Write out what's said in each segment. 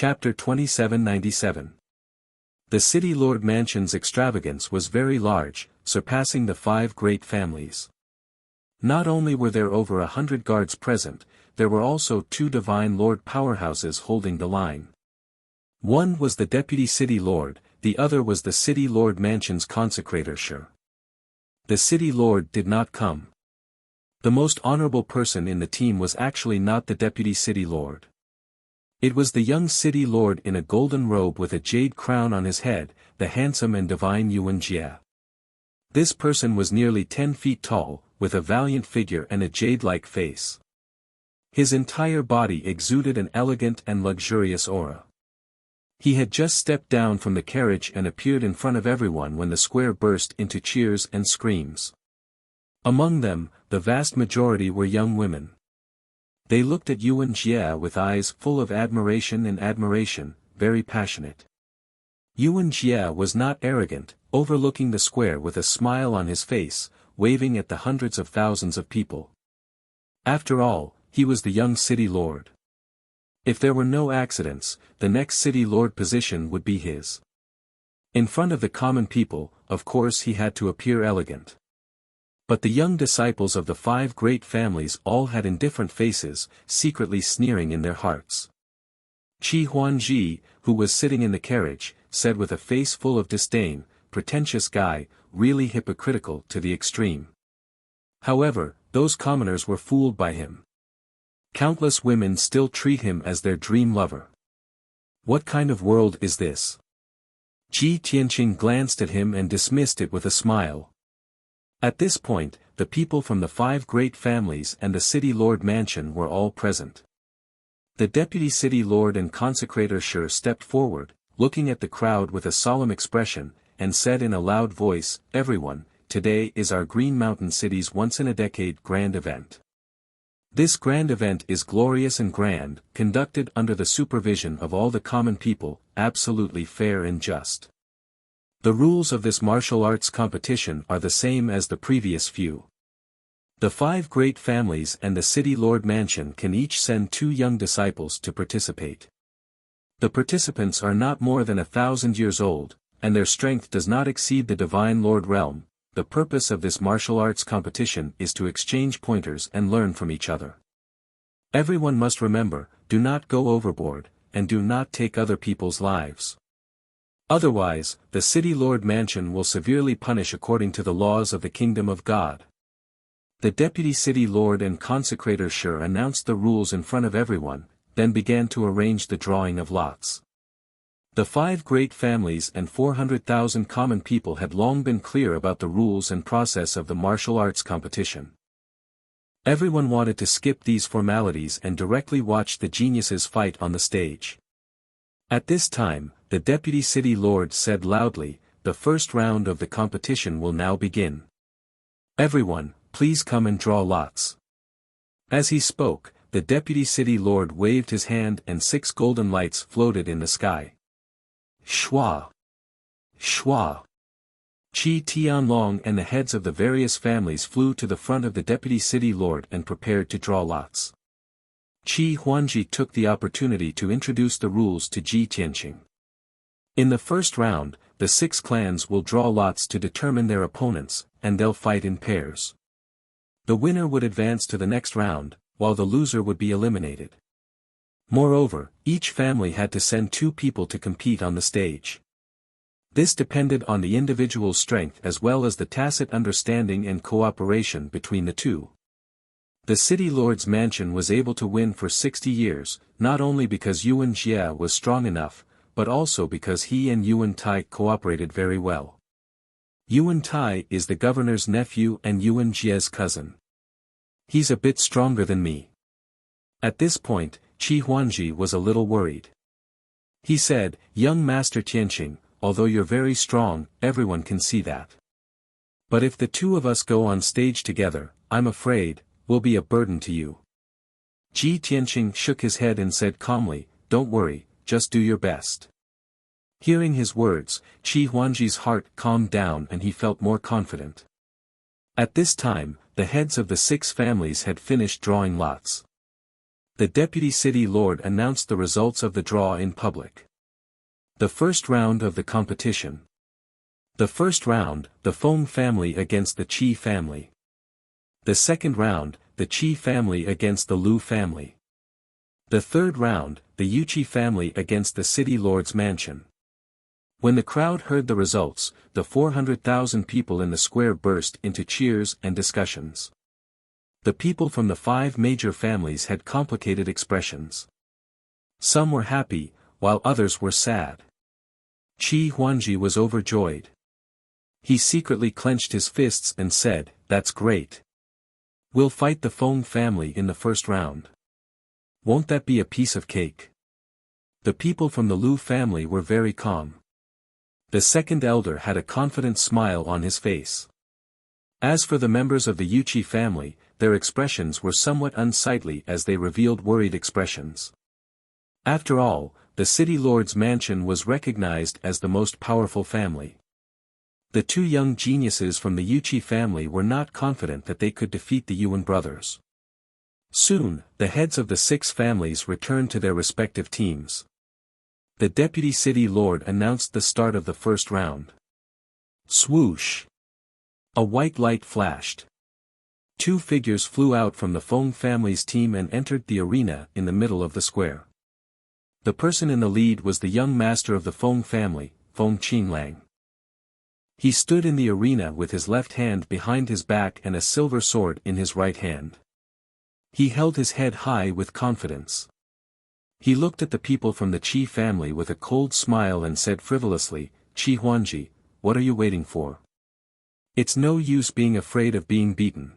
Chapter 2797. The city lord mansion's extravagance was very large, surpassing the 5 great families. Not only were there over 100 guards present, there were also 2 divine lord powerhouses holding the line. One was the deputy city lord, the other was the city lord mansion's consecrator. The city lord did not come. The most honorable person in the team was actually not the deputy city lord. It was the young city lord in a golden robe with a jade crown on his head, the handsome and divine Wuxia. This person was nearly 10 feet tall, with a valiant figure and a jade-like face. His entire body exuded an elegant and luxurious aura. He had just stepped down from the carriage and appeared in front of everyone when the square burst into cheers and screams. Among them, the vast majority were young women. They looked at Wuxia with eyes full of admiration, very passionate. Wuxia was not arrogant, overlooking the square with a smile on his face, waving at the hundreds of thousands of people. After all, he was the young city lord. If there were no accidents, the next city lord position would be his. In front of the common people, of course he had to appear elegant. But the young disciples of the 5 great families all had indifferent faces, secretly sneering in their hearts. Qi Huanji, who was sitting in the carriage, said with a face full of disdain, "Pretentious guy, really hypocritical to the extreme." However, those commoners were fooled by him. Countless women still treat him as their dream lover. What kind of world is this? Ji Tianqing glanced at him and dismissed it with a smile. At this point, the people from the 5 great families and the city lord mansion were all present. The deputy city lord and consecrator stepped forward, looking at the crowd with a solemn expression, and said in a loud voice, "Everyone, today is our Green Mountain City's once-in-a-decade grand event. This grand event is glorious and grand, conducted under the supervision of all the common people, absolutely fair and just. The rules of this martial arts competition are the same as the previous few. The 5 great families and the city lord mansion can each send 2 young disciples to participate. The participants are not more than 1,000 years old, and their strength does not exceed the divine lord realm. The purpose of this martial arts competition is to exchange pointers and learn from each other. Everyone must remember, do not go overboard, and do not take other people's lives. Otherwise, the city lord mansion will severely punish according to the laws of the kingdom of God." The deputy city lord and consecrator announced the rules in front of everyone, then began to arrange the drawing of lots. The 5 great families and 400,000 common people had long been clear about the rules and process of the martial arts competition. Everyone wanted to skip these formalities and directly watch the geniuses fight on the stage. At this time, the deputy city lord said loudly, "The first round of the competition will now begin. Everyone, please come and draw lots." As he spoke, the deputy city lord waved his hand and 6 golden lights floated in the sky. Shwa! Shwa! Qi Tianlong and the heads of the various families flew to the front of the deputy city lord and prepared to draw lots. Qi Huanji took the opportunity to introduce the rules to Ji Tianqing. In the first round, the 6 clans will draw lots to determine their opponents, and they'll fight in pairs. The winner would advance to the next round, while the loser would be eliminated. Moreover, each family had to send 2 people to compete on the stage. This depended on the individual's strength as well as the tacit understanding and cooperation between the 2. The city lord's mansion was able to win for 60 years, not only because Wuxia was strong enough, but also because he and Yuan Tai cooperated very well. Yuan Tai is the governor's nephew and Wuxia's cousin. He's a bit stronger than me. At this point, Qi Huanji was a little worried. He said, "Young Master Tianqing, although you're very strong, everyone can see that. But if the 2 of us go on stage together, I'm afraid, we'll be a burden to you." Ji Tianqing shook his head and said calmly, "Don't worry, just do your best." Hearing his words, Qi Huanji's heart calmed down and he felt more confident. At this time, the heads of the 6 families had finished drawing lots. The deputy city lord announced the results of the draw in public. The first round of the competition. The first round, the Feng family against the Qi family. The second round, the Qi family against the Lu family. The third round, the Yuqi family against the city lord's mansion. When the crowd heard the results, the 400,000 people in the square burst into cheers and discussions. The people from the 5 major families had complicated expressions. Some were happy, while others were sad. Qi Huangji was overjoyed. He secretly clenched his fists and said, "That's great. We'll fight the Feng family in the first round. Won't that be a piece of cake?" The people from the Lu family were very calm. The second elder had a confident smile on his face. As for the members of the Yuqi family, their expressions were somewhat unsightly as they revealed worried expressions. After all, the city lord's mansion was recognized as the most powerful family. The 2 young geniuses from the Yuqi family were not confident that they could defeat the Yuan brothers. Soon, the heads of the 6 families returned to their respective teams. The deputy city lord announced the start of the first round. Swoosh! A white light flashed. 2 figures flew out from the Feng family's team and entered the arena in the middle of the square. The person in the lead was the young master of the Feng family, Feng Qinglang. He stood in the arena with his left hand behind his back and a silver sword in his right hand. He held his head high with confidence. He looked at the people from the Qi family with a cold smile and said frivolously, "Qi Huangji, what are you waiting for? It's no use being afraid of being beaten.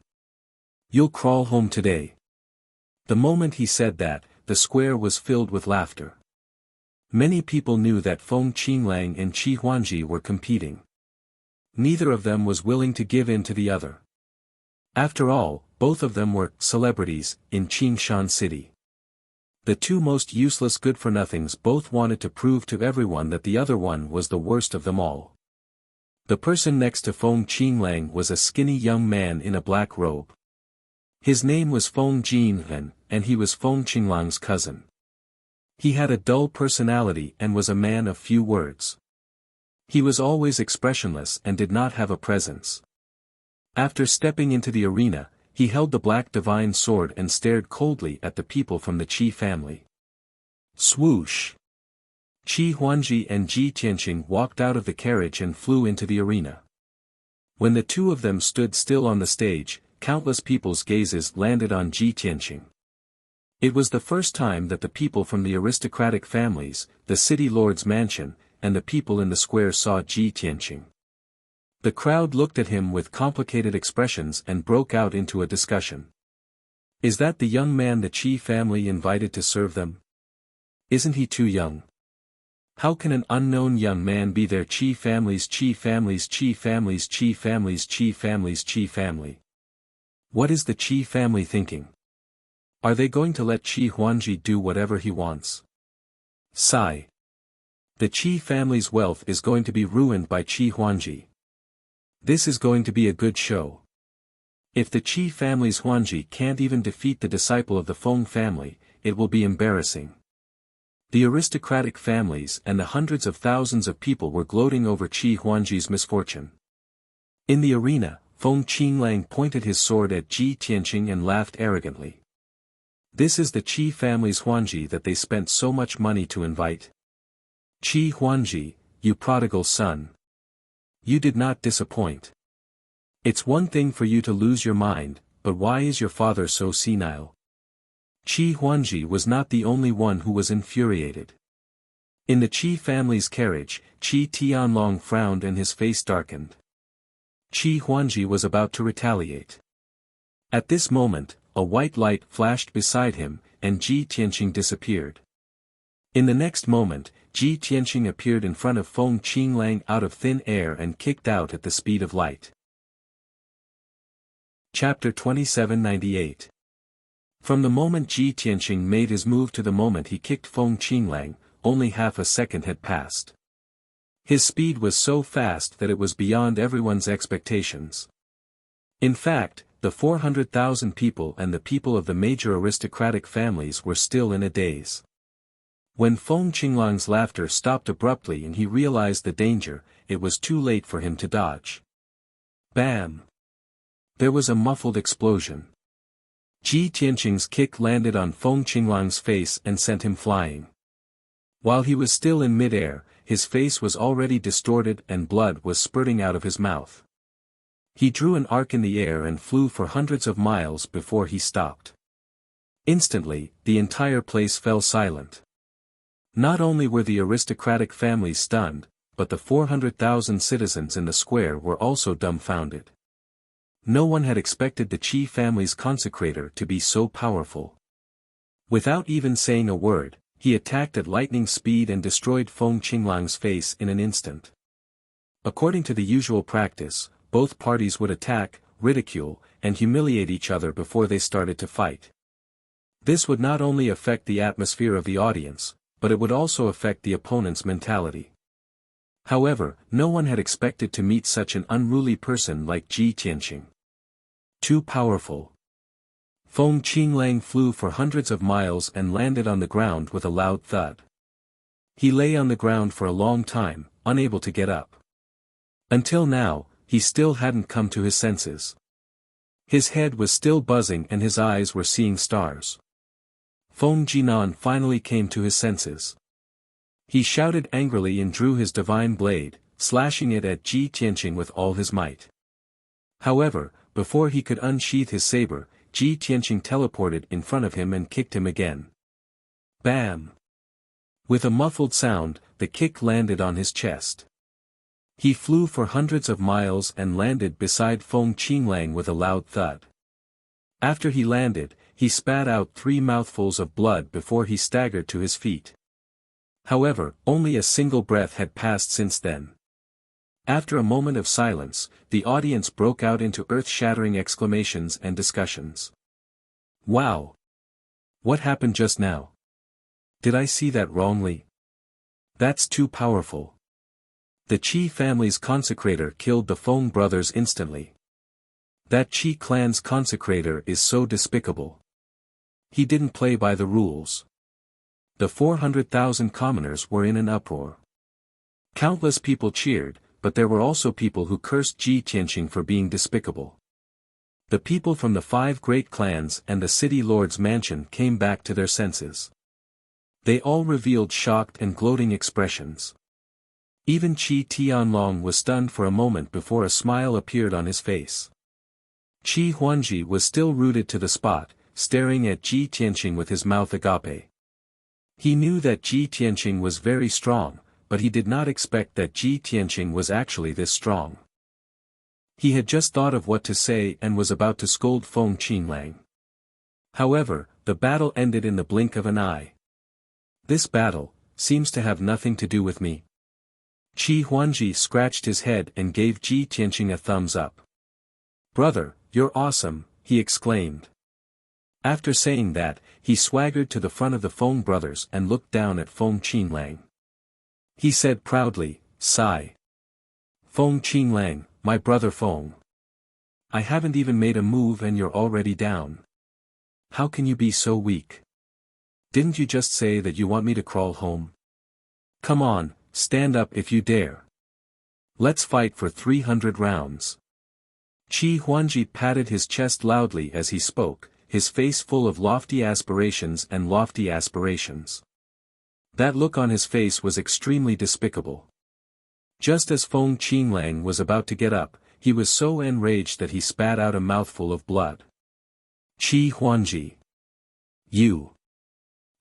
You'll crawl home today." The moment he said that, the square was filled with laughter. Many people knew that Feng Qinglang and Qi Huangji were competing. Neither of them was willing to give in to the other. After all, both of them were celebrities in Qingshan City. The 2 most useless good-for-nothings both wanted to prove to everyone that the other one was the worst of them all. The person next to Feng Qinglang was a skinny young man in a black robe. His name was Feng Jinhen, and he was Feng Qinglang's cousin. He had a dull personality and was a man of few words. He was always expressionless and did not have a presence. After stepping into the arena, he held the black divine sword and stared coldly at the people from the Qi family. Swoosh! Qi Huangji and Ji Tianqing walked out of the carriage and flew into the arena. When the 2 of them stood still on the stage, countless people's gazes landed on Ji Tianqing. It was the first time that the people from the aristocratic families, the city lord's mansion, and the people in the square saw Ji Tianqing. The crowd looked at him with complicated expressions and broke out into a discussion. Is that the young man the Qi family invited to serve them? Isn't he too young? How can an unknown young man be their Qi family's Qi family's Qi family's Qi family's Qi family's Qi family? What is the Qi family thinking? Are they going to let Qi Huangji do whatever he wants? Sigh. The Qi family's wealth is going to be ruined by Qi Huangji. This is going to be a good show. If the Qi family's Huangji can't even defeat the disciple of the Feng family, it will be embarrassing. The aristocratic families and the hundreds of thousands of people were gloating over Qi Huangji's misfortune. In the arena, Feng Qinglang pointed his sword at Ji Tianqing and laughed arrogantly. This is the Qi family's Huangji that they spent so much money to invite. Qi Huangji, you prodigal son. You did not disappoint. It's one thing for you to lose your mind, but why is your father so senile? Qi Huangji was not the only one who was infuriated. In the Qi family's carriage, Qi Tianlong frowned and his face darkened. Qi Huangji was about to retaliate. At this moment, a white light flashed beside him, and Ji Tianqing disappeared. In the next moment, Ji Tianqing appeared in front of Feng Qinglang out of thin air and kicked out at the speed of light. Chapter 2798. From the moment Ji Tianqing made his move to the moment he kicked Feng Qinglang, only half a second had passed. His speed was so fast that it was beyond everyone's expectations. In fact, The 400,000 people and the people of the major aristocratic families were still in a daze. When Feng Qinglang's laughter stopped abruptly and he realized the danger, it was too late for him to dodge. Bam! There was a muffled explosion. Ji Tianqing's kick landed on Feng Qinglang's face and sent him flying. While he was still in midair, his face was already distorted and blood was spurting out of his mouth. He drew an arc in the air and flew for hundreds of miles before he stopped. Instantly, the entire place fell silent. Not only were the aristocratic families stunned, but the 400,000 citizens in the square were also dumbfounded. No one had expected the Qi family's consecrator to be so powerful. Without even saying a word, he attacked at lightning speed and destroyed Feng Qinglang's face in an instant. According to the usual practice, both parties would attack, ridicule, and humiliate each other before they started to fight. This would not only affect the atmosphere of the audience, but it would also affect the opponent's mentality. However, no one had expected to meet such an unruly person like Ji Tianqing. Too powerful. Feng Qinglang flew for hundreds of miles and landed on the ground with a loud thud. He lay on the ground for a long time, unable to get up. Until now, he still hadn't come to his senses. His head was still buzzing and his eyes were seeing stars. Feng Jinan finally came to his senses. He shouted angrily and drew his divine blade, slashing it at Ji Tianqing with all his might. However, before he could unsheath his saber, Ji Tianqing teleported in front of him and kicked him again. Bam! With a muffled sound, the kick landed on his chest. He flew for hundreds of miles and landed beside Feng Qinglang with a loud thud. After he landed, he spat out 3 mouthfuls of blood before he staggered to his feet. However, only a single breath had passed since then. After a moment of silence, the audience broke out into earth-shattering exclamations and discussions. Wow! What happened just now? Did I see that wrongly? That's too powerful. The Qi family's consecrator killed the Feng brothers instantly. That Qi clan's consecrator is so despicable. He didn't play by the rules. The 400,000 commoners were in an uproar. Countless people cheered, but there were also people who cursed Ji Tianqing for being despicable. The people from the 5 great clans and the city lord's mansion came back to their senses. They all revealed shocked and gloating expressions. Even Qi Tianlong was stunned for a moment before a smile appeared on his face. Qi Huanji was still rooted to the spot, staring at Ji Tianqing with his mouth agape. He knew that Ji Tianqing was very strong, but he did not expect that Ji Tianqing was actually this strong. He had just thought of what to say and was about to scold Feng Qinglang. However, the battle ended in the blink of an eye. This battle seems to have nothing to do with me. Qi Huanji scratched his head and gave Ji Tianqing a thumbs up. Brother, you're awesome, he exclaimed. After saying that, he swaggered to the front of the Feng brothers and looked down at Feng Qinglang. He said proudly, sigh. Feng Qinglang, my brother Feng. I haven't even made a move and you're already down. How can you be so weak? Didn't you just say that you want me to crawl home? Come on, stand up if you dare. Let's fight for 300 rounds. Qi Huanji patted his chest loudly as he spoke, his face full of lofty aspirations and lofty aspirations. That look on his face was extremely despicable. Just as Feng Qinglang was about to get up, he was so enraged that he spat out a mouthful of blood. Qi Huanji.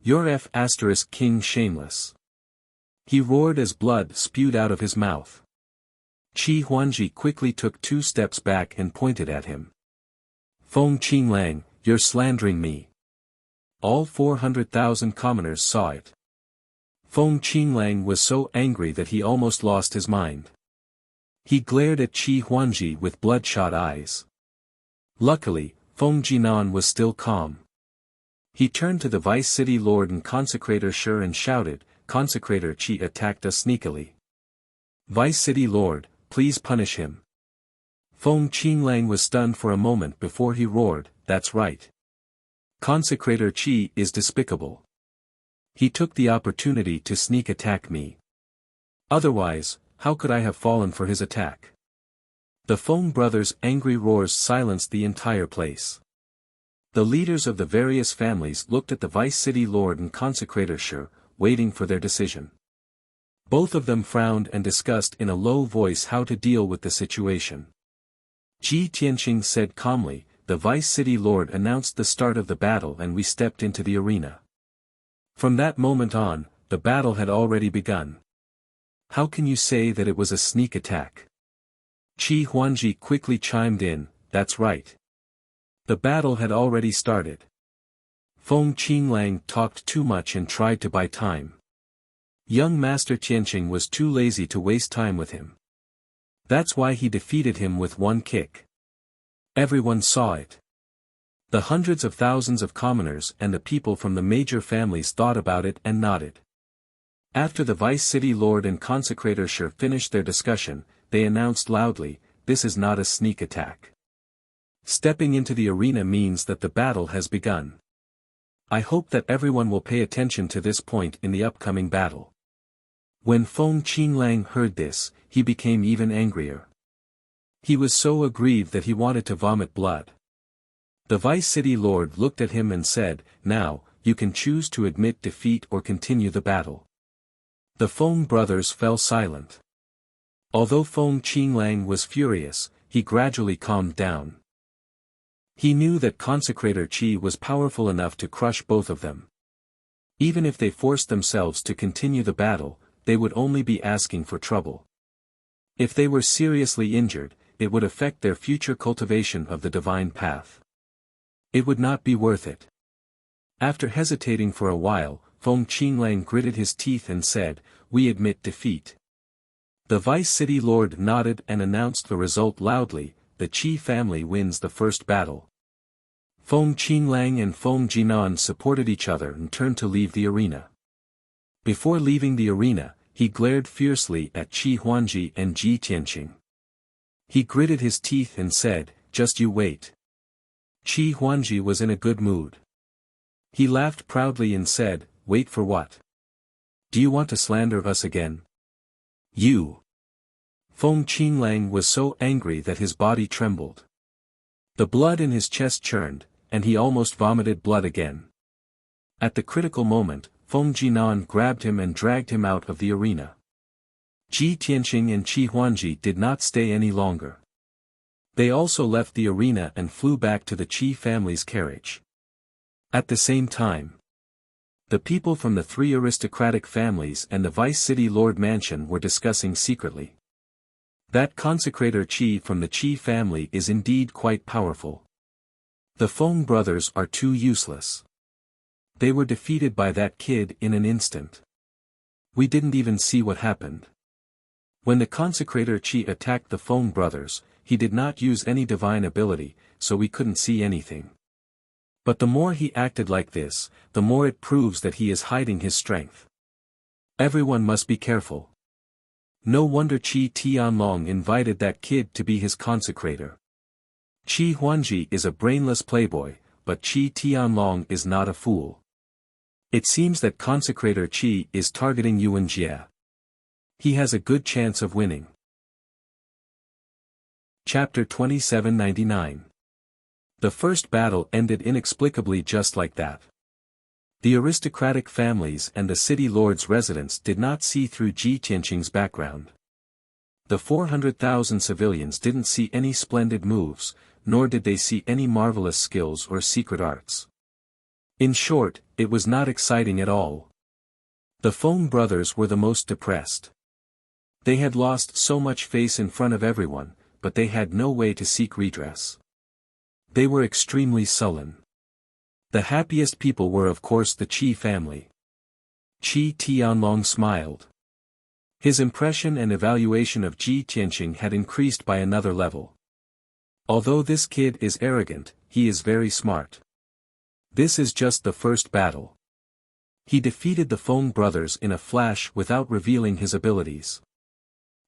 You're F** King shameless. He roared as blood spewed out of his mouth. Qi Huanji quickly took 2 steps back and pointed at him. Feng Qinglang, you're slandering me. All 400,000 commoners saw it. Feng Qinglang was so angry that he almost lost his mind. He glared at Qi Huanji with bloodshot eyes. Luckily, Feng Jinan was still calm. He turned to the vice city lord and consecrator Shi and shouted, Consecrator Qi attacked us sneakily. Vice city lord, please punish him. Feng Qinglang was stunned for a moment before he roared, "That's right. Consecrator Qi is despicable. He took the opportunity to sneak attack me. Otherwise, how could I have fallen for his attack?" The Feng brothers' angry roars silenced the entire place. The leaders of the various families looked at the vice city lord and consecrator Shi, waiting for their decision. Both of them frowned and discussed in a low voice how to deal with the situation. Ji Tianqing said calmly, "The vice city lord announced the start of the battle and we stepped into the arena. From that moment on, the battle had already begun. How can you say that it was a sneak attack?" Qi Huanji quickly chimed in, "That's right. The battle had already started. Feng Qinglang talked too much and tried to buy time. Young Master Tianqing was too lazy to waste time with him. That's why he defeated him with one kick." Everyone saw it. The hundreds of thousands of commoners and the people from the major families thought about it and nodded. After the vice city lord and consecrator Shi finished their discussion, they announced loudly, "This is not a sneak attack. Stepping into the arena means that the battle has begun. I hope that everyone will pay attention to this point in the upcoming battle." When Feng Qinglang heard this, he became even angrier. He was so aggrieved that he wanted to vomit blood. The vice city lord looked at him and said, "Now, you can choose to admit defeat or continue the battle." The Feng brothers fell silent. Although Feng Qinglang was furious, he gradually calmed down. He knew that Consecrator Qi was powerful enough to crush both of them. Even if they forced themselves to continue the battle, they would only be asking for trouble. If they were seriously injured, it would affect their future cultivation of the divine path. It would not be worth it. After hesitating for a while, Feng Qinglang gritted his teeth and said, "We admit defeat." The vice city lord nodded and announced the result loudly, "The Qi family wins the first battle." Feng Qinglang and Feng Jinan supported each other and turned to leave the arena. Before leaving the arena, he glared fiercely at Qi Huanji and Ji Tianqing. He gritted his teeth and said, "Just you wait." Qi Huanji was in a good mood. He laughed proudly and said, "Wait for what? Do you want to slander us again? You." Feng Qinglang was so angry that his body trembled. The blood in his chest churned, and he almost vomited blood again. At the critical moment, Feng Jinan grabbed him and dragged him out of the arena. Ji Tianqing and Qi Huanji did not stay any longer. They also left the arena and flew back to the Qi family's carriage. At the same time, the people from the three aristocratic families and the vice city lord mansion were discussing secretly. That consecrator Qi from the Qi family is indeed quite powerful. The Feng brothers are too useless. They were defeated by that kid in an instant. We didn't even see what happened. When the consecrator Qi attacked the Feng brothers, he did not use any divine ability, so we couldn't see anything. But the more he acted like this, the more it proves that he is hiding his strength. Everyone must be careful. No wonder Qi Tianlong invited that kid to be his consecrator. Qi Huanji is a brainless playboy, but Qi Tianlong is not a fool. It seems that consecrator Qi is targeting Yuan Jie. He has a good chance of winning. Chapter 2799. The first battle ended inexplicably just like that. The aristocratic families and the city lord's residence did not see through Ji Tianqing's background. The 400,000 civilians didn't see any splendid moves, nor did they see any marvelous skills or secret arts. In short, it was not exciting at all. The Feng brothers were the most depressed. They had lost so much face in front of everyone, but they had no way to seek redress. They were extremely sullen. The happiest people were of course the Qi family. Qi Tianlong smiled. His impression and evaluation of Ji Tianqing had increased by another level. Although this kid is arrogant, he is very smart. This is just the first battle. He defeated the Feng brothers in a flash without revealing his abilities.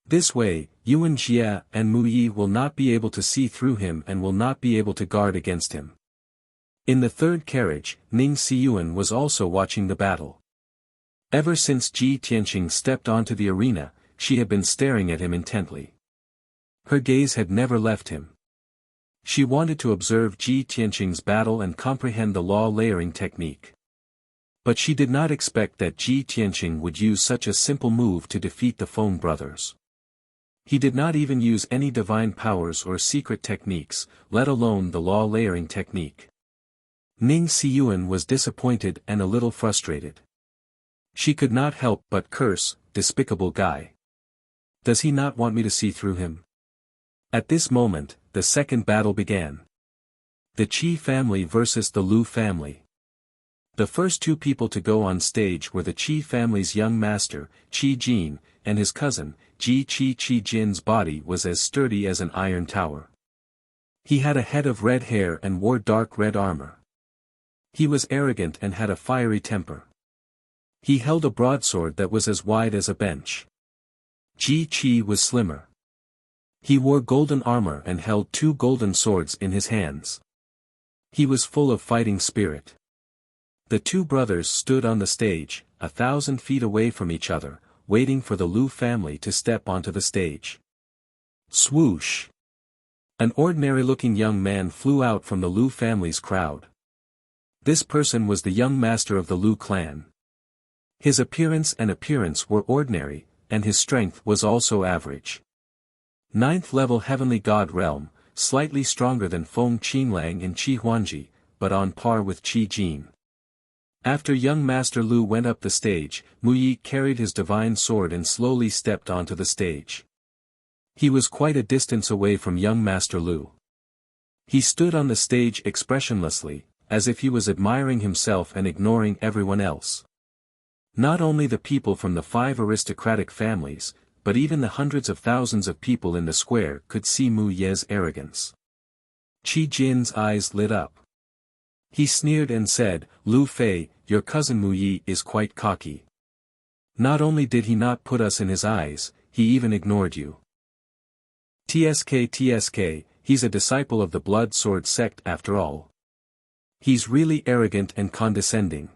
This way, Yuan Jia and Mu Yi will not be able to see through him and will not be able to guard against him. In the third carriage, Ning Xiyuan was also watching the battle. Ever since Ji Tianqing stepped onto the arena, she had been staring at him intently. Her gaze had never left him. She wanted to observe Ji Tianqing's battle and comprehend the law layering technique. But she did not expect that Ji Tianqing would use such a simple move to defeat the Feng brothers. He did not even use any divine powers or secret techniques, let alone the law layering technique. Ning Xiyuan was disappointed and a little frustrated. She could not help but curse, "Despicable guy. Does he not want me to see through him?" At this moment, the second battle began. The Qi family versus the Lu family. The first two people to go on stage were the Qi family's young master, Qi Jin, and his cousin, Ji Qi. Qi Jin's body was as sturdy as an iron tower. He had a head of red hair and wore dark red armor. He was arrogant and had a fiery temper. He held a broadsword that was as wide as a bench. Ji Qi was slimmer. He wore golden armor and held two golden swords in his hands. He was full of fighting spirit. The two brothers stood on the stage, 1,000 feet away from each other, waiting for the Lu family to step onto the stage. Swoosh! An ordinary-looking young man flew out from the Lu family's crowd. This person was the young master of the Lu clan. His appearance were ordinary, and his strength was also average. 9th level heavenly god realm, slightly stronger than Feng Qinlang in Qi Huanji, but on par with Qi Jin. After young Master Lu went up the stage, Mu Yi carried his divine sword and slowly stepped onto the stage. He was quite a distance away from young Master Lu. He stood on the stage expressionlessly, as if he was admiring himself and ignoring everyone else. Not only the people from the 5 aristocratic families, but even the hundreds of thousands of people in the square could see Mu Ye's arrogance. Qi Jin's eyes lit up. He sneered and said, "Lu Fei, your cousin Mu Yi is quite cocky. Not only did he not put us in his eyes, he even ignored you. TSK, he's a disciple of the Blood Sword sect after all. He's really arrogant and condescending."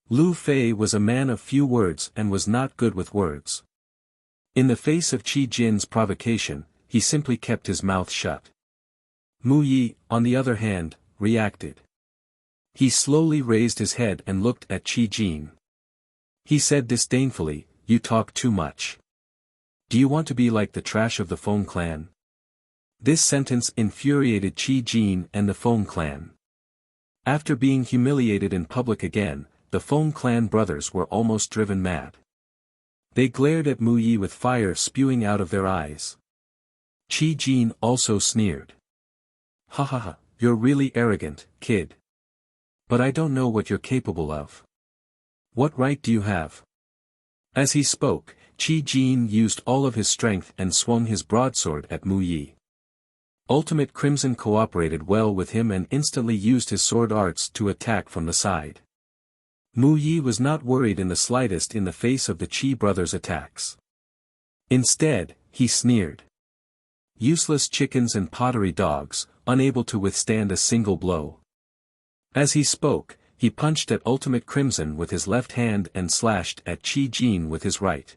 Lu Fei was a man of few words and was not good with words. In the face of Qi Jin's provocation, he simply kept his mouth shut. Mu Yi, on the other hand, reacted. He slowly raised his head and looked at Qi Jin. He said disdainfully, "You talk too much. Do you want to be like the trash of the Feng clan?" This sentence infuriated Qi Jin and the Feng clan. After being humiliated in public again, the Feng clan brothers were almost driven mad. They glared at Mu Yi with fire spewing out of their eyes. Qi Jin also sneered. "Ha ha ha, you're really arrogant, kid. But I don't know what you're capable of. What right do you have?" As he spoke, Qi Jin used all of his strength and swung his broadsword at Mu Yi. Ultimate Crimson cooperated well with him and instantly used his sword arts to attack from the side. Mu Yi was not worried in the slightest in the face of the Qi brothers' attacks. Instead, he sneered. "Useless chickens and pottery dogs, unable to withstand a single blow." As he spoke, he punched at Ultimate Crimson with his left hand and slashed at Qi Jin with his right.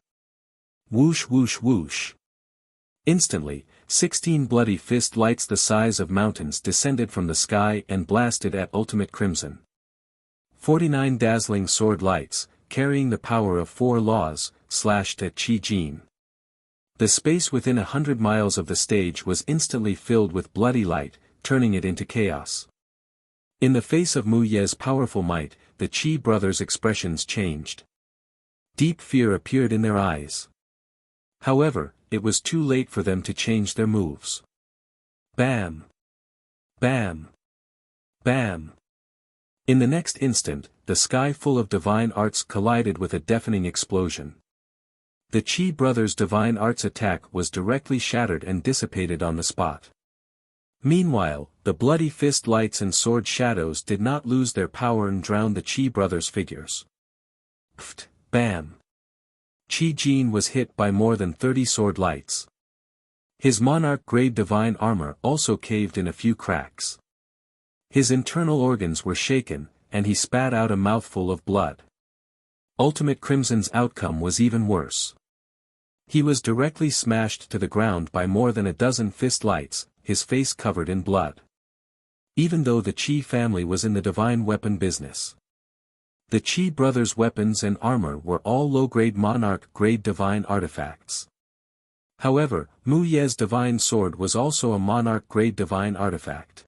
Whoosh whoosh whoosh. Instantly, 16 bloody fist lights the size of mountains descended from the sky and blasted at Ultimate Crimson. 49 dazzling sword lights, carrying the power of 4 laws, slashed at Qi Jin. The space within 100 miles of the stage was instantly filled with bloody light, turning it into chaos. In the face of Mu Ye's powerful might, the Qi brothers' expressions changed. Deep fear appeared in their eyes. However, it was too late for them to change their moves. Bam! Bam! Bam! In the next instant, the sky full of divine arts collided with a deafening explosion. The Qi brothers' divine arts attack was directly shattered and dissipated on the spot. Meanwhile, the bloody fist lights and sword shadows did not lose their power and drowned the Qi brothers' figures. Pft! Bam! Qi Jin was hit by more than 30 sword lights. His monarch-grade divine armor also caved in a few cracks. His internal organs were shaken, and he spat out a mouthful of blood. Ultimate Crimson's outcome was even worse. He was directly smashed to the ground by more than a dozen fist lights, his face covered in blood. Even though the Qi family was in the divine weapon business. The Qi brothers' weapons and armor were all low-grade monarch-grade divine artifacts. However, Mu Ye's divine sword was also a monarch-grade divine artifact.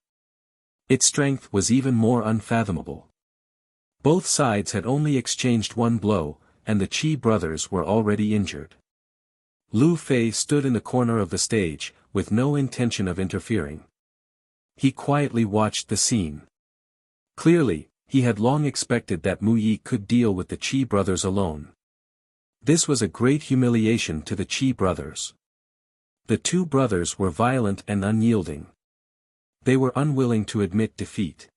Its strength was even more unfathomable. Both sides had only exchanged one blow, and the Qi brothers were already injured. Lu Fei stood in the corner of the stage, with no intention of interfering. He quietly watched the scene. Clearly, he had long expected that Mu Yi could deal with the Qi brothers alone. This was a great humiliation to the Qi brothers. The two brothers were violent and unyielding. They were unwilling to admit defeat.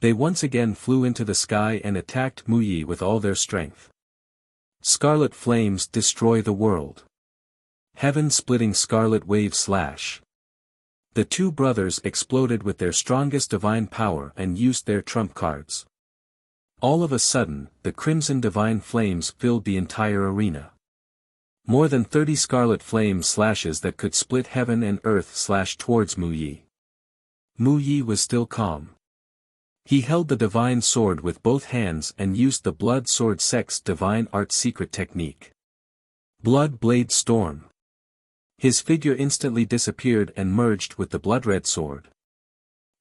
They once again flew into the sky and attacked Mu Yi with all their strength. Scarlet flames destroy the world. Heaven-splitting scarlet wave slash. The two brothers exploded with their strongest divine power and used their trump cards. All of a sudden, the crimson divine flames filled the entire arena. More than 30 scarlet flame slashes that could split heaven and earth slashed towards Mu Yi. Mu Yi was still calm. He held the divine sword with both hands and used the blood sword sect's divine art secret technique. Blood blade storm. His figure instantly disappeared and merged with the blood-red sword.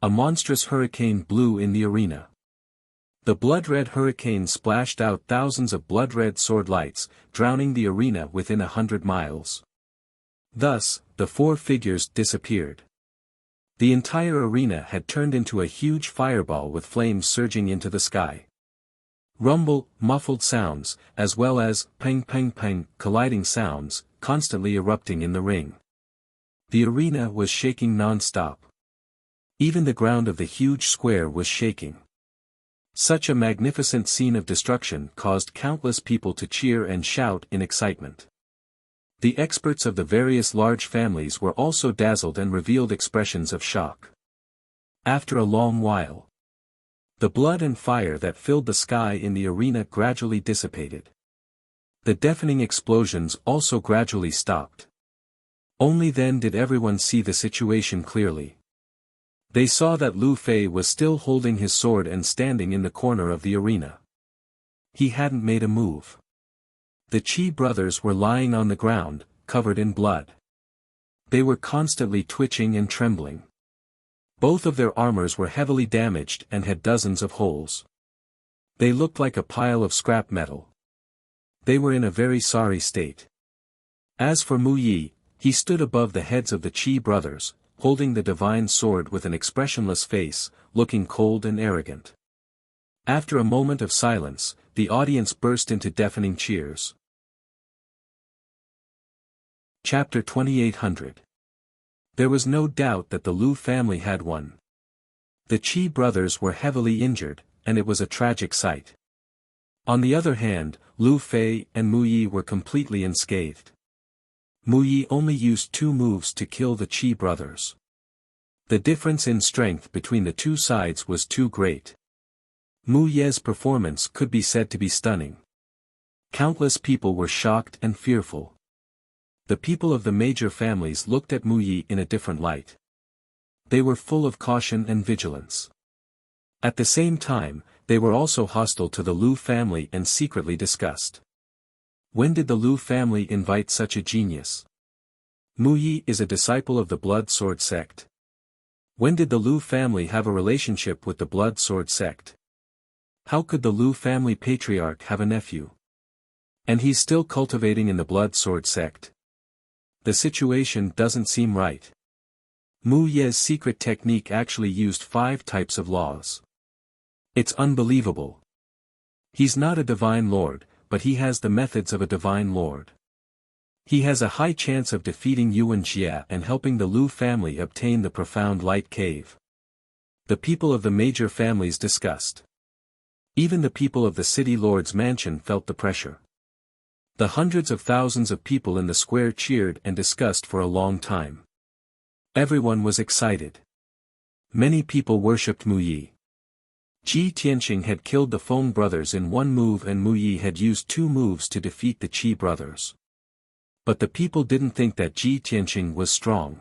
A monstrous hurricane blew in the arena. The blood-red hurricane splashed out thousands of blood-red sword lights, drowning the arena within 100 miles. Thus, the four figures disappeared. The entire arena had turned into a huge fireball with flames surging into the sky. Rumble, muffled sounds, as well as pang pang pang, colliding sounds, constantly erupting in the ring. The arena was shaking non-stop. Even the ground of the huge square was shaking. Such a magnificent scene of destruction caused countless people to cheer and shout in excitement. The experts of the various large families were also dazzled and revealed expressions of shock. After a long while, the blood and fire that filled the sky in the arena gradually dissipated. The deafening explosions also gradually stopped. Only then did everyone see the situation clearly. They saw that Lu Fei was still holding his sword and standing in the corner of the arena. He hadn't made a move. The Qi brothers were lying on the ground, covered in blood. They were constantly twitching and trembling. Both of their armors were heavily damaged and had dozens of holes. They looked like a pile of scrap metal. They were in a very sorry state. As for Mu Yi, he stood above the heads of the Qi brothers, holding the divine sword with an expressionless face, looking cold and arrogant. After a moment of silence, the audience burst into deafening cheers. Chapter 2800. There was no doubt that the Lu family had won. The Qi brothers were heavily injured, and it was a tragic sight. On the other hand, Lu Fei and Mu Yi were completely unscathed. Mu Yi only used 2 moves to kill the Qi brothers. The difference in strength between the two sides was too great. Mu Ye's performance could be said to be stunning. Countless people were shocked and fearful. The people of the major families looked at Mu Yi in a different light. They were full of caution and vigilance. At the same time, they were also hostile to the Lu family and secretly discussed. When did the Lu family invite such a genius? Mu Yi is a disciple of the Blood Sword sect. When did the Lu family have a relationship with the Blood Sword sect? How could the Lu family patriarch have a nephew? And he's still cultivating in the Blood Sword sect. The situation doesn't seem right. Mu Ye's secret technique actually used 5 types of laws. It's unbelievable. He's not a divine lord, but he has the methods of a divine lord. He has a high chance of defeating Yuan Jia and helping the Lu family obtain the profound light cave. The people of the major families discussed. Even the people of the city lord's mansion felt the pressure. The hundreds of thousands of people in the square cheered and discussed for a long time. Everyone was excited. Many people worshipped Mu Yi. Ji Tianqing had killed the Feng brothers in one move and Mu Yi had used 2 moves to defeat the Qi brothers. But the people didn't think that Ji Tianqing was strong.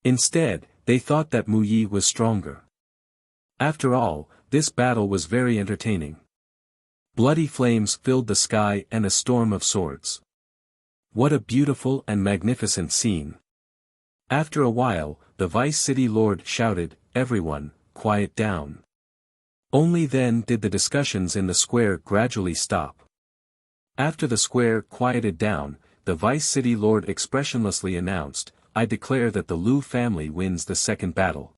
Instead, they thought that Mu Yi was stronger. After all, this battle was very entertaining. Bloody flames filled the sky and a storm of swords. What a beautiful and magnificent scene. After a while, the vice city lord shouted, "Everyone, quiet down." Only then did the discussions in the square gradually stop. After the square quieted down, the vice city lord expressionlessly announced, "I declare that the Lu family wins the second battle."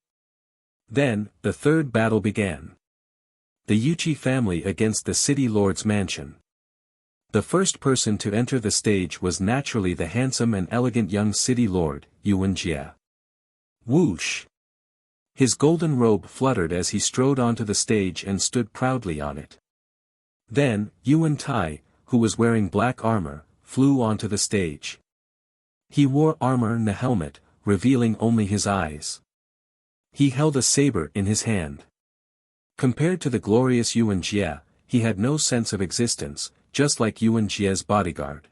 Then, the third battle began. The Yuqi family against the city lord's mansion. The first person to enter the stage was naturally the handsome and elegant young city lord, Yuanjie. Whoosh! His golden robe fluttered as he strode onto the stage and stood proudly on it. Then, Yuan Tai, who was wearing black armor, flew onto the stage. He wore armor and a helmet, revealing only his eyes. He held a saber in his hand. Compared to the glorious Yuan Jie, he had no sense of existence, just like Yuan Jie's bodyguard.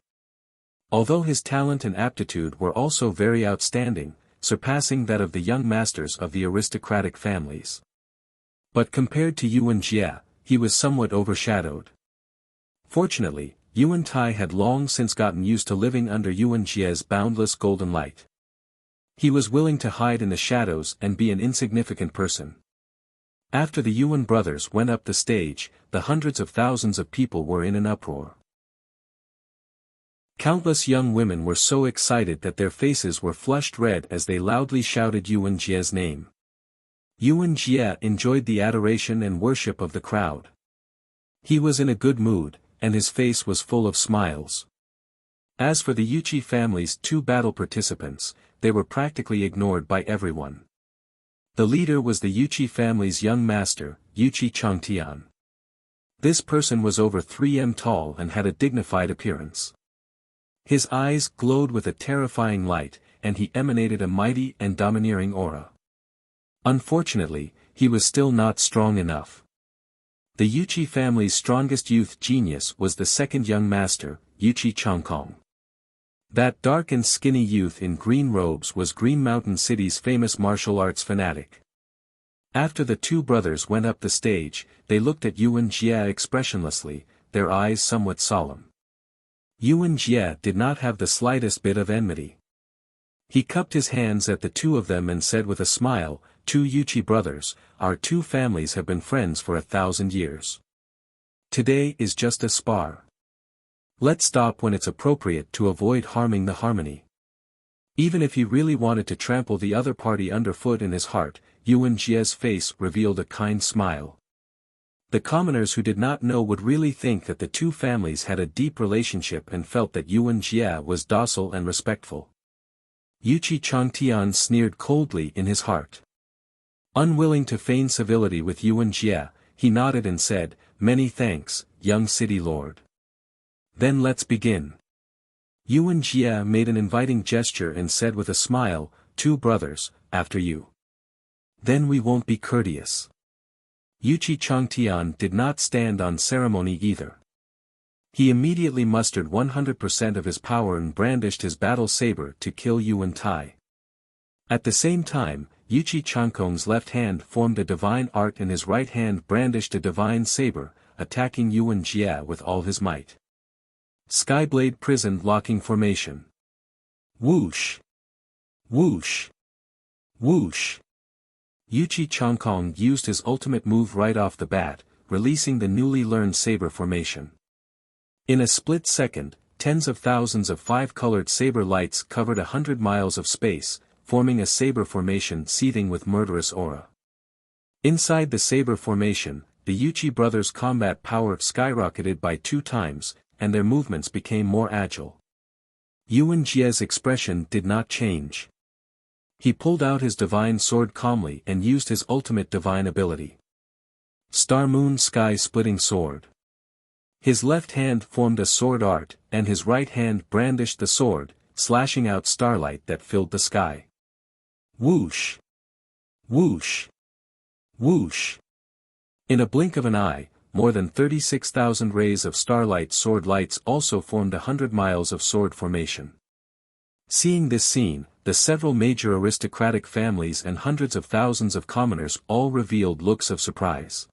Although his talent and aptitude were also very outstanding, surpassing that of the young masters of the aristocratic families. But compared to Yuan Jie, he was somewhat overshadowed. Fortunately, Yuan Tai had long since gotten used to living under Yuan Jie's boundless golden light. He was willing to hide in the shadows and be an insignificant person. After the Yuan brothers went up the stage, the hundreds of thousands of people were in an uproar. Countless young women were so excited that their faces were flushed red as they loudly shouted Yuan Jie's name. Yuan Jie enjoyed the adoration and worship of the crowd. He was in a good mood, and his face was full of smiles. As for the Yuqi family's 2 battle participants, they were practically ignored by everyone. The leader was the Yuqi family's young master, Yuqi Changtian. This person was over 3 m tall and had a dignified appearance. His eyes glowed with a terrifying light, and he emanated a mighty and domineering aura. Unfortunately, he was still not strong enough. The Yuqi family's strongest youth genius was the second young master, Yuqi Changkong. That dark and skinny youth in green robes was Green Mountain City's famous martial arts fanatic. After the 2 brothers went up the stage, they looked at Yuan Jie expressionlessly, their eyes somewhat solemn. Yuan Jie did not have the slightest bit of enmity. He cupped his hands at the 2 of them and said with a smile, "2 Yuqi brothers, our 2 families have been friends for 1,000 years. Today is just a spar. Let's stop when it's appropriate to avoid harming the harmony." Even if he really wanted to trample the other party underfoot in his heart, Yuan Jie's face revealed a kind smile. The commoners who did not know would really think that the 2 families had a deep relationship and felt that Yuan Jie was docile and respectful. Yuqi Changtian sneered coldly in his heart. Unwilling to feign civility with Yuan Jie, he nodded and said, "Many thanks, young city lord. Then let's begin." Yuan Jie made an inviting gesture and said with a smile, "2 brothers, after you. Then we won't be courteous." Yuqi Changtian did not stand on ceremony either. He immediately mustered 100% of his power and brandished his battle saber to kill Yuan Tai. At the same time, Yuqi Changkong's left hand formed a divine art and his right hand brandished a divine saber, attacking Yuan Jie with all his might. Skyblade Prison Locking Formation. Whoosh! Whoosh! Whoosh! Yuqi Changkong used his ultimate move right off the bat, releasing the newly learned saber formation. In a split second, tens of thousands of 5-colored saber lights covered 100 miles of space, forming a saber formation seething with murderous aura. Inside the saber formation, the Yuqi brothers' combat power skyrocketed by 2 times, and their movements became more agile. Yuan Jie's expression did not change. He pulled out his divine sword calmly and used his ultimate divine ability. Star Moon Sky Splitting Sword. His left hand formed a sword art, and his right hand brandished the sword, slashing out starlight that filled the sky. Whoosh! Whoosh! Whoosh! In a blink of an eye, more than 36,000 rays of starlight sword lights also formed 100 miles of sword formation. Seeing this scene, the several major aristocratic families and hundreds of thousands of commoners all revealed looks of surprise.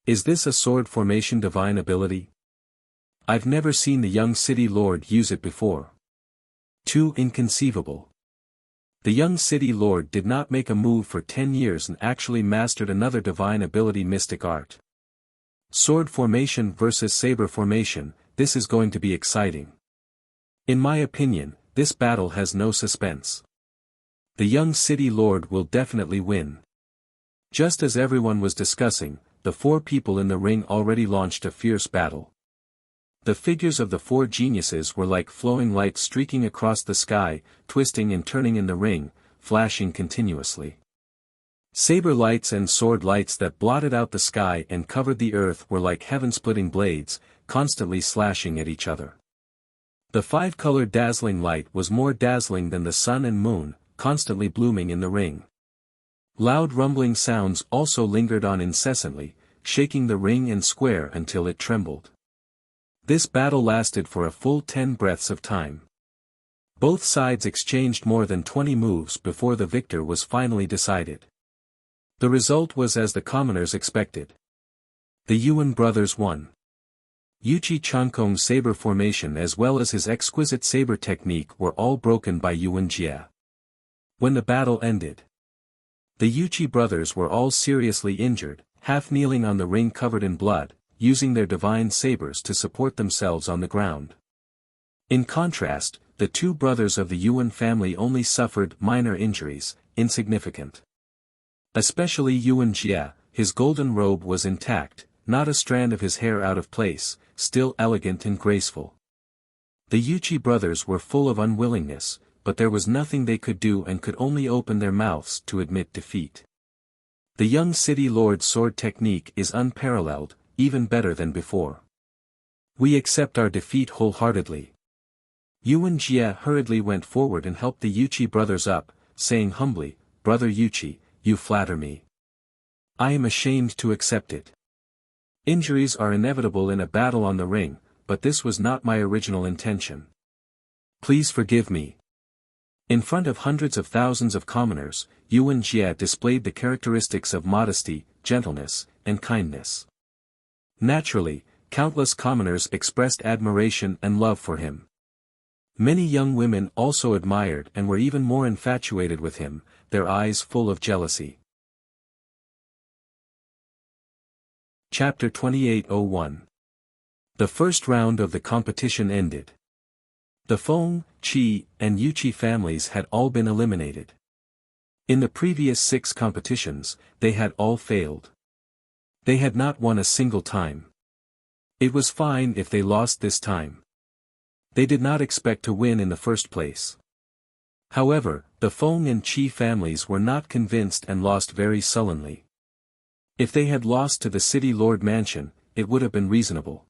Is this a sword formation divine ability? I've never seen the young city lord use it before. Too inconceivable. The young city lord did not make a move for 10 years and actually mastered another divine ability mystic art. Sword formation versus saber formation, this is going to be exciting. In my opinion, this battle has no suspense. The young city lord will definitely win. Just as everyone was discussing, the four people in the ring already launched a fierce battle. The figures of the four geniuses were like flowing lights streaking across the sky, twisting and turning in the ring, flashing continuously. Saber lights and sword lights that blotted out the sky and covered the earth were like heaven-splitting blades, constantly slashing at each other. The five-colored dazzling light was more dazzling than the sun and moon, constantly blooming in the ring. Loud rumbling sounds also lingered on incessantly, shaking the ring and square until it trembled. This battle lasted for a full 10 breaths of time. Both sides exchanged more than 20 moves before the victor was finally decided. The result was as the commoners expected. The Yuan brothers won. Yuchi Chankong's saber formation as well as his exquisite saber technique were all broken by Yuan Jia. When the battle ended, the Yuchi brothers were all seriously injured, half kneeling on the ring covered in blood, using their divine sabers to support themselves on the ground. In contrast, the two brothers of the Yuan family only suffered minor injuries, insignificant. Especially Yuan Jia, his golden robe was intact, not a strand of his hair out of place, still elegant and graceful. The Yuchi brothers were full of unwillingness, but there was nothing they could do and could only open their mouths to admit defeat. The young city lord's sword technique is unparalleled, even better than before. We accept our defeat wholeheartedly. Yuan Jia hurriedly went forward and helped the Yuchi brothers up, saying humbly, "Brother Yuchi, you flatter me. I am ashamed to accept it. Injuries are inevitable in a battle on the ring, but this was not my original intention. Please forgive me." In front of hundreds of thousands of commoners, Yuan Jia displayed the characteristics of modesty, gentleness, and kindness. Naturally, countless commoners expressed admiration and love for him. Many young women also admired and were even more infatuated with him, their eyes full of jealousy. Chapter 28:01. The first round of the competition ended. The Feng, Qi, and Yuchi families had all been eliminated. In the previous 6 competitions, they had all failed. They had not won a single time. It was fine if they lost this time. They did not expect to win in the first place. However, the Feng and Qi families were not convinced and lost very sullenly. If they had lost to the city lord mansion, it would have been reasonable.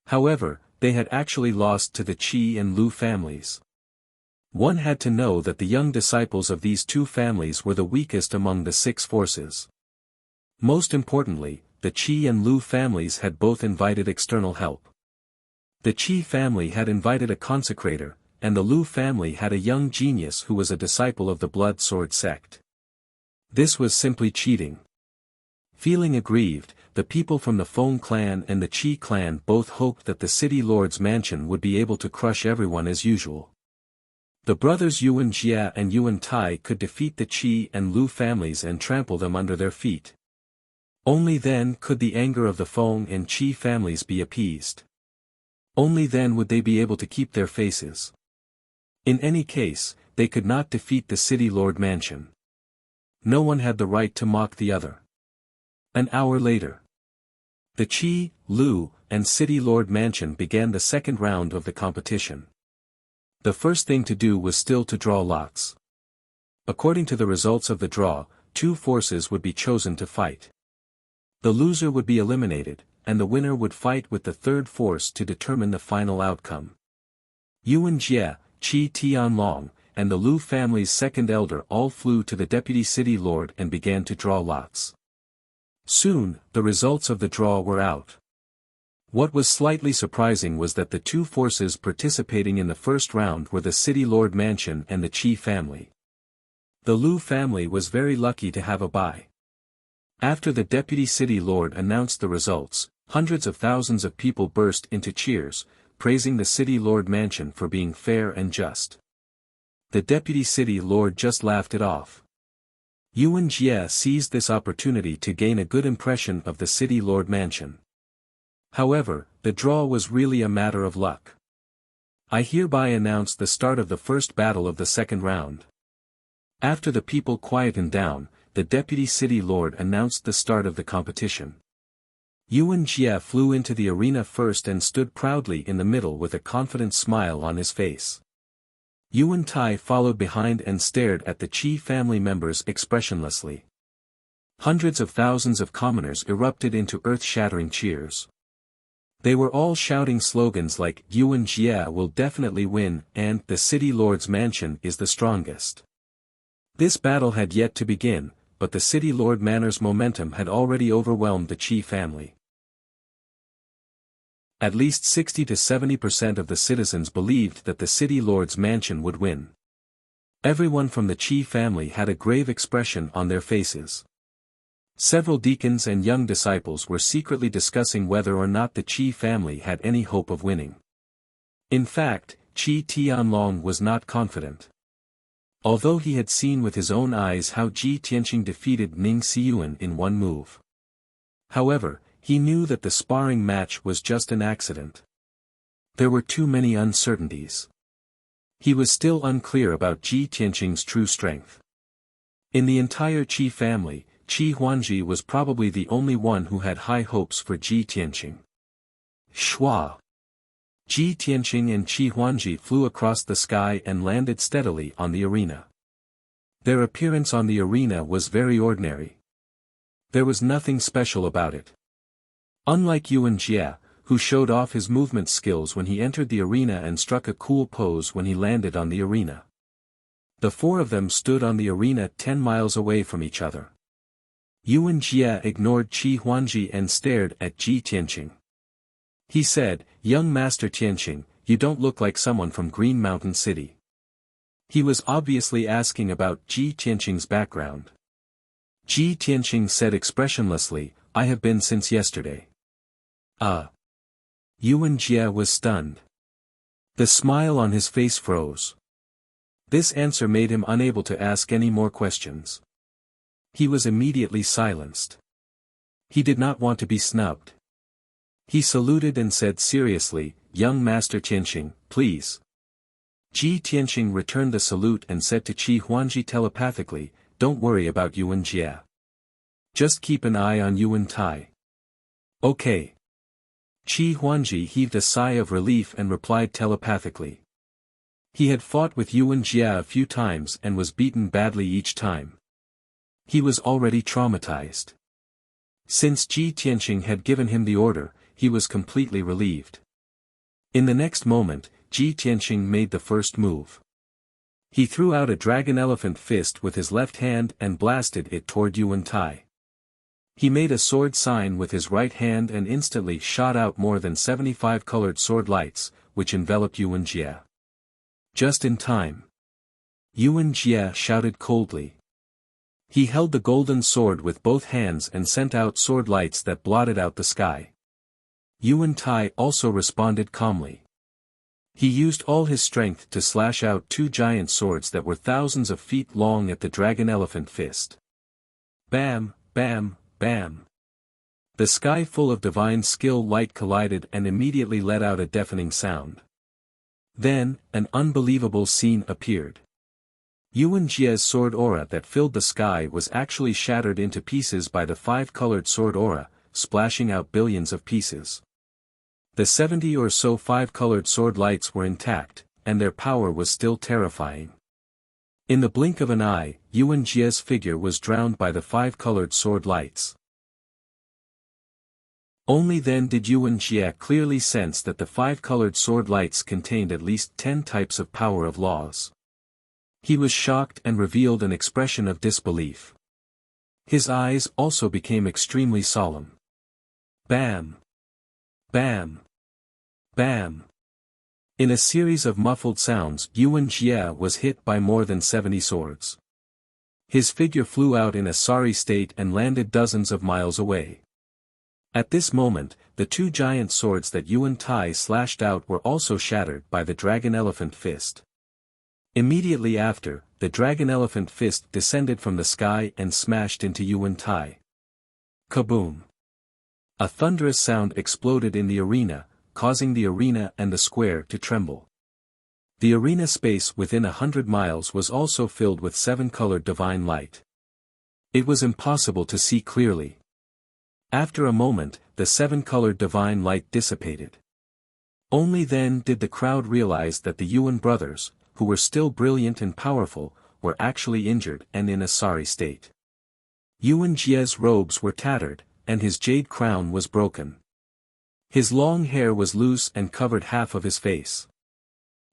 However, they had actually lost to the Qi and Lu families. One had to know that the young disciples of these two families were the weakest among the 6 forces. Most importantly, the Qi and Lu families had both invited external help. The Qi family had invited a consecrator, and the Lu family had a young genius who was a disciple of the blood sword sect. This was simply cheating. Feeling aggrieved, the people from the Feng clan and the Qi clan both hoped that the city lord's mansion would be able to crush everyone as usual. The brothers Yuan Jia and Yuan Tai could defeat the Qi and Lu families and trample them under their feet. Only then could the anger of the Feng and Qi families be appeased. Only then would they be able to keep their faces. In any case, they could not defeat the city lord mansion. No one had the right to mock the other. An hour later, the Qi, Lu, and city lord mansion began the second round of the competition. The first thing to do was still to draw lots. According to the results of the draw, 2 forces would be chosen to fight. The loser would be eliminated, and the winner would fight with the third force to determine the final outcome. Yuan Jie, Qi Tianlong, and the Lu family's second elder all flew to the deputy city lord and began to draw lots. Soon, the results of the draw were out. What was slightly surprising was that the two forces participating in the first round were the city lord mansion and the Qi family. The Lu family was very lucky to have a bye. After the deputy city lord announced the results, hundreds of thousands of people burst into cheers, praising the city lord mansion for being fair and just. The deputy city lord just laughed it off. Yuan Jie seized this opportunity to gain a good impression of the city lord mansion. However, the draw was really a matter of luck. I hereby announce the start of the first battle of the second round. After the people quietened down, the deputy city lord announced the start of the competition. Yuan Jie flew into the arena first and stood proudly in the middle with a confident smile on his face. Yuan Tai followed behind and stared at the Qi family members expressionlessly. Hundreds of thousands of commoners erupted into earth-shattering cheers. They were all shouting slogans like "Yuan Jie will definitely win" and "The city lord's mansion is the strongest." This battle had yet to begin, but the city lord manor's momentum had already overwhelmed the Qi family. At least 60 to 70% of the citizens believed that the city lord's mansion would win. Everyone from the Qi family had a grave expression on their faces. Several deacons and young disciples were secretly discussing whether or not the Qi family had any hope of winning. In fact, Qi Tianlong was not confident. Although he had seen with his own eyes how Ji Tianqing defeated Ning Xiyuan in one move. However, he knew that the sparring match was just an accident. There were too many uncertainties. He was still unclear about Ji Tianqing's true strength. In the entire Qi family, Qi Huangji was probably the only one who had high hopes for Ji Tianqing. Shua! Ji Tianqing and Qi Huangji flew across the sky and landed steadily on the arena. Their appearance on the arena was very ordinary. There was nothing special about it. Unlike Yuan Jie, who showed off his movement skills when he entered the arena and struck a cool pose when he landed on the arena. The four of them stood on the arena 10 miles away from each other. Yuan Jie ignored Qi Huangji and stared at Ji Tianqing. He said, "Young Master Tianqing, you don't look like someone from Green Mountain City." He was obviously asking about Ji Tianqing's background. Ji Tianqing said expressionlessly, "I have been since yesterday." Yuan Jie was stunned. The smile on his face froze. This answer made him unable to ask any more questions. He was immediately silenced. He did not want to be snubbed. He saluted and said seriously, "Young Master Tianqing, please." Ji Tianqing returned the salute and said to Qi Huangji telepathically, "Don't worry about Yuan Jie. Just keep an eye on Yuan Tai." "Okay." Qi Huangji heaved a sigh of relief and replied telepathically. He had fought with Yuan Jie a few times and was beaten badly each time. He was already traumatized. Since Ji Tianqing had given him the order, he was completely relieved. In the next moment, Ji Tianqing made the first move. He threw out a dragon-elephant fist with his left hand and blasted it toward Yuan Tai. He made a sword sign with his right hand and instantly shot out more than 75 colored sword lights, which enveloped Yuan Jie. Just in time. Yuan Jie shouted coldly. He held the golden sword with both hands and sent out sword lights that blotted out the sky. Yuan Tai also responded calmly. He used all his strength to slash out two giant swords that were thousands of feet long at the dragon-elephant fist. Bam, bam, bam. The sky full of divine skill light collided and immediately let out a deafening sound. Then, an unbelievable scene appeared. Yuan Jie's sword aura that filled the sky was actually shattered into pieces by the 5-colored sword aura, splashing out billions of pieces. The 70 or so 5-colored sword lights were intact, and their power was still terrifying. In the blink of an eye, Yuan Jie's figure was drowned by the 5-colored sword lights. Only then did Yuan Jie clearly sense that the five-colored sword lights contained at least 10 types of power of laws. He was shocked and revealed an expression of disbelief. His eyes also became extremely solemn. Bam! Bam! Bam! In a series of muffled sounds, Yuan Jie was hit by more than 70 swords. His figure flew out in a sorry state and landed dozens of miles away. At this moment, the two giant swords that Yuan Tai slashed out were also shattered by the dragon elephant fist. Immediately after, the dragon elephant fist descended from the sky and smashed into Yuan Tai. Kaboom! A thunderous sound exploded in the arena, causing the arena and the square to tremble. The arena space within 100 miles was also filled with seven-colored divine light. It was impossible to see clearly. After a moment, the seven-colored divine light dissipated. Only then did the crowd realize that the Yuan brothers, who were still brilliant and powerful, were actually injured and in a sorry state. Yuan Jie's robes were tattered, and his jade crown was broken. His long hair was loose and covered half of his face.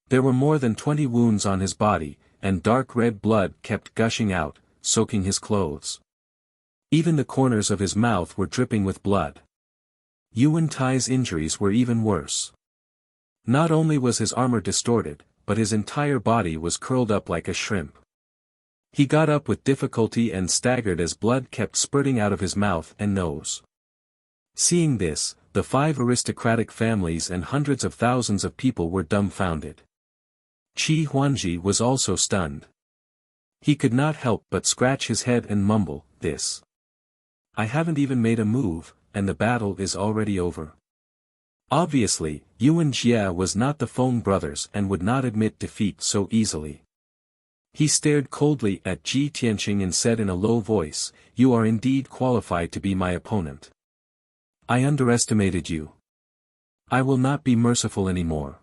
There were more than 20 wounds on his body, and dark red blood kept gushing out, soaking his clothes. Even the corners of his mouth were dripping with blood. Yuan Tai's injuries were even worse. Not only was his armor distorted, but his entire body was curled up like a shrimp. He got up with difficulty and staggered as blood kept spurting out of his mouth and nose. Seeing this, the 5 aristocratic families and hundreds of thousands of people were dumbfounded. Qi Huangji was also stunned. He could not help but scratch his head and mumble, "This. I haven't even made a move, and the battle is already over." Obviously, Yuan Jie was not the Feng brothers and would not admit defeat so easily. He stared coldly at Ji Tianqing and said in a low voice, "You are indeed qualified to be my opponent. I underestimated you. I will not be merciful anymore."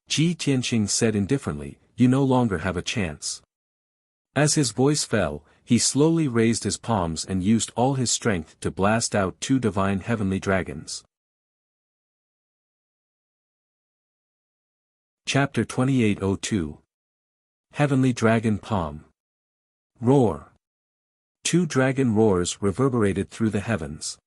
Ji Tianqing said indifferently, "You no longer have a chance." As his voice fell, he slowly raised his palms and used all his strength to blast out 2 divine heavenly dragons. Chapter 2802. Heavenly Dragon Palm. Roar. 2 dragon roars reverberated through the heavens.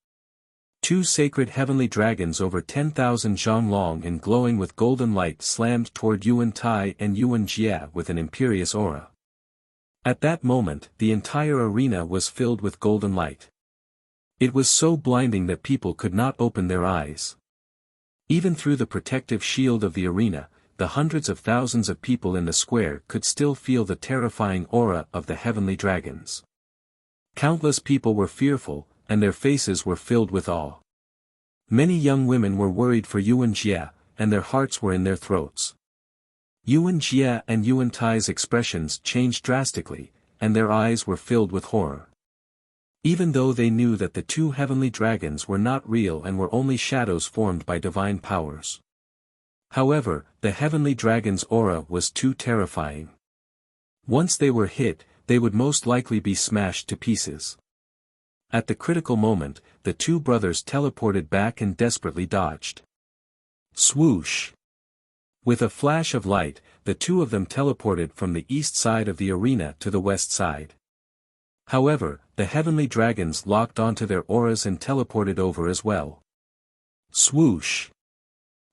2 sacred heavenly dragons over 10,000 zhang long and glowing with golden light slammed toward Yuan Tai and Yuan Jie with an imperious aura. At that moment, the entire arena was filled with golden light. It was so blinding that people could not open their eyes. Even through the protective shield of the arena, the hundreds of thousands of people in the square could still feel the terrifying aura of the heavenly dragons. Countless people were fearful, and their faces were filled with awe. Many young women were worried for Yuan Jie, and their hearts were in their throats. Yuan Jie and Yuan Tai's expressions changed drastically, and their eyes were filled with horror. Even though they knew that the 2 heavenly dragons were not real and were only shadows formed by divine powers. However, the heavenly dragon's aura was too terrifying. Once they were hit, they would most likely be smashed to pieces. At the critical moment, the 2 brothers teleported back and desperately dodged. Swoosh! With a flash of light, the 2 of them teleported from the east side of the arena to the west side. However, the heavenly dragons locked onto their auras and teleported over as well. Swoosh!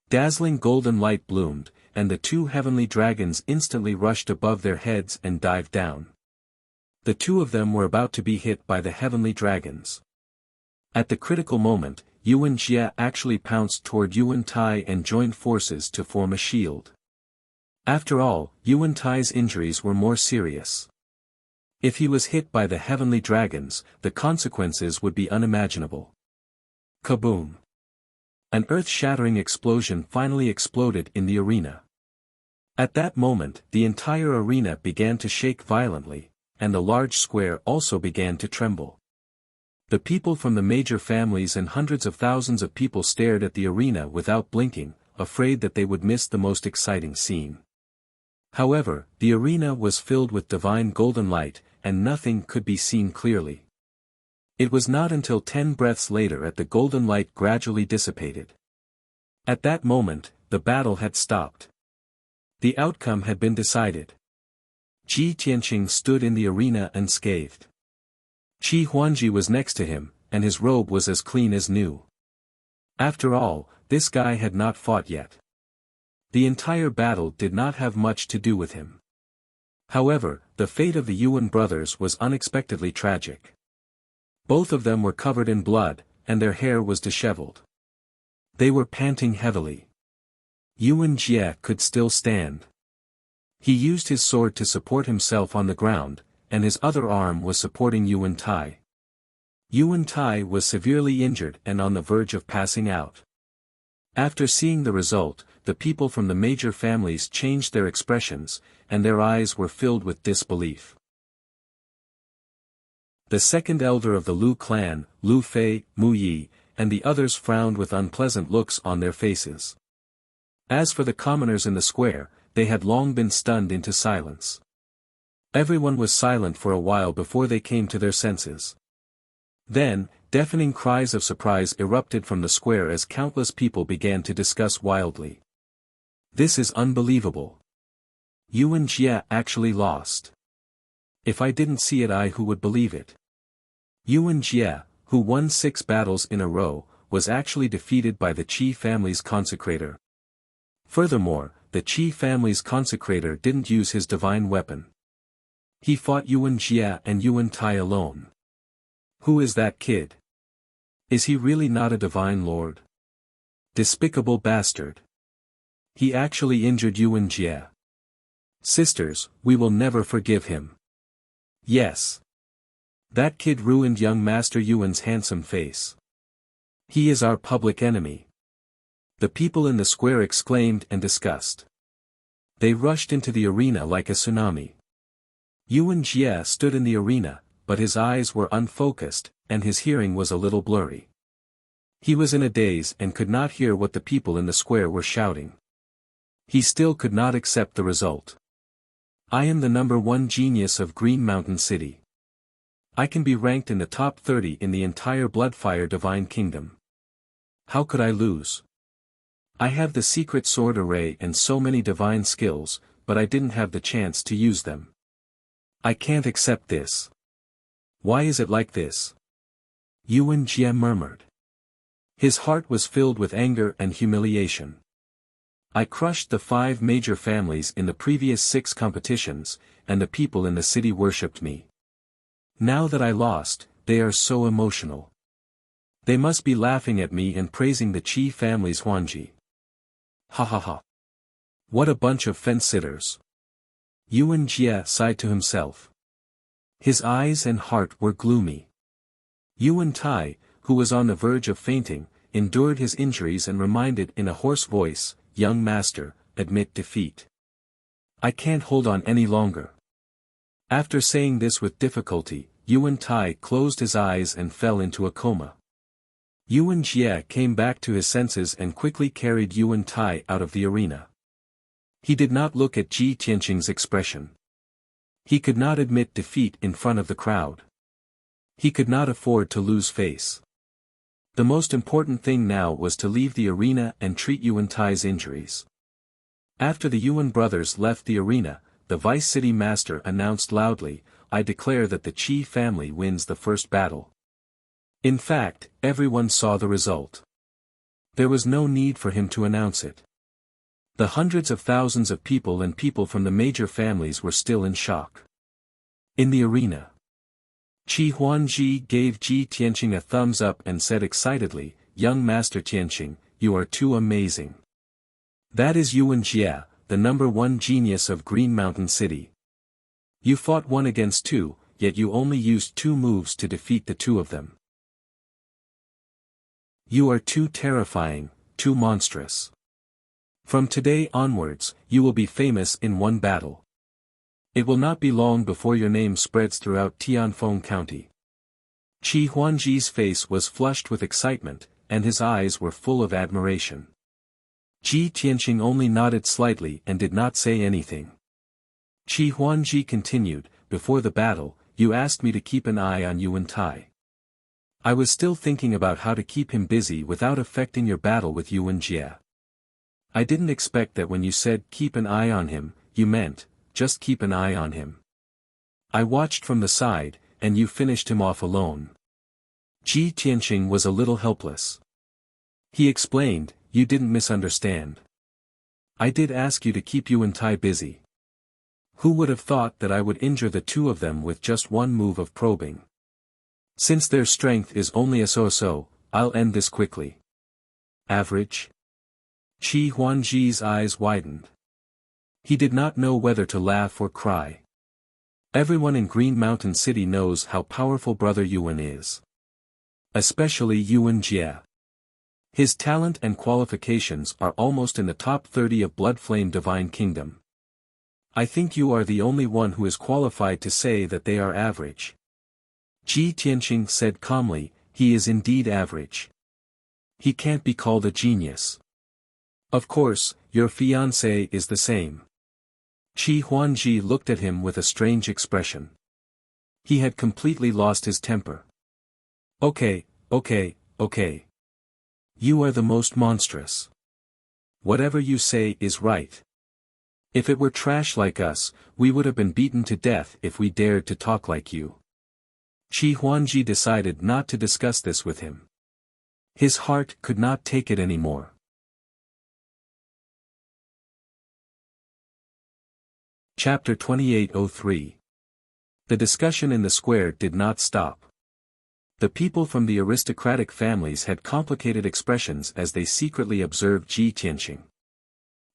Dazzling golden light bloomed, and the 2 heavenly dragons instantly rushed above their heads and dived down. The 2 of them were about to be hit by the heavenly dragons. At the critical moment, Yuan Jie actually pounced toward Yuan Tai and joined forces to form a shield. After all, Yuan Tai's injuries were more serious. If he was hit by the heavenly dragons, the consequences would be unimaginable. Kaboom! An earth-shattering explosion finally exploded in the arena. At that moment, the entire arena began to shake violently, and the large square also began to tremble. The people from the major families and hundreds of thousands of people stared at the arena without blinking, afraid that they would miss the most exciting scene. However, the arena was filled with divine golden light, and nothing could be seen clearly. It was not until 10 breaths later that the golden light gradually dissipated. At that moment, the battle had stopped. The outcome had been decided. Ji Tianqing stood in the arena unscathed. Qi Huangji was next to him, and his robe was as clean as new. After all, this guy had not fought yet. The entire battle did not have much to do with him. However, the fate of the Yuan brothers was unexpectedly tragic. Both of them were covered in blood, and their hair was disheveled. They were panting heavily. Yuan Jie could still stand. He used his sword to support himself on the ground, and his other arm was supporting Yuan Tai. Yuan Tai was severely injured and on the verge of passing out. After seeing the result, the people from the major families changed their expressions, and their eyes were filled with disbelief. The second elder of the Lu clan, Lu Fei, Mu Yi, and the others frowned with unpleasant looks on their faces. As for the commoners in the square, they had long been stunned into silence. Everyone was silent for a while before they came to their senses. Then, deafening cries of surprise erupted from the square as countless people began to discuss wildly. This is unbelievable. Yuan Jie actually lost. If I didn't see it, who would believe it? Yuan Jie, who won 6 battles in a row, was actually defeated by the Qi family's consecrator. Furthermore, the Qi family's consecrator didn't use his divine weapon. He fought Yuan Jie and Yuan Tai alone. Who is that kid? Is he really not a divine lord? Despicable bastard. He actually injured Yuan Jie. Sisters, we will never forgive him. Yes. That kid ruined young Master Yuan's handsome face. He is our public enemy. The people in the square exclaimed and discussed. They rushed into the arena like a tsunami. Yuan Jie stood in the arena, but his eyes were unfocused, and his hearing was a little blurry. He was in a daze and could not hear what the people in the square were shouting. He still could not accept the result. I am the #1 genius of Green Mountain City. I can be ranked in the top 30 in the entire Bloodfire Divine Kingdom. How could I lose? I have the secret sword array and so many divine skills, but I didn't have the chance to use them. I can't accept this. Why is it like this? Yuan Jie murmured. His heart was filled with anger and humiliation. I crushed the 5 major families in the previous 6 competitions, and the people in the city worshipped me. Now that I lost, they are so emotional. They must be laughing at me and praising the Qi family's Huangji. Ha ha ha. What a bunch of fence-sitters. Yuan Jie sighed to himself. His eyes and heart were gloomy. Yuan Tai, who was on the verge of fainting, endured his injuries and reminded in a hoarse voice, Young master, admit defeat. I can't hold on any longer. After saying this with difficulty, Yuan Tai closed his eyes and fell into a coma. Yuan Jie came back to his senses and quickly carried Yuan Tai out of the arena. He did not look at Ji Tianqing's expression. He could not admit defeat in front of the crowd. He could not afford to lose face. The most important thing now was to leave the arena and treat Yuan Tai's injuries. After the Yuan brothers left the arena, the vice city master announced loudly, I declare that the Qi family wins the first battle. In fact, everyone saw the result. There was no need for him to announce it. The hundreds of thousands of people and people from the major families were still in shock. In the arena, Qi Huangji gave Ji Tianqing a thumbs up and said excitedly, Young Master Tianqing, you are too amazing. That is Yuan Jie, the #1 genius of Green Mountain City. You fought 1 against 2, yet you only used 2 moves to defeat the 2 of them. You are too terrifying, too monstrous. From today onwards, you will be famous in 1 battle. It will not be long before your name spreads throughout Tianfeng County. Qi Huangji's face was flushed with excitement, and his eyes were full of admiration. Ji Tianqing only nodded slightly and did not say anything. Qi Huangji continued, before the battle, you asked me to keep an eye on Yuan Tai. I was still thinking about how to keep him busy without affecting your battle with Wuxia. I didn't expect that when you said keep an eye on him, you meant, just keep an eye on him. I watched from the side, and you finished him off alone. Ji Tianqing was a little helpless. He explained, you didn't misunderstand. I did ask you to keep Yuan Tai busy. Who would have thought that I would injure the two of them with just one move of probing? Since their strength is only a so-so, I'll end this quickly. Average? Qi Huangji's eyes widened. He did not know whether to laugh or cry. Everyone in Green Mountain City knows how powerful Brother Yuan is. Especially Yuan Jie. His talent and qualifications are almost in the top 30 of Blood Flame Divine Kingdom. I think you are the only one who is qualified to say that they are average. Ji Tianqing said calmly, he is indeed average. He can't be called a genius. Of course, your fiancé is the same. Qi Huangji looked at him with a strange expression. He had completely lost his temper. Okay. You are the most monstrous. Whatever you say is right. If it were trash like us, we would have been beaten to death if we dared to talk like you. Qi Huangji decided not to discuss this with him. His heart could not take it anymore. Chapter 2803. The discussion in the square did not stop. The people from the aristocratic families had complicated expressions as they secretly observed Ji Tianqing.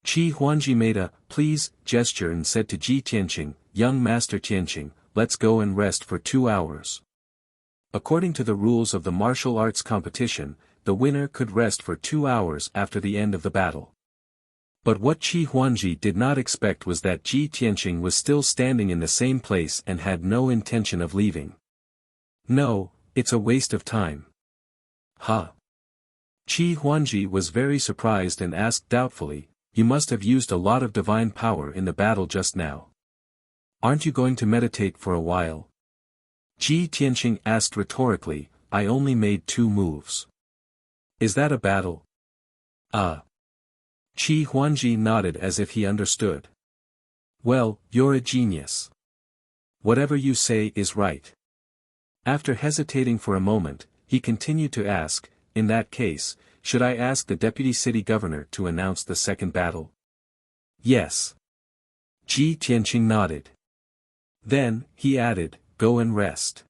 Qi Huangji made a please gesture and said to Ji Tianqing, young Master Tianqing, let's go and rest for 2 hours. According to the rules of the martial arts competition, the winner could rest for 2 hours after the end of the battle. But what Qi Huangji did not expect was that Ji Tianqing was still standing in the same place and had no intention of leaving. No, it's a waste of time. Huh? Qi Huangji was very surprised and asked doubtfully, you must have used a lot of divine power in the battle just now. Aren't you going to meditate for a while? Ji Tianqing asked rhetorically, I only made 2 moves. Is that a battle? Qi Huangji nodded as if he understood. Well, you're a genius. Whatever you say is right. After hesitating for a moment, he continued to ask, in that case, should I ask the deputy city governor to announce the second battle? Yes. Ji Tianqing nodded. Then, he added, go and rest.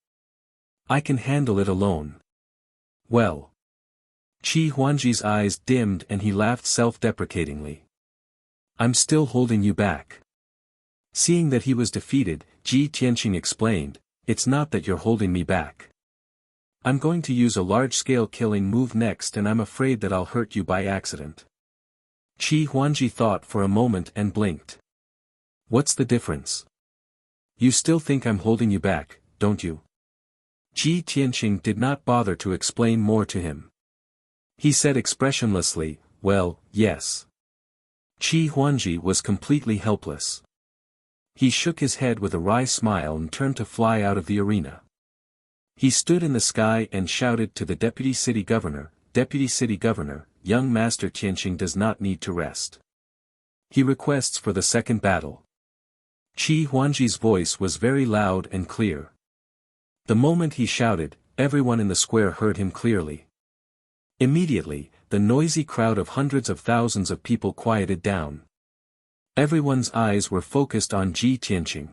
I can handle it alone. Well. Qi Huangji's eyes dimmed and he laughed self-deprecatingly. I'm still holding you back. Seeing that he was defeated, Ji Tianqing explained, it's not that you're holding me back. I'm going to use a large-scale killing move next and I'm afraid that I'll hurt you by accident. Qi Huangji thought for a moment and blinked. What's the difference? You still think I'm holding you back, don't you? Ji Tianqing did not bother to explain more to him. He said expressionlessly, well, yes. Qi Huangji was completely helpless. He shook his head with a wry smile and turned to fly out of the arena. He stood in the sky and shouted to the Deputy City Governor, Deputy City Governor, young Master Tianqing does not need to rest. He requests for the second battle. Qi Huangji's voice was very loud and clear. The moment he shouted, everyone in the square heard him clearly. Immediately, the noisy crowd of hundreds of thousands of people quieted down. Everyone's eyes were focused on Ji Tianqing.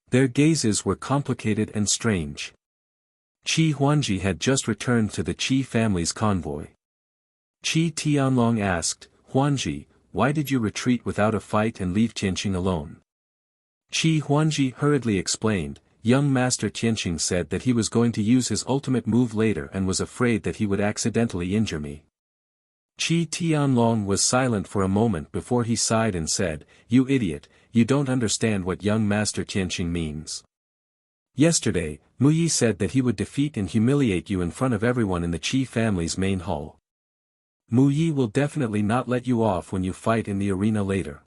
Their gazes were complicated and strange. Qi Huangji had just returned to the Qi family's convoy. Qi Tianlong asked, Huangji, why did you retreat without a fight and leave Tianqing alone? Qi Huangji hurriedly explained, young Master Tianqing said that he was going to use his ultimate move later and was afraid that he would accidentally injure me. Qi Tianlong was silent for a moment before he sighed and said, you idiot, you don't understand what young Master Tianqing means. Yesterday, Mu Yi said that he would defeat and humiliate you in front of everyone in the Qi family's main hall. Mu Yi will definitely not let you off when you fight in the arena later.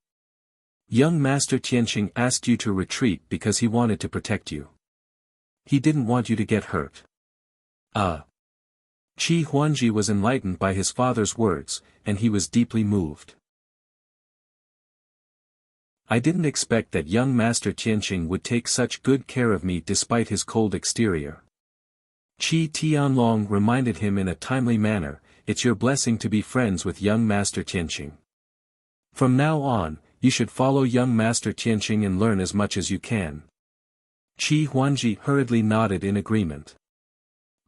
Young Master Tianqing asked you to retreat because he wanted to protect you. He didn't want you to get hurt. Ah! Qi Huangji was enlightened by his father's words, and he was deeply moved. I didn't expect that young Master Tianqing would take such good care of me despite his cold exterior. Qi Tianlong reminded him in a timely manner, it's your blessing to be friends with young Master Tianqing. From now on, you should follow young Master Tianqing and learn as much as you can. Qi Huangji hurriedly nodded in agreement.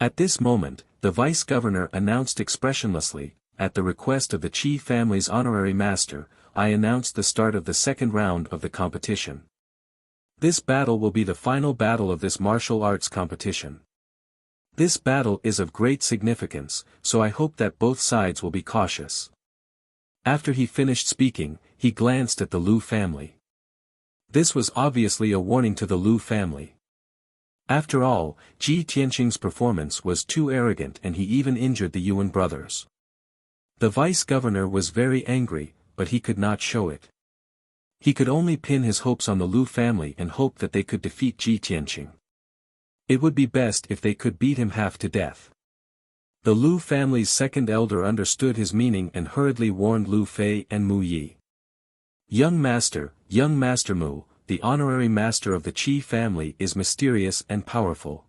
At this moment, the vice-governor announced expressionlessly, at the request of the Qi family's honorary master, I announced the start of the second round of the competition. This battle will be the final battle of this martial arts competition. This battle is of great significance, so I hope that both sides will be cautious. After he finished speaking, he glanced at the Lu family. This was obviously a warning to the Lu family. After all, Qi Tianqing's performance was too arrogant and he even injured the Yuan brothers. The vice-governor was very angry, but he could not show it. He could only pin his hopes on the Lu family and hope that they could defeat Qi Tianqing. It would be best if they could beat him half to death. The Lu family's second elder understood his meaning and hurriedly warned Lu Fei and Mu Yi. Young Master Mu, the honorary master of the Qi family is mysterious and powerful.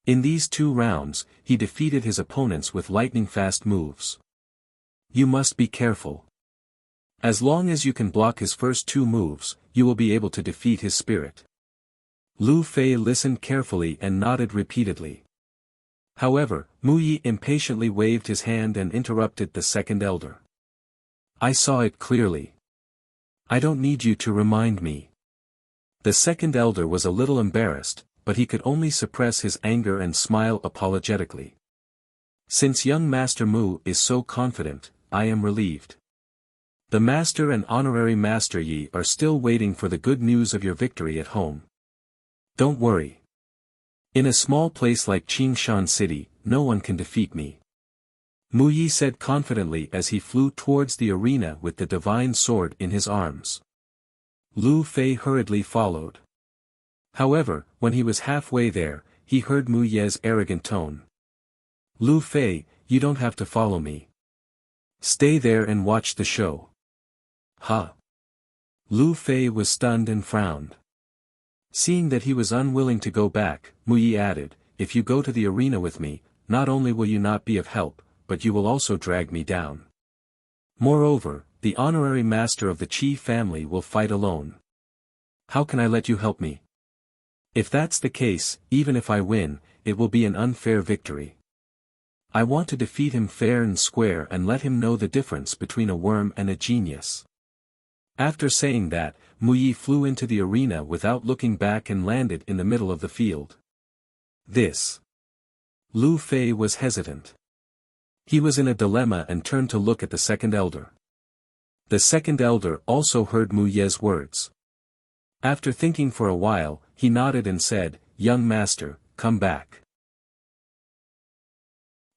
In these 2 rounds, he defeated his opponents with lightning-fast moves. You must be careful. As long as you can block his first 2 moves, you will be able to defeat his spirit. Lu Fei listened carefully and nodded repeatedly. However, Mu Yi impatiently waved his hand and interrupted the second elder. I saw it clearly. I don't need you to remind me. The second elder was a little embarrassed, but he could only suppress his anger and smile apologetically. Since young Master Mu is so confident, I am relieved. The Master and Honorary Master Yi are still waiting for the good news of your victory at home. Don't worry. In a small place like Qingshan City, no one can defeat me. Mu Yi said confidently as he flew towards the arena with the divine sword in his arms. Lu Fei hurriedly followed. However, when he was halfway there, he heard Mu Ye's arrogant tone. Lu Fei, you don't have to follow me. Stay there and watch the show. Huh? Lu Fei was stunned and frowned. Seeing that he was unwilling to go back, Mu Yi added, if you go to the arena with me, not only will you not be of help, but you will also drag me down. Moreover, the honorary master of the Qi family will fight alone. How can I let you help me? If that's the case, even if I win, it will be an unfair victory. I want to defeat him fair and square and let him know the difference between a worm and a genius. After saying that, Mu Yi flew into the arena without looking back and landed in the middle of the field. This. Lu Fei was hesitant. He was in a dilemma and turned to look at the second elder. The second elder also heard Mu Ye's words. After thinking for a while, he nodded and said, Young Master, come back.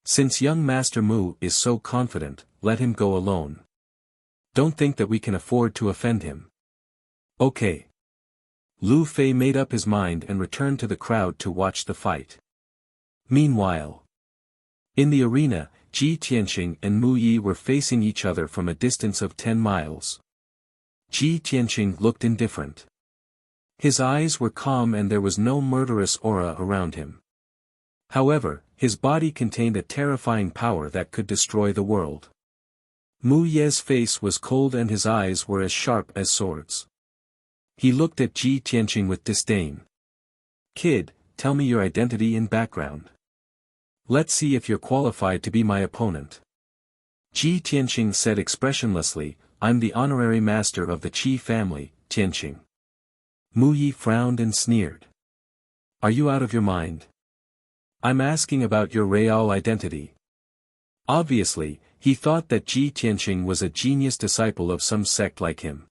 Since young Master Mu is so confident, let him go alone. Don't think that we can afford to offend him. Okay. Lu Fei made up his mind and returned to the crowd to watch the fight. Meanwhile, in the arena, Qi Tianqing and Mu Yi were facing each other from a distance of 10 miles. Qi Tianqing looked indifferent. His eyes were calm and there was no murderous aura around him. However, his body contained a terrifying power that could destroy the world. Mu Ye's face was cold and his eyes were as sharp as swords. He looked at Qi Tianqing with disdain. Kid, tell me your identity and background. Let's see if you're qualified to be my opponent. Qi Tianqing said expressionlessly, I'm the honorary master of the Qi family, Tianqing. Mu Yi frowned and sneered. Are you out of your mind? I'm asking about your real identity. Obviously, he thought that Qi Tianqing was a genius disciple of some sect like him.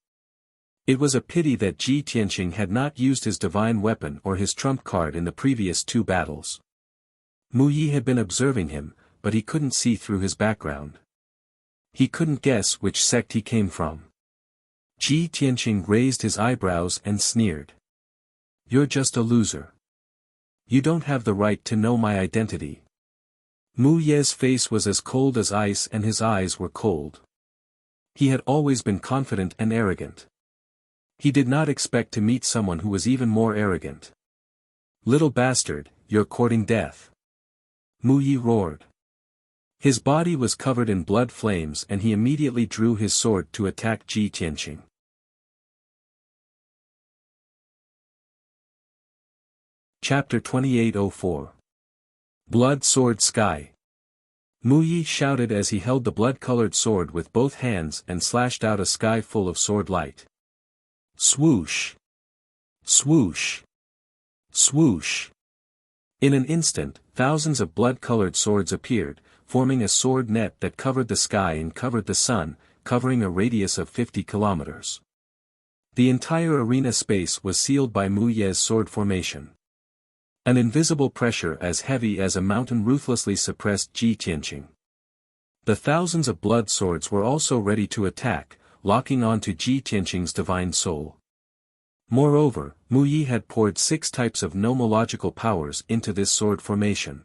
It was a pity that Qi Tianqing had not used his divine weapon or his trump card in the previous 2 battles. Mu Yi had been observing him, but he couldn't see through his background. He couldn't guess which sect he came from. Qi Tianqing raised his eyebrows and sneered. You're just a loser. You don't have the right to know my identity. Mu Ye's face was as cold as ice and his eyes were cold. He had always been confident and arrogant. He did not expect to meet someone who was even more arrogant. "Little bastard, you're courting death." Mu Ye roared. His body was covered in blood flames and he immediately drew his sword to attack Ji Tianqing. Chapter 2804. Blood Sword Sky. Mu Yi shouted as he held the blood-colored sword with both hands and slashed out a sky full of sword light. Swoosh! Swoosh! Swoosh! In an instant, thousands of blood-colored swords appeared, forming a sword net that covered the sky and covered the sun, covering a radius of 50 kilometers. The entire arena space was sealed by Mu Ye's sword formation. An invisible pressure as heavy as a mountain ruthlessly suppressed Ji Tianqing. The thousands of blood swords were also ready to attack, locking onto Ji Tianqing's divine soul. Moreover, Mu Yi had poured 6 types of nomological powers into this sword formation.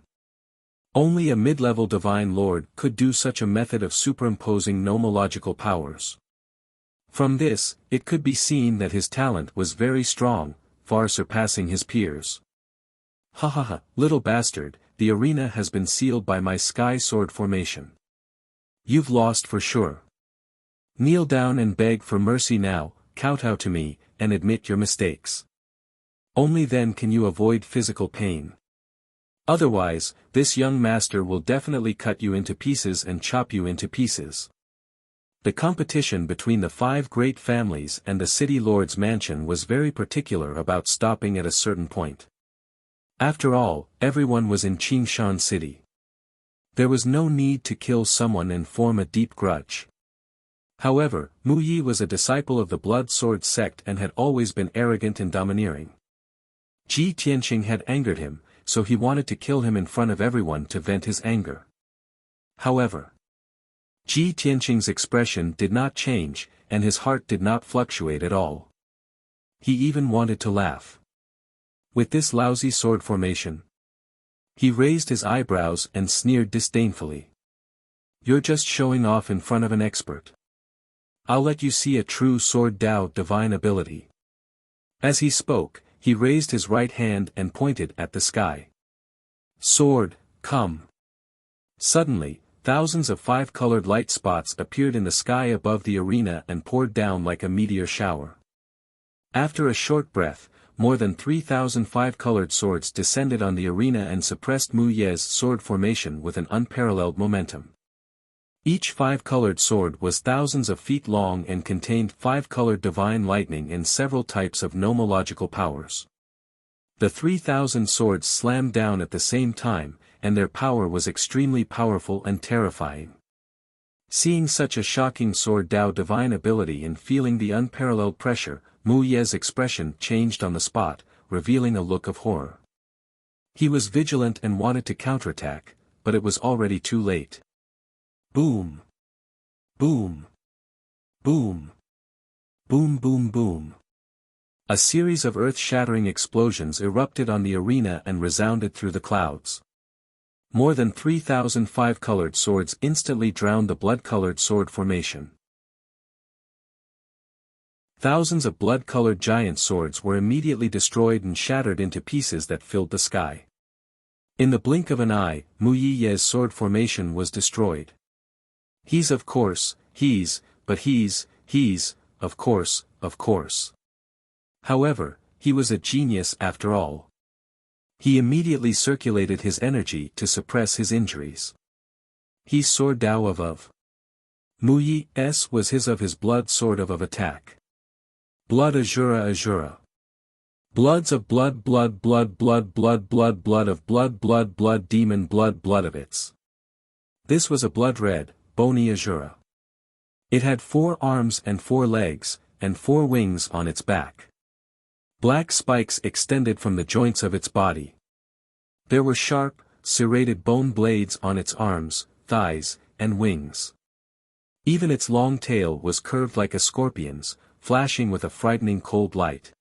Only a mid-level divine lord could do such a method of superimposing nomological powers. From this, it could be seen that his talent was very strong, far surpassing his peers. "Ha ha ha, little bastard, the arena has been sealed by my sky sword formation. You've lost for sure. Kneel down and beg for mercy now, kowtow to me, and admit your mistakes. Only then can you avoid physical pain. Otherwise, this young master will definitely cut you into pieces and chop you into pieces." The competition between the 5 great families and the city lord's mansion was very particular about stopping at a certain point. After all, everyone was in Qingshan City. There was no need to kill someone and form a deep grudge. However, Mu Yi was a disciple of the Blood Sword sect and had always been arrogant and domineering. Ji Tianqing had angered him, so he wanted to kill him in front of everyone to vent his anger. However, Ji Tianqing's expression did not change, and his heart did not fluctuate at all. He even wanted to laugh. With this lousy sword formation, he raised his eyebrows and sneered disdainfully. "You're just showing off in front of an expert. I'll let you see a true sword Dao divine ability." As he spoke, he raised his right hand and pointed at the sky. "Sword, come." Suddenly, thousands of 5-colored light spots appeared in the sky above the arena and poured down like a meteor shower. After a short breath, more than 3,000 5-colored swords descended on the arena and suppressed Mu Ye's sword formation with an unparalleled momentum. Each 5-colored sword was thousands of feet long and contained 5-colored divine lightning and several types of nomological powers. The 3,000 swords slammed down at the same time, and their power was extremely powerful and terrifying. Seeing such a shocking sword Dao divine ability and feeling the unparalleled pressure, Mu Ye's expression changed on the spot, revealing a look of horror. He was vigilant and wanted to counterattack, but it was already too late. Boom! Boom! Boom! Boom boom boom! A series of earth-shattering explosions erupted on the arena and resounded through the clouds. More than 3,000 5-colored swords instantly drowned the blood-colored sword formation. Thousands of blood-colored giant swords were immediately destroyed and shattered into pieces that filled the sky. In the blink of an eye, Mu Ye's sword formation was destroyed. Of course, of course. However, he was a genius after all. He immediately circulated his energy to suppress his injuries. He's sword Dao of. Mu Ye's was his blood sword of attack. Blood Azura. Bloods of blood blood of demon blood of its. This was a blood red, bony Azura. It had 4 arms and 4 legs, and 4 wings on its back. Black spikes extended from the joints of its body. There were sharp, serrated bone blades on its arms, thighs, and wings. Even its long tail was curved like a scorpion's, flashing with a frightening cold light.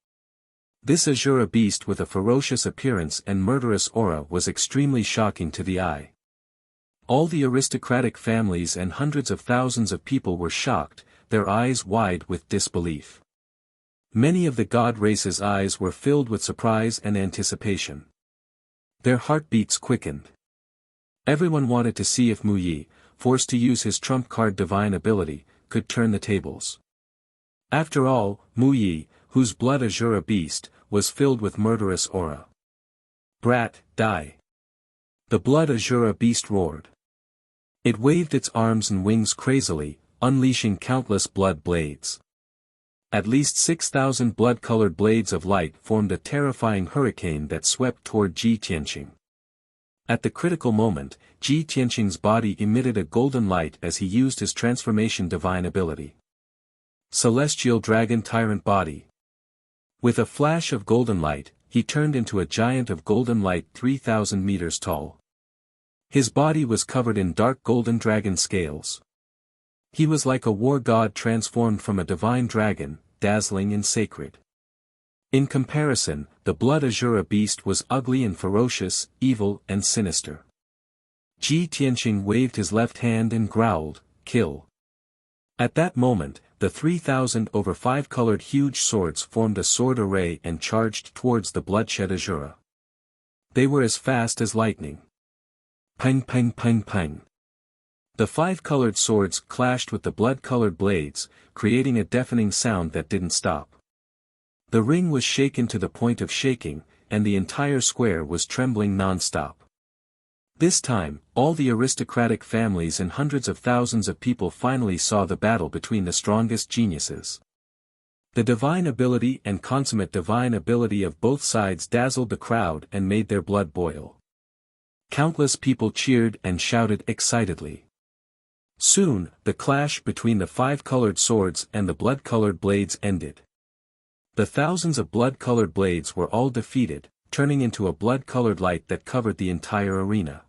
This Azura beast with a ferocious appearance and murderous aura was extremely shocking to the eye. All the aristocratic families and hundreds of thousands of people were shocked, their eyes wide with disbelief. Many of the god race's eyes were filled with surprise and anticipation. Their heartbeats quickened. Everyone wanted to see if Wuxia, forced to use his trump card divine ability, could turn the tables. After all, Wuxia, whose blood azure beast, was filled with murderous aura. "Brat, die!" The blood azure beast roared. It waved its arms and wings crazily, unleashing countless blood blades. At least 6,000 blood-colored blades of light formed a terrifying hurricane that swept toward Ji Tianqing. At the critical moment, Ji Tianqing's body emitted a golden light as he used his transformation divine ability. Celestial Dragon Tyrant Body. With a flash of golden light, he turned into a giant of golden light 3,000 meters tall. His body was covered in dark golden dragon scales. He was like a war god transformed from a divine dragon, dazzling and sacred. In comparison, the blood azure beast was ugly and ferocious, evil and sinister. Ji Tianqing waved his left hand and growled, "Kill." At that moment, the 3,000 over 5-colored huge swords formed a sword array and charged towards the bloodshed azure. They were as fast as lightning. Pang pang pang pang. The 5-colored swords clashed with the blood-colored blades, creating a deafening sound that didn't stop. The ring was shaken to the point of shaking, and the entire square was trembling non-stop. This time, all the aristocratic families and hundreds of thousands of people finally saw the battle between the strongest geniuses. The divine ability and consummate divine ability of both sides dazzled the crowd and made their blood boil. Countless people cheered and shouted excitedly. Soon, the clash between the 5-colored swords and the blood-colored blades ended. The thousands of blood-colored blades were all defeated, turning into a blood-colored light that covered the entire arena.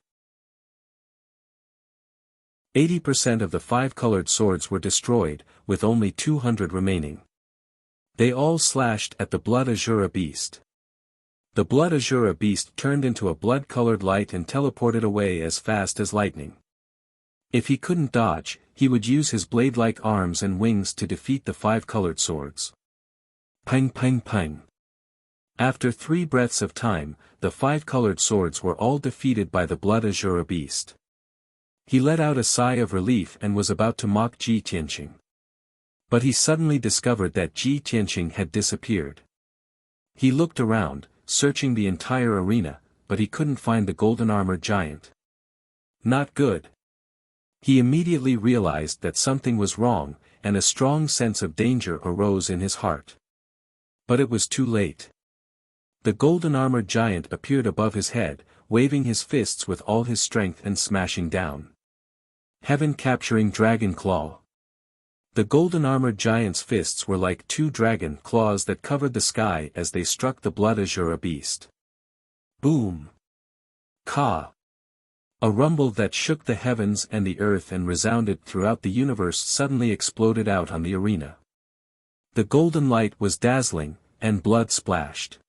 80% of the 5-colored swords were destroyed, with only 200 remaining. They all slashed at the blood azure beast. The blood azure beast turned into a blood-colored light and teleported away as fast as lightning. If he couldn't dodge, he would use his blade-like arms and wings to defeat the 5-colored swords. Pang pang pang. After 3 breaths of time, the 5-colored swords were all defeated by the blood azure beast. He let out a sigh of relief and was about to mock Ji Tianqing. But he suddenly discovered that Ji Tianqing had disappeared. He looked around, searching the entire arena, but he couldn't find the golden armored giant. Not good. He immediately realized that something was wrong, and a strong sense of danger arose in his heart. But it was too late. The golden armored giant appeared above his head, waving his fists with all his strength and smashing down. Heaven capturing dragon claw. The golden armored giant's fists were like 2 dragon claws that covered the sky as they struck the blood azure beast. Boom! Ka! A rumble that shook the heavens and the earth and resounded throughout the universe suddenly exploded out on the arena. The golden light was dazzling, and blood splashed.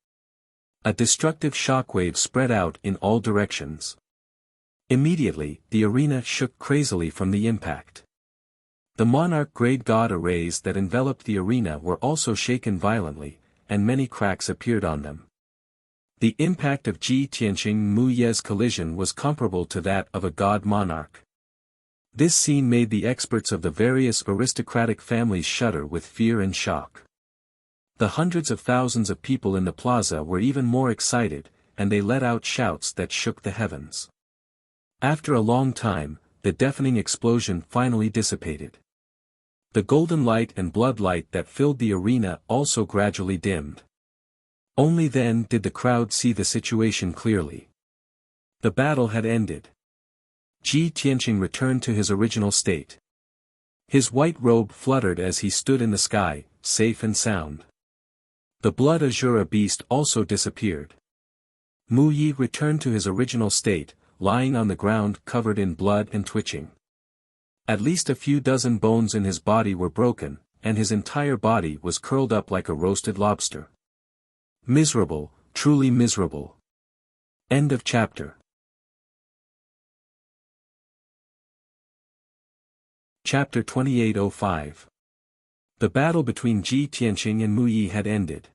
A destructive shockwave spread out in all directions. Immediately, the arena shook crazily from the impact. The monarch-grade god arrays that enveloped the arena were also shaken violently, and many cracks appeared on them. The impact of Ji Tianqing Wuxia's collision was comparable to that of a god monarch. This scene made the experts of the various aristocratic families shudder with fear and shock. The hundreds of thousands of people in the plaza were even more excited, and they let out shouts that shook the heavens. After a long time, the deafening explosion finally dissipated. The golden light and blood light that filled the arena also gradually dimmed. Only then did the crowd see the situation clearly. The battle had ended. Ji Tianqing returned to his original state. His white robe fluttered as he stood in the sky, safe and sound. The blood azure beast also disappeared. Wuxia returned to his original state, lying on the ground covered in blood and twitching. At least a few dozen bones in his body were broken, and his entire body was curled up like a roasted lobster. Miserable, truly miserable. End of chapter. Chapter 2805. The battle between Ji Tianqing and Mu Yi had ended.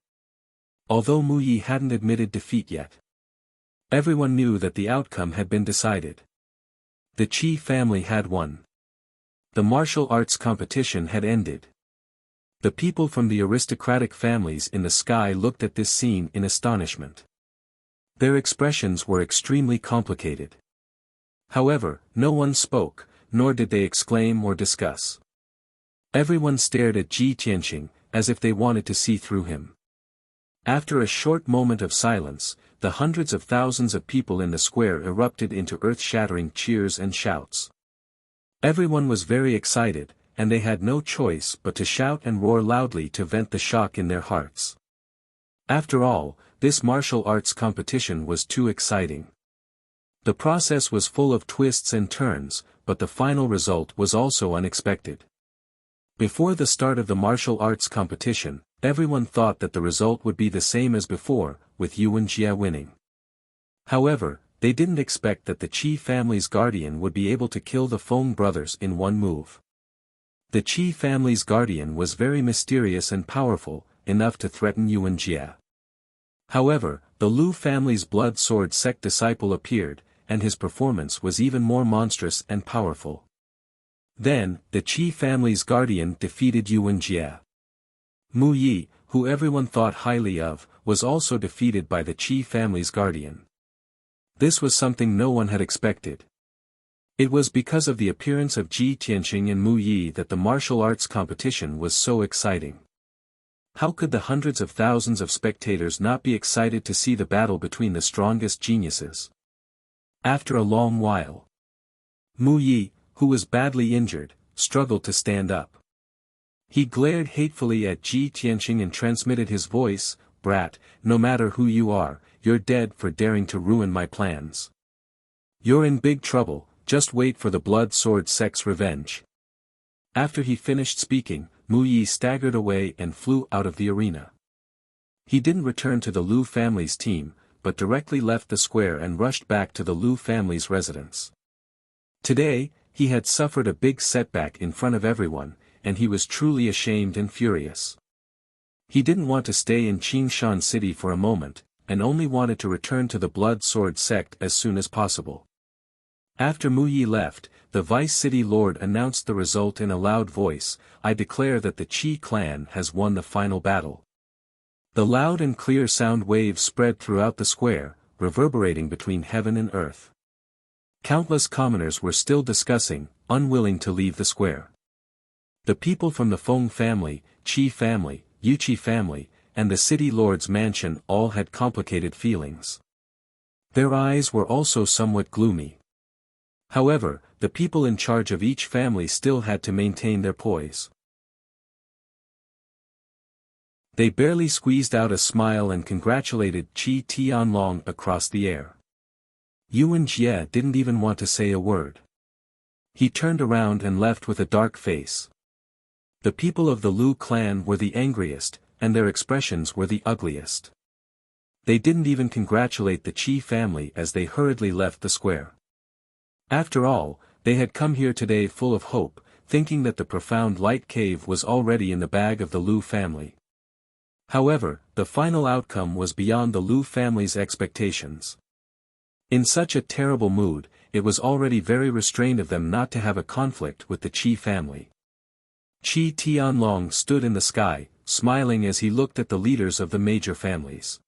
Although Mu Yi hadn't admitted defeat yet, everyone knew that the outcome had been decided. The Qi family had won. The martial arts competition had ended. The people from the aristocratic families in the sky looked at this scene in astonishment. Their expressions were extremely complicated. However, no one spoke, nor did they exclaim or discuss. Everyone stared at Ji Tianqing, as if they wanted to see through him. After a short moment of silence, the hundreds of thousands of people in the square erupted into earth-shattering cheers and shouts. Everyone was very excited, and they had no choice but to shout and roar loudly to vent the shock in their hearts. After all, this martial arts competition was too exciting. The process was full of twists and turns, but the final result was also unexpected. Before the start of the martial arts competition, everyone thought that the result would be the same as before, with Wuxia winning. However, they didn't expect that the Qi family's guardian would be able to kill the Feng brothers in one move. The Qi family's guardian was very mysterious and powerful, enough to threaten Wuxia. However, the Lu family's blood sword sect disciple appeared, and his performance was even more monstrous and powerful. Then, the Qi family's guardian defeated Wuxia. Mu Yi, who everyone thought highly of, was also defeated by the Qi family's guardian. This was something no one had expected. It was because of the appearance of Ji Tianqing and Mu Yi that the martial arts competition was so exciting. How could the hundreds of thousands of spectators not be excited to see the battle between the strongest geniuses? After a long while, Mu Yi, who was badly injured, struggled to stand up. He glared hatefully at Ji Tianqing and transmitted his voice, "Brat, no matter who you are, you're dead for daring to ruin my plans. You're in big trouble, just wait for the blood sword sect's revenge." After he finished speaking, Mu Yi staggered away and flew out of the arena. He didn't return to the Lu family's team, but directly left the square and rushed back to the Lu family's residence. Today, he had suffered a big setback in front of everyone, and he was truly ashamed and furious. He didn't want to stay in Qingshan City for a moment, and only wanted to return to the Blood Sword sect as soon as possible. After Mu Yi left, the Vice City Lord announced the result in a loud voice, "I declare that the Qi clan has won the final battle." The loud and clear sound waves spread throughout the square, reverberating between heaven and earth. Countless commoners were still discussing, unwilling to leave the square. The people from the Feng family, Qi family, Yuqi family, and the city lord's mansion all had complicated feelings. Their eyes were also somewhat gloomy. However, the people in charge of each family still had to maintain their poise. They barely squeezed out a smile and congratulated Qi Tianlong across the air. Yuan Jie didn't even want to say a word. He turned around and left with a dark face. The people of the Lu clan were the angriest, and their expressions were the ugliest. They didn't even congratulate the Qi family as they hurriedly left the square. After all, they had come here today full of hope, thinking that the profound light cave was already in the bag of the Lu family. However, the final outcome was beyond the Lu family's expectations. In such a terrible mood, it was already very restrained of them not to have a conflict with the Qi family. Qi Tianlong stood in the sky, smiling as he looked at the leaders of the major families.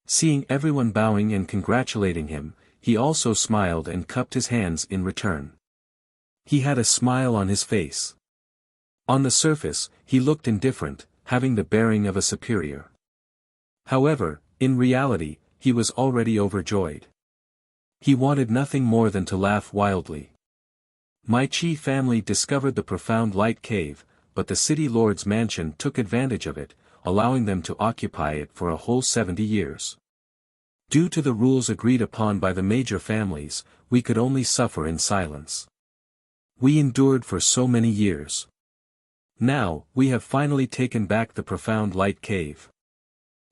Seeing everyone bowing and congratulating him, he also smiled and cupped his hands in return. He had a smile on his face. On the surface, he looked indifferent, having the bearing of a superior. However, in reality, he was already overjoyed. He wanted nothing more than to laugh wildly. My Qi family discovered the profound light cave, but the city lord's mansion took advantage of it, allowing them to occupy it for a whole 70 years. Due to the rules agreed upon by the major families, we could only suffer in silence. We endured for so many years. Now, we have finally taken back the profound light cave.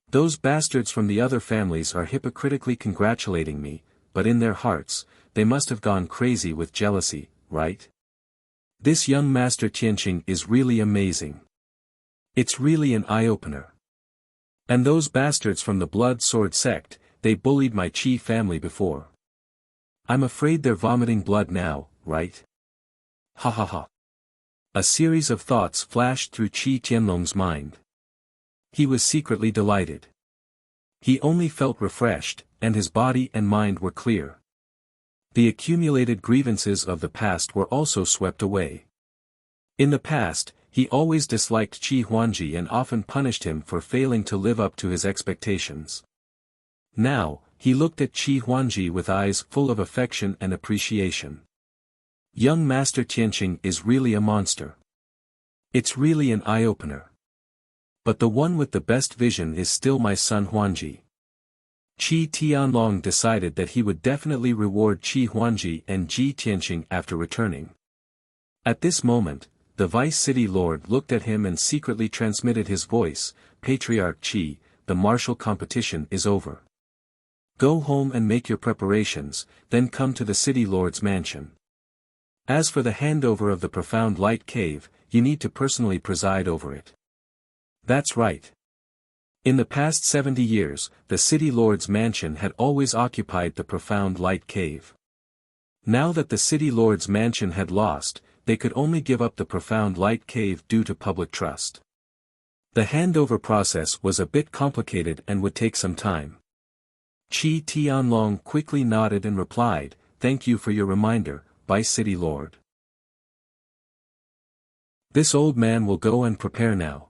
Those bastards from the other families are hypocritically congratulating me, but in their hearts, they must have gone crazy with jealousy, right? This young master Tianqing is really amazing. It's really an eye-opener. And those bastards from the blood sword sect, they bullied my Qi family before. I'm afraid they're vomiting blood now, right? Ha ha ha. A series of thoughts flashed through Qi Tianlong's mind. He was secretly delighted. He only felt refreshed, and his body and mind were clear. The accumulated grievances of the past were also swept away. In the past, he always disliked Qi Huangji and often punished him for failing to live up to his expectations. Now, he looked at Qi Huangji with eyes full of affection and appreciation. Young Master Tianqing is really a monster. It's really an eye-opener. But the one with the best vision is still my son Huangji. Qi Tianlong decided that he would definitely reward Qi Huangji and Ji Tianqing after returning. At this moment, the Vice City Lord looked at him and secretly transmitted his voice, Patriarch Qi, the martial competition is over. Go home and make your preparations, then come to the City Lord's mansion. As for the handover of the Profound Light Cave, you need to personally preside over it. That's right. In the past 70 years, the City Lord's mansion had always occupied the Profound Light Cave. Now that the City Lord's mansion had lost, they could only give up the Profound Light Cave due to public trust. The handover process was a bit complicated and would take some time. Qi Tianlong quickly nodded and replied, "Thank you for your reminder, Vice City Lord. This old man will go and prepare now."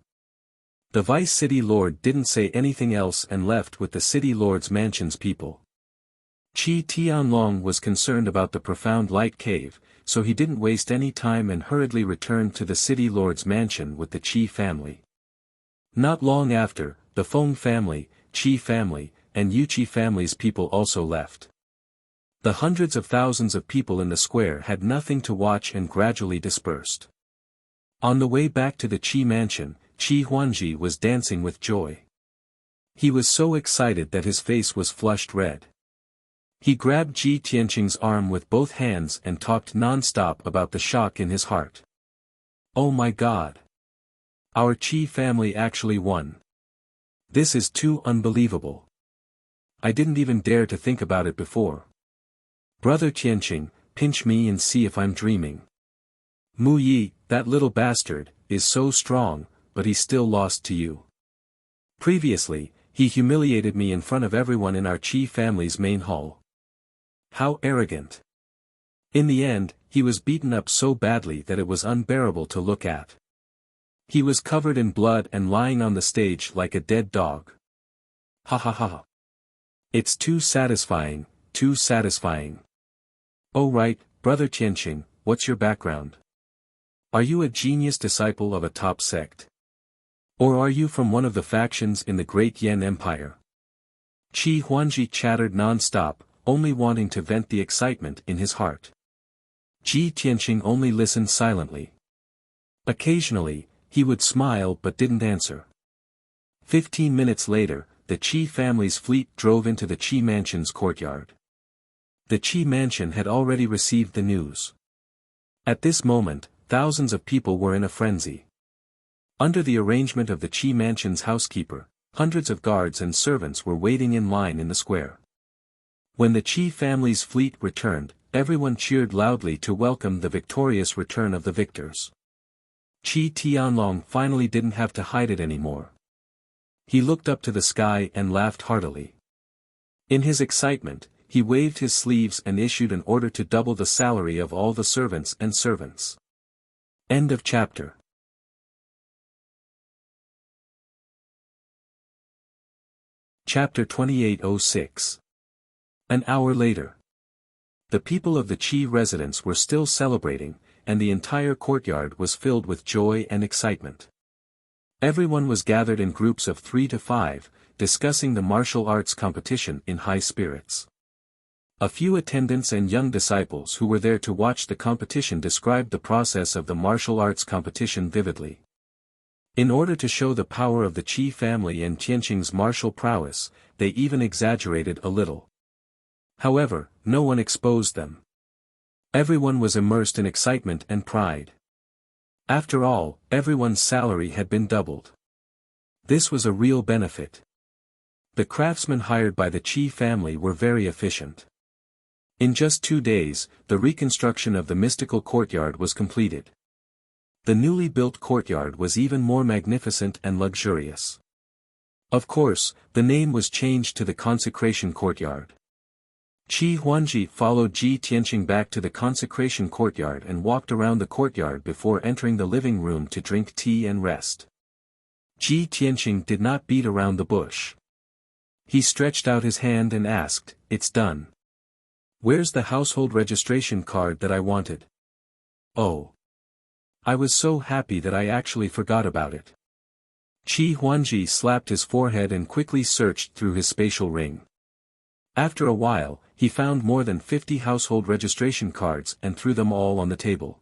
The Vice City Lord didn't say anything else and left with the City Lord's mansion's people. Qi Tianlong was concerned about the Profound Light Cave, so he didn't waste any time and hurriedly returned to the City Lord's mansion with the Qi family. Not long after, the Feng family, Qi family, and Yuqi family's people also left. The hundreds of thousands of people in the square had nothing to watch and gradually dispersed. On the way back to the Qi mansion, Qi Huangji was dancing with joy. He was so excited that his face was flushed red. He grabbed Ji Tianqing's arm with both hands and talked non-stop about the shock in his heart. Oh my God! Our Qi family actually won. This is too unbelievable. I didn't even dare to think about it before. Brother Tianqing, pinch me and see if I'm dreaming. Mu Yi, that little bastard, is so strong, but he still lost to you. Previously, he humiliated me in front of everyone in our Qi family's main hall. How arrogant. In the end, he was beaten up so badly that it was unbearable to look at. He was covered in blood and lying on the stage like a dead dog. Ha ha ha. It's too satisfying, too satisfying. Oh right, Brother Tianqing, what's your background? Are you a genius disciple of a top sect? Or are you from one of the factions in the Great Yan Empire? Qi Huangji chattered non-stop, only wanting to vent the excitement in his heart. Ji Tianqing only listened silently. Occasionally, he would smile but didn't answer. 15 minutes later, the Qi family's fleet drove into the Qi mansion's courtyard. The Qi mansion had already received the news. At this moment, thousands of people were in a frenzy. Under the arrangement of the Qi mansion's housekeeper, hundreds of guards and servants were waiting in line in the square. When the Qi family's fleet returned, everyone cheered loudly to welcome the victorious return of the victors. Qi Tianlong finally didn't have to hide it anymore. He looked up to the sky and laughed heartily. In his excitement, he waved his sleeves and issued an order to double the salary of all the servants and servants. End of chapter. Chapter 2806. An hour later. The people of the Qi residence were still celebrating, and the entire courtyard was filled with joy and excitement. Everyone was gathered in groups of 3 to 5, discussing the martial arts competition in high spirits. A few attendants and young disciples who were there to watch the competition described the process of the martial arts competition vividly. In order to show the power of the Qi family and Tianqing's martial prowess, they even exaggerated a little. However, no one exposed them. Everyone was immersed in excitement and pride. After all, everyone's salary had been doubled. This was a real benefit. The craftsmen hired by the Qi family were very efficient. In just 2 days, the reconstruction of the mystical courtyard was completed. The newly built courtyard was even more magnificent and luxurious. Of course, the name was changed to the consecration courtyard. Qi Huangji followed Ji Tianqing back to the consecration courtyard and walked around the courtyard before entering the living room to drink tea and rest. Ji Tianqing did not beat around the bush. He stretched out his hand and asked, "It's done. Where's the household registration card that I wanted?" "Oh. I was so happy that I actually forgot about it." Qi Huangji slapped his forehead and quickly searched through his spatial ring. After a while, he found more than 50 household registration cards and threw them all on the table.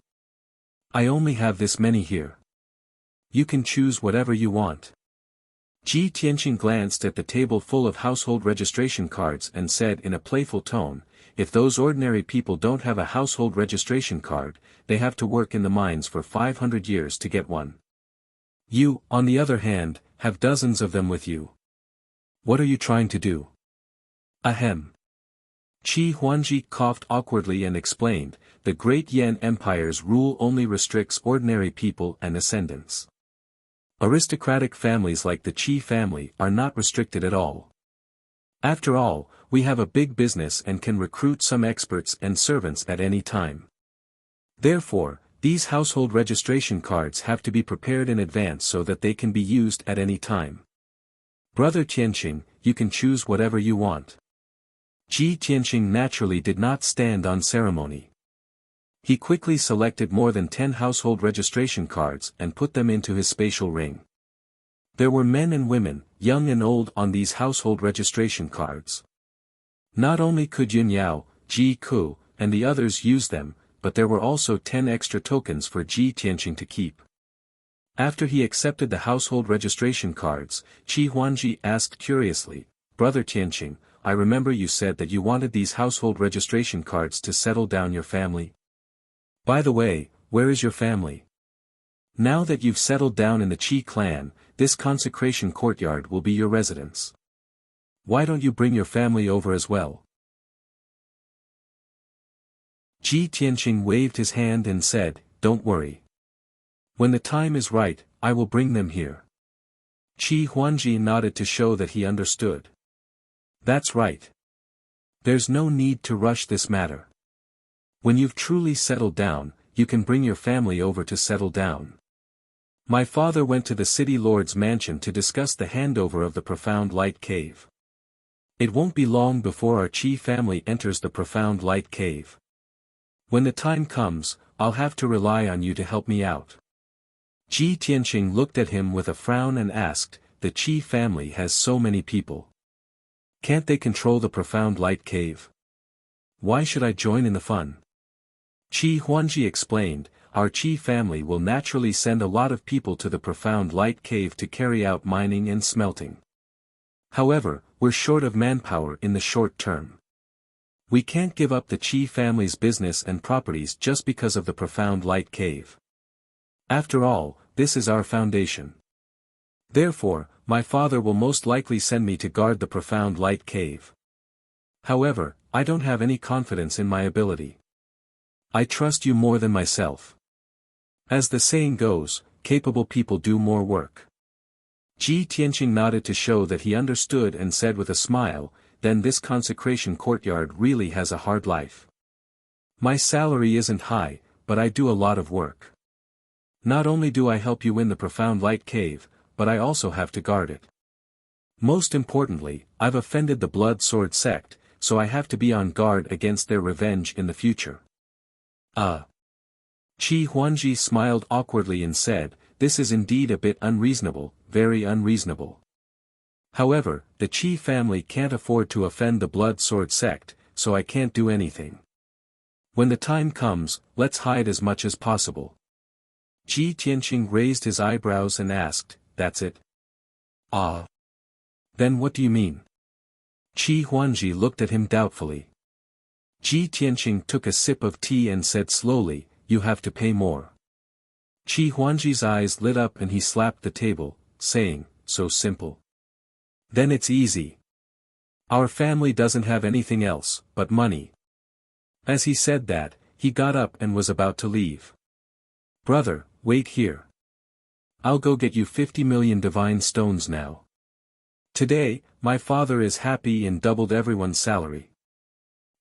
"I only have this many here. You can choose whatever you want." Ji Tianqing glanced at the table full of household registration cards and said in a playful tone, "If those ordinary people don't have a household registration card, they have to work in the mines for 500 years to get one. You, on the other hand, have dozens of them with you. What are you trying to do?" "Ahem." Qi Huangji coughed awkwardly and explained, "The Great Yan Empire's rule only restricts ordinary people and ascendants. Aristocratic families like the Qi family are not restricted at all. After all, we have a big business and can recruit some experts and servants at any time. Therefore, these household registration cards have to be prepared in advance so that they can be used at any time. Brother Tianqing, you can choose whatever you want." Ji Tianqing naturally did not stand on ceremony. He quickly selected more than 10 household registration cards and put them into his spatial ring. There were men and women, young and old, on these household registration cards. Not only could Yun Yao, Ji Ku, and the others use them, but there were also 10 extra tokens for Ji Tianqing to keep. After he accepted the household registration cards, Qi Huangji asked curiously, "Brother Tianqing, I remember you said that you wanted these household registration cards to settle down your family. By the way, where is your family? Now that you've settled down in the Qi clan, this consecration courtyard will be your residence. Why don't you bring your family over as well?" Ji Tianqing waved his hand and said, "Don't worry. When the time is right, I will bring them here." Qi Huangji nodded to show that he understood. "That's right. There's no need to rush this matter. When you've truly settled down, you can bring your family over to settle down. My father went to the city lord's mansion to discuss the handover of the Profound Light Cave. It won't be long before our Qi family enters the Profound Light Cave. When the time comes, I'll have to rely on you to help me out." Ji Tianqing looked at him with a frown and asked, "The Qi family has so many people. Can't they control the Profound Light Cave? Why should I join in the fun?" Qi Huangji explained, "Our Qi family will naturally send a lot of people to the Profound Light Cave to carry out mining and smelting. However, we're short of manpower in the short term. We can't give up the Qi family's business and properties just because of the Profound Light Cave. After all, this is our foundation. Therefore, my father will most likely send me to guard the Profound Light Cave. However, I don't have any confidence in my ability. I trust you more than myself. As the saying goes, capable people do more work." Ji Tianqing nodded to show that he understood and said with a smile, "Then this consecration courtyard really has a hard life. My salary isn't high, but I do a lot of work. Not only do I help you win the Profound Light Cave, but I also have to guard it. Most importantly, I've offended the Blood Sword sect, so I have to be on guard against their revenge in the future." Qi Huangji smiled awkwardly and said, "This is indeed a bit unreasonable, very unreasonable. However, the Qi family can't afford to offend the Blood Sword sect, so I can't do anything. When the time comes, let's hide as much as possible." Ji Tianqing raised his eyebrows and asked, "That's it?" Then what do you mean?" Qi Huangji looked at him doubtfully. Ji Tianqing took a sip of tea and said slowly, "You have to pay more. Qi Huangji's eyes lit up and he slapped the table, saying, "So simple. Then it's easy. Our family doesn't have anything else but money." As he said that, he got up and was about to leave. "Brother, wait here. I'll go get you 50 million divine stones now. Today, my father is happy and doubled everyone's salary.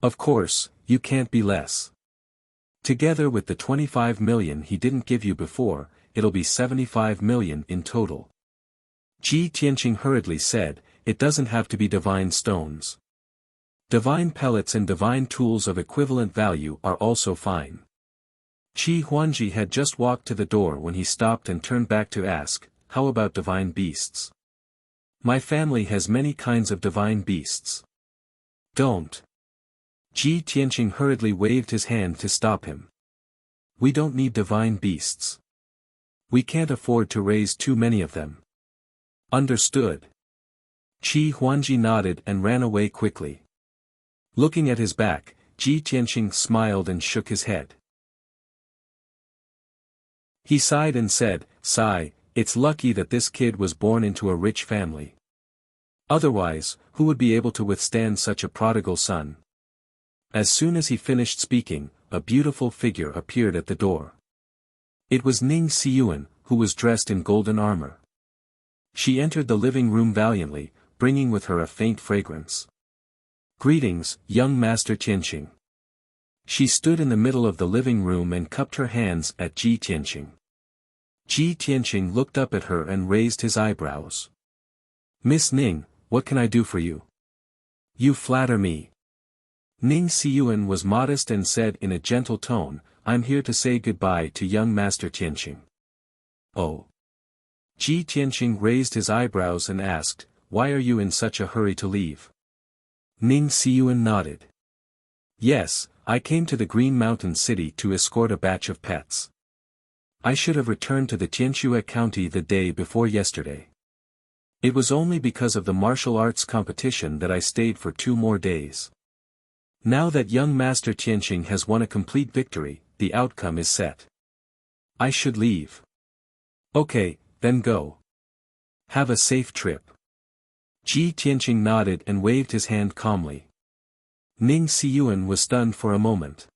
Of course, you can't be less. Together with the 25 million he didn't give you before, it'll be 75 million in total." Ji Tianqing hurriedly said, "It doesn't have to be divine stones. Divine pellets and divine tools of equivalent value are also fine." Qi Huangji had just walked to the door when he stopped and turned back to ask, "How about divine beasts? My family has many kinds of divine beasts." "Don't." Ji Tianqing hurriedly waved his hand to stop him. "We don't need divine beasts. We can't afford to raise too many of them." "Understood." Qi Huangji nodded and ran away quickly. Looking at his back, Ji Tianqing smiled and shook his head. He sighed and said, "Sigh, it's lucky that this kid was born into a rich family. Otherwise, who would be able to withstand such a prodigal son?" As soon as he finished speaking, a beautiful figure appeared at the door. It was Ning Xiyuan, who was dressed in golden armor. She entered the living room valiantly, bringing with her a faint fragrance. "Greetings, young Master Tianqing." She stood in the middle of the living room and cupped her hands at Ji Tianqing. Ji Tianqing looked up at her and raised his eyebrows. "Miss Ning, what can I do for you?" "You flatter me." Ning Xiyuan was modest and said in a gentle tone, "I'm here to say goodbye to young Master Tianqing." "Oh." Ji Tianqing raised his eyebrows and asked, "Why are you in such a hurry to leave?" Ning Xiyuan nodded. "Yes, I came to the Green Mountain City to escort a batch of pets. I should have returned to the Tianxue County the day before yesterday. It was only because of the martial arts competition that I stayed for 2 more days. Now that young Master Tianqing has won a complete victory, the outcome is set. I should leave." "Okay, then go. Have a safe trip." Ji Tianqing nodded and waved his hand calmly. Ning Xiyuan was stunned for a moment.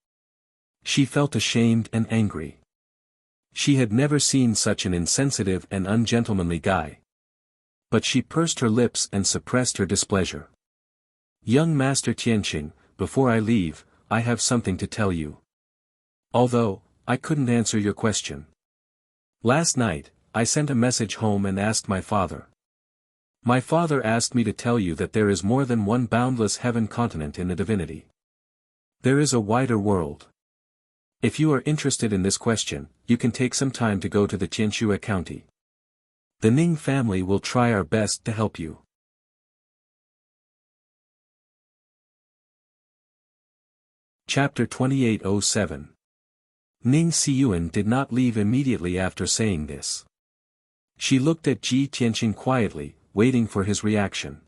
She felt ashamed and angry. She had never seen such an insensitive and ungentlemanly guy. But she pursed her lips and suppressed her displeasure. "Young Master Tianqing, before I leave, I have something to tell you. Although, I couldn't answer your question. Last night, I sent a message home and asked my father. My father asked me to tell you that there is more than one boundless heaven continent in the divinity. There is a wider world. If you are interested in this question, you can take some time to go to the Tianxue County. The Ning family will try our best to help you." Chapter 2807. Ning Xiyuan did not leave immediately after saying this. She looked at Ji Tianqing quietly, waiting for his reaction.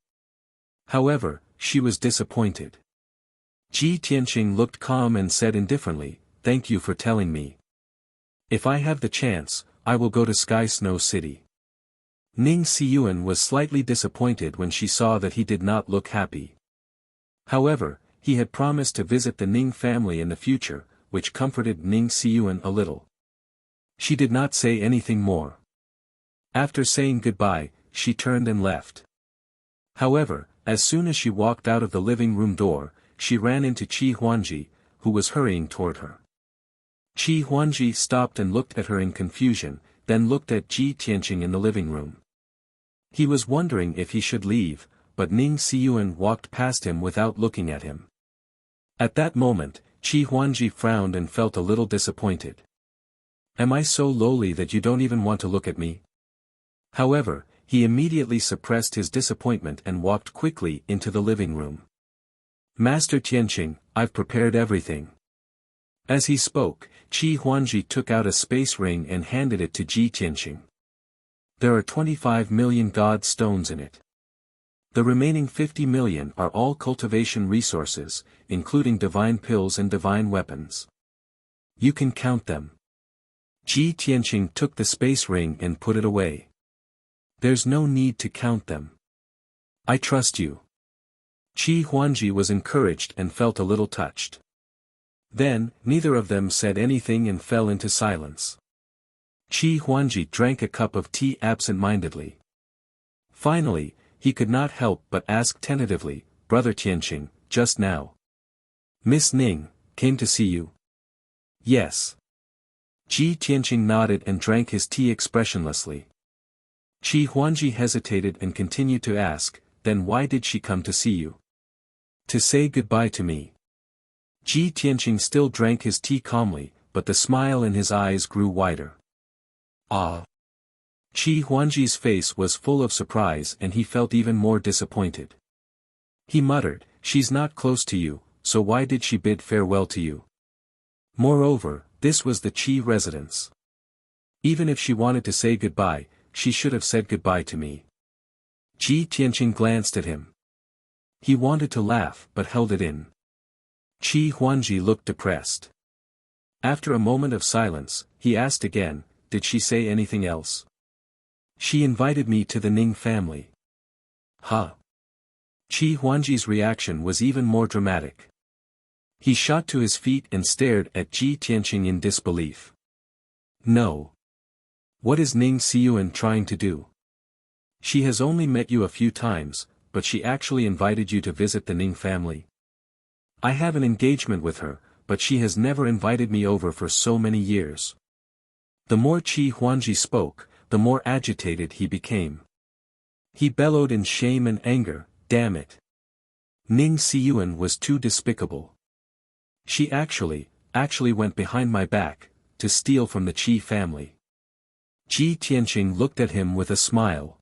However, she was disappointed. Ji Tianqing looked calm and said indifferently, "Thank you for telling me. If I have the chance, I will go to Sky Snow City." Ning Xiyuan was slightly disappointed when she saw that he did not look happy. However, he had promised to visit the Ning family in the future, which comforted Ning Xiyuan a little. She did not say anything more. After saying goodbye, she turned and left. However, as soon as she walked out of the living room door, she ran into Qi Huangji, who was hurrying toward her. Qi Huangji stopped and looked at her in confusion, then looked at Ji Tianqing in the living room. He was wondering if he should leave, but Ning Xiyuan walked past him without looking at him. At that moment, Qi Huangji frowned and felt a little disappointed. "Am I so lowly that you don't even want to look at me?" However, he immediately suppressed his disappointment and walked quickly into the living room. "Master Tianqing, I've prepared everything." As he spoke, Qi Huangji took out a space ring and handed it to Ji Tianqing. "There are 25 million god stones in it. The remaining 50 million are all cultivation resources, including divine pills and divine weapons. You can count them." Ji Tianqing took the space ring and put it away. There's no need to count them. I trust you. Qi Huangji was encouraged and felt a little touched. Then, neither of them said anything and fell into silence. Qi Huangji drank a cup of tea absent-mindedly. Finally, he could not help but ask tentatively, Brother Tianqing, just now. Miss Ning came to see you? Yes. Ji Tianqing nodded and drank his tea expressionlessly. Qi Huangji hesitated and continued to ask, then why did she come to see you? To say goodbye to me. Ji Tianqing still drank his tea calmly, but the smile in his eyes grew wider. Ah. Qi Huangji's face was full of surprise and he felt even more disappointed. He muttered, she's not close to you, so why did she bid farewell to you? Moreover, this was the Qi residence. Even if she wanted to say goodbye, she should have said goodbye to me. Ji Tianqing glanced at him. He wanted to laugh but held it in. Qi Huangji looked depressed. After a moment of silence, he asked again, did she say anything else? She invited me to the Ning family. Huh? Qi Huangji's reaction was even more dramatic. He shot to his feet and stared at Ji Tianqing in disbelief. No. What is Ning Xiyuan trying to do? She has only met you a few times, but she actually invited you to visit the Ning family. I have an engagement with her, but she has never invited me over for so many years. The more Qi Huangji spoke, the more agitated he became. He bellowed in shame and anger, damn it. Ning Xiyuan was too despicable. She actually went behind my back, to steal from the Qi family. Ji Tianqing looked at him with a smile.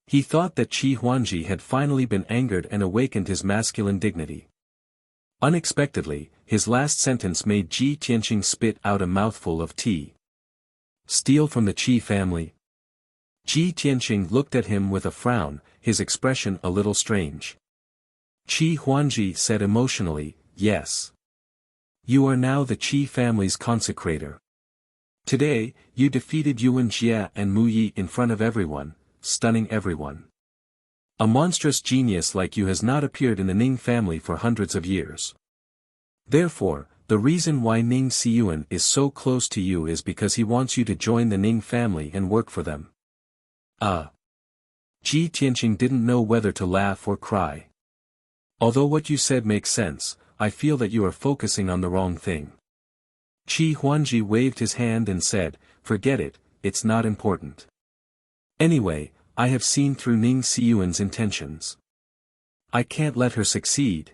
He thought that Qi Huangji had finally been angered and awakened his masculine dignity. Unexpectedly, his last sentence made Ji Tianqing spit out a mouthful of tea. Steal from the Qi family? Ji Tianqing looked at him with a frown, his expression a little strange. Qi Huangji said emotionally, yes. You are now the Qi family's consecrator. Today, you defeated Yuan Jie and Mu Yi in front of everyone, stunning everyone. A monstrous genius like you has not appeared in the Ning family for hundreds of years. Therefore, the reason why Ning Xiyuan is so close to you is because he wants you to join the Ning family and work for them. Ji Tianqing didn't know whether to laugh or cry. Although what you said makes sense, I feel that you are focusing on the wrong thing. Qi Huangji waved his hand and said, forget it, it's not important. Anyway, I have seen through Ning Xiyuan's intentions. I can't let her succeed.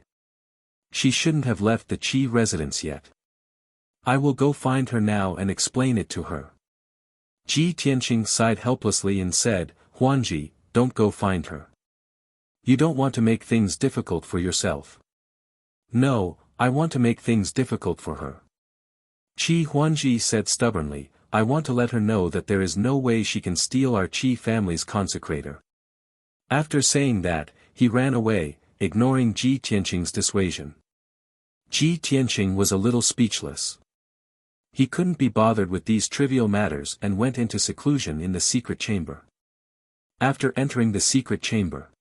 She shouldn't have left the Qi residence yet. I will go find her now and explain it to her. Ji Tianqing sighed helplessly and said, Huangji, don't go find her. You don't want to make things difficult for yourself. No, I want to make things difficult for her. Qi Huangji said stubbornly, I want to let her know that there is no way she can steal our Qi family's consecrator. After saying that, he ran away, ignoring Ji Tianqing's dissuasion. Ji Tianqing was a little speechless. He couldn't be bothered with these trivial matters and went into seclusion in the secret chamber. After entering the secret chamber,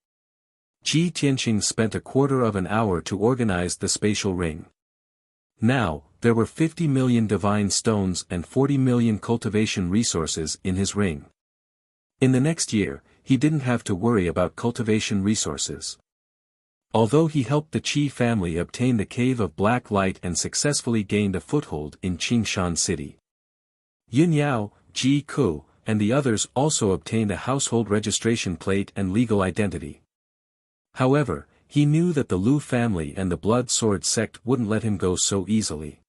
Ji Tianqing spent a quarter of an hour to organize the spatial ring. Now, there were 50 million divine stones and 40 million cultivation resources in his ring. In the next year, he didn't have to worry about cultivation resources. Although he helped the Qi family obtain the Cave of Black Light and successfully gained a foothold in Qingshan City. Yin Yao, Ji Ku, and the others also obtained a household registration plate and legal identity. However, he knew that the Lu family and the Blood Sword sect wouldn't let him go so easily.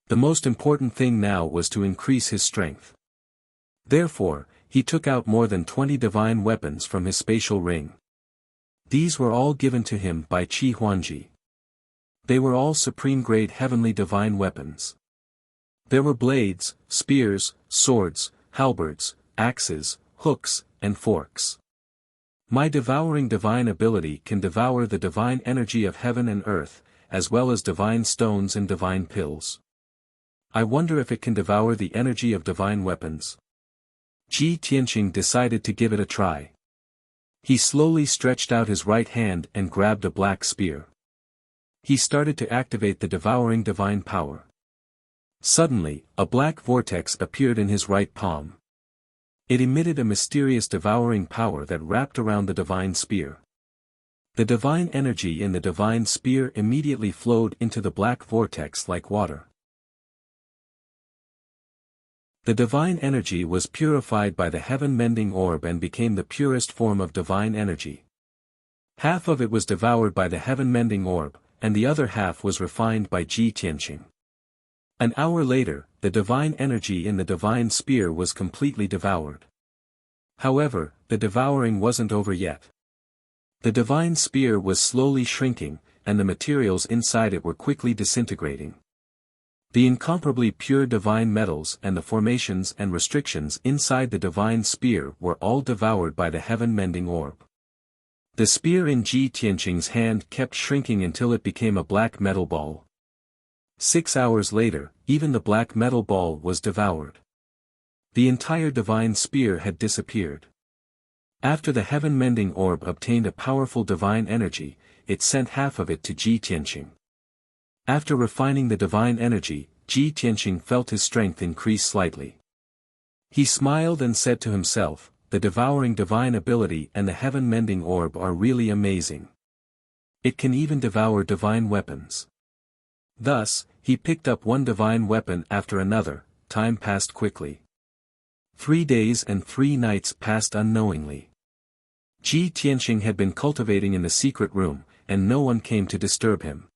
The most important thing now was to increase his strength. Therefore, he took out more than 20 divine weapons from his spatial ring. These were all given to him by Qi Huangji. They were all supreme-grade heavenly divine weapons. There were blades, spears, swords, halberds, axes, hooks, and forks. My devouring divine ability can devour the divine energy of heaven and earth, as well as divine stones and divine pills. I wonder if it can devour the energy of divine weapons. Ji Tianqing decided to give it a try. He slowly stretched out his right hand and grabbed a black spear. He started to activate the devouring divine power. Suddenly, a black vortex appeared in his right palm. It emitted a mysterious devouring power that wrapped around the divine spear. The divine energy in the divine spear immediately flowed into the black vortex like water. The divine energy was purified by the heaven-mending orb and became the purest form of divine energy. Half of it was devoured by the heaven-mending orb, and the other half was refined by Ji Tianqing. An hour later, the divine energy in the divine spear was completely devoured. However, the devouring wasn't over yet. The divine spear was slowly shrinking, and the materials inside it were quickly disintegrating. The incomparably pure divine metals and the formations and restrictions inside the divine spear were all devoured by the heaven-mending orb. The spear in Ji Tianqing's hand kept shrinking until it became a black metal ball. 6 hours later, even the black metal ball was devoured. The entire divine spear had disappeared. After the heaven-mending orb obtained a powerful divine energy, it sent half of it to Ji Tianqing. After refining the divine energy, Ji Tianqing felt his strength increase slightly. He smiled and said to himself, "The devouring divine ability and the heaven-mending orb are really amazing. It can even devour divine weapons." Thus, he picked up one divine weapon after another. Time passed quickly. 3 days and 3 nights passed unknowingly. Ji Tianqing had been cultivating in the secret room, and no one came to disturb him.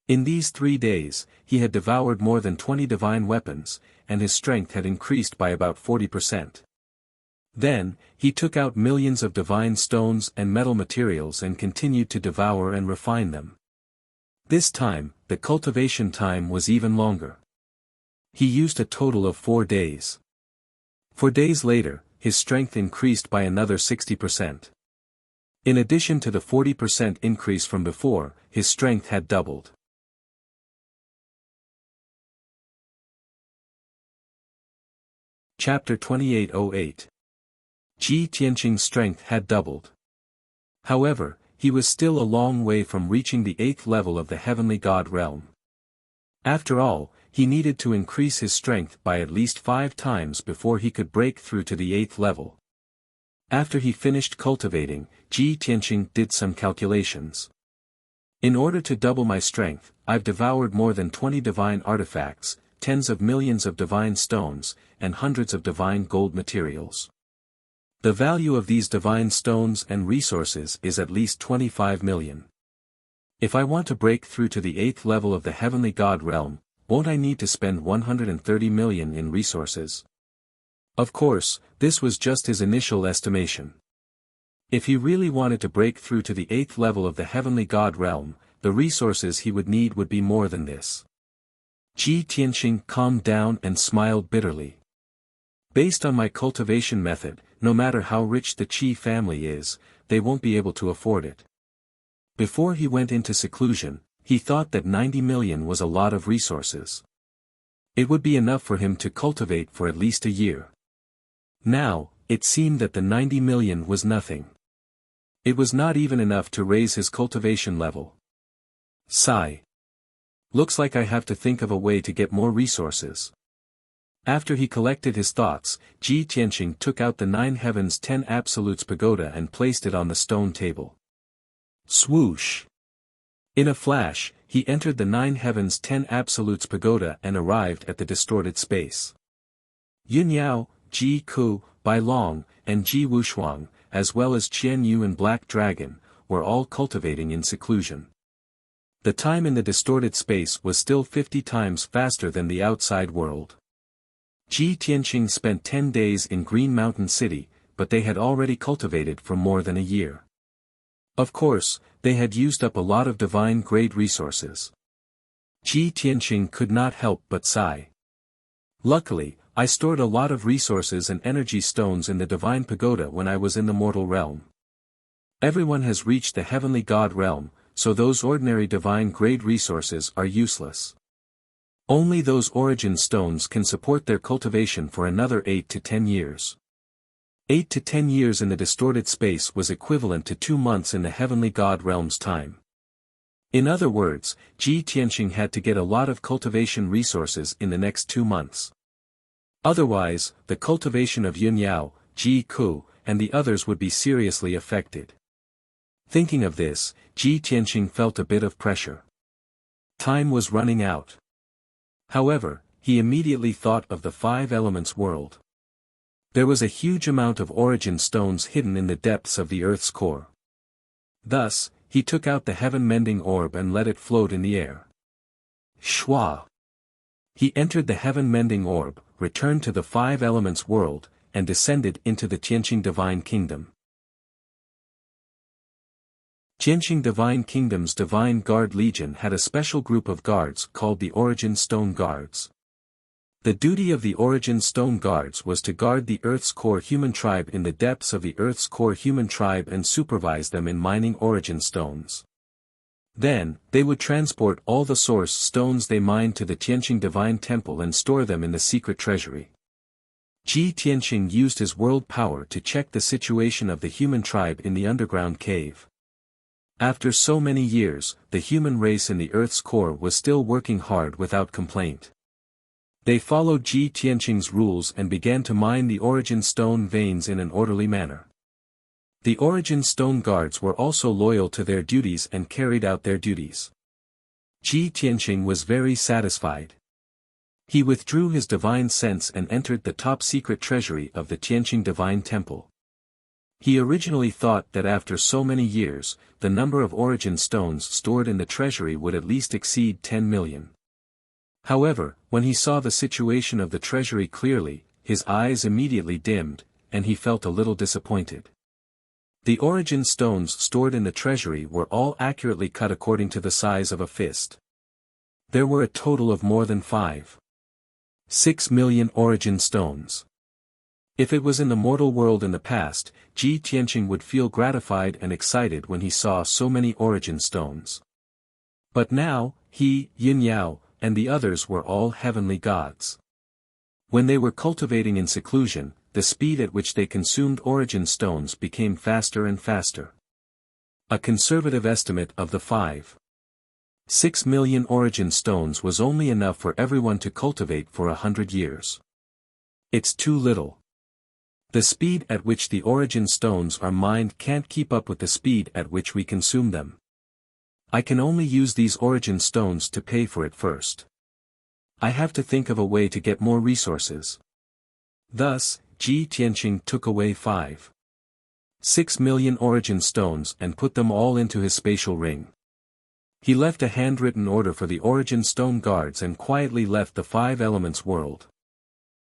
In these 3 days, he had devoured more than 20 divine weapons, and his strength had increased by about 40%. Then, he took out millions of divine stones and metal materials and continued to devour and refine them. This time, the cultivation time was even longer. He used a total of 4 days. 4 days later, his strength increased by another 60%. In addition to the 40% increase from before, his strength had doubled. Chapter 2808. Ji Tianqing's strength had doubled. However, he was still a long way from reaching the 8th level of the heavenly god realm. After all, he needed to increase his strength by at least 5 times before he could break through to the 8th level. After he finished cultivating, Ji Tianqing did some calculations. In order to double my strength, I've devoured more than 20 divine artifacts, tens of millions of divine stones, and hundreds of divine gold materials. The value of these divine stones and resources is at least 25 million. If I want to break through to the 8th level of the heavenly god realm, won't I need to spend 130 million in resources? Of course, this was just his initial estimation. If he really wanted to break through to the 8th level of the heavenly god realm, the resources he would need would be more than this. Ji Tianqing calmed down and smiled bitterly. Based on my cultivation method, no matter how rich the Qi family is, they won't be able to afford it. Before he went into seclusion, he thought that 90 million was a lot of resources. It would be enough for him to cultivate for at least a year. Now, it seemed that the 90 million was nothing. It was not even enough to raise his cultivation level. Sigh. Looks like I have to think of a way to get more resources. After he collected his thoughts, Ji Tianqing took out the 9 Heavens 10 Absolutes pagoda and placed it on the stone table. Swoosh! In a flash, he entered the 9 Heavens 10 Absolutes pagoda and arrived at the distorted space. Yun Yao, Ji Ku, Bai Long, and Ji Wushuang, as well as Qian Yu and Black Dragon, were all cultivating in seclusion. The time in the distorted space was still 50 times faster than the outside world. Ji Tianqing spent 10 days in Green Mountain City, but they had already cultivated for more than a year. Of course, they had used up a lot of divine-grade resources. Ji Tianqing could not help but sigh. Luckily, I stored a lot of resources and energy stones in the divine pagoda when I was in the mortal realm. Everyone has reached the heavenly god realm, so those ordinary divine-grade resources are useless. Only those origin stones can support their cultivation for another 8 to 10 years. 8 to 10 years in the distorted space was equivalent to 2 months in the heavenly God realm's time. In other words, Ji Tianqing had to get a lot of cultivation resources in the next 2 months. Otherwise, the cultivation of Yun Yao, Ji Ku, and the others would be seriously affected. Thinking of this, Ji Tianqing felt a bit of pressure. Time was running out. However, he immediately thought of the 5 elements world. There was a huge amount of origin stones hidden in the depths of the earth's core. Thus, he took out the heaven-mending orb and let it float in the air. Shwa! He entered the heaven-mending orb, returned to the 5 elements world, and descended into the Tianqing Divine Kingdom. Tianqing Divine Kingdom's Divine Guard Legion had a special group of guards called the Origin Stone Guards. The duty of the Origin Stone Guards was to guard the Earth's core human tribe in the depths of the Earth's core human tribe and supervise them in mining origin stones. Then, they would transport all the source stones they mined to the Tianqing Divine Temple and store them in the secret treasury. Ji Tianqing used his world power to check the situation of the human tribe in the underground cave. After so many years, the human race in the Earth's core was still working hard without complaint. They followed Ji Tianqing's rules and began to mine the origin stone veins in an orderly manner. The origin stone guards were also loyal to their duties and carried out their duties. Ji Tianqing was very satisfied. He withdrew his divine sense and entered the top-secret treasury of the Tianqing Divine Temple. He originally thought that after so many years, the number of origin stones stored in the treasury would at least exceed 10 million. However, when he saw the situation of the treasury clearly, his eyes immediately dimmed, and he felt a little disappointed. The origin stones stored in the treasury were all accurately cut according to the size of a fist. There were a total of more than 5.6 million origin stones. If it was in the mortal world in the past, Ji Tianqing would feel gratified and excited when he saw so many origin stones. But now, he, Yin Yao, and the others were all heavenly gods. When they were cultivating in seclusion, the speed at which they consumed origin stones became faster and faster. A conservative estimate of the 5.6 million origin stones was only enough for everyone to cultivate for 100 years. It's too little. The speed at which the origin stones are mined can't keep up with the speed at which we consume them. I can only use these origin stones to pay for it first. I have to think of a way to get more resources. Thus, Ji Tianqing took away 5.6 million origin stones and put them all into his spatial ring. He left a handwritten order for the origin stone guards and quietly left the 5 elements world.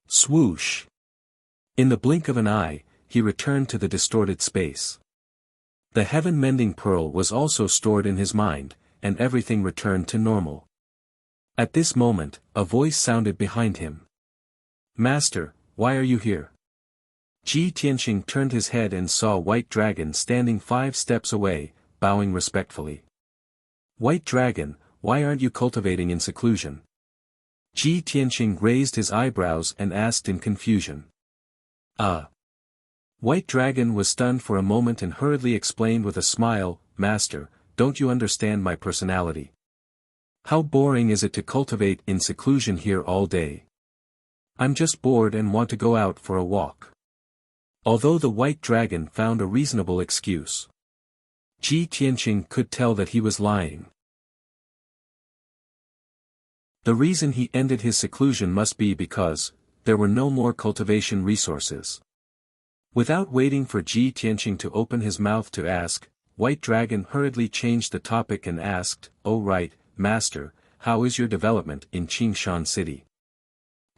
Swoosh! In the blink of an eye, he returned to the distorted space. The heaven-mending pearl was also stored in his mind, and everything returned to normal. At this moment, a voice sounded behind him. "Master, why are you here?" Ji Tianqing turned his head and saw White Dragon standing 5 steps away, bowing respectfully. "White Dragon, why aren't you cultivating in seclusion?" Ji Tianqing raised his eyebrows and asked in confusion. White Dragon was stunned for a moment and hurriedly explained with a smile, "Master, don't you understand my personality? How boring is it to cultivate in seclusion here all day? I'm just bored and want to go out for a walk." Although the White Dragon found a reasonable excuse, Ji Tianqing could tell that he was lying. The reason he ended his seclusion must be because there were no more cultivation resources. Without waiting for Ji Tianqing to open his mouth to ask, White Dragon hurriedly changed the topic and asked, "Oh right, Master, how is your development in Qingshan City?"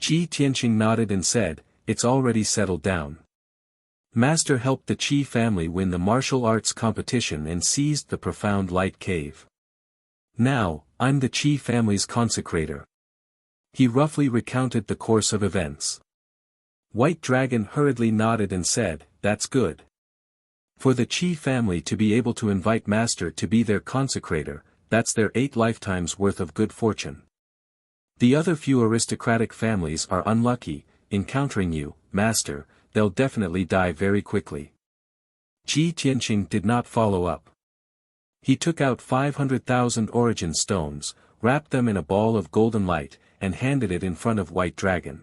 Ji Tianqing nodded and said, "It's already settled down. Master helped the Qi family win the martial arts competition and seized the profound light cave. Now, I'm the Qi family's consecrator." He roughly recounted the course of events. White Dragon hurriedly nodded and said, "That's good. For the Qi family to be able to invite Master to be their consecrator, that's their 8 lifetimes worth of good fortune. The other few aristocratic families are unlucky, encountering you, master, they'll definitely die very quickly. Ji Tianqing did not follow up. He took out 500,000 origin stones, wrapped them in a ball of golden light, and handed it in front of White Dragon.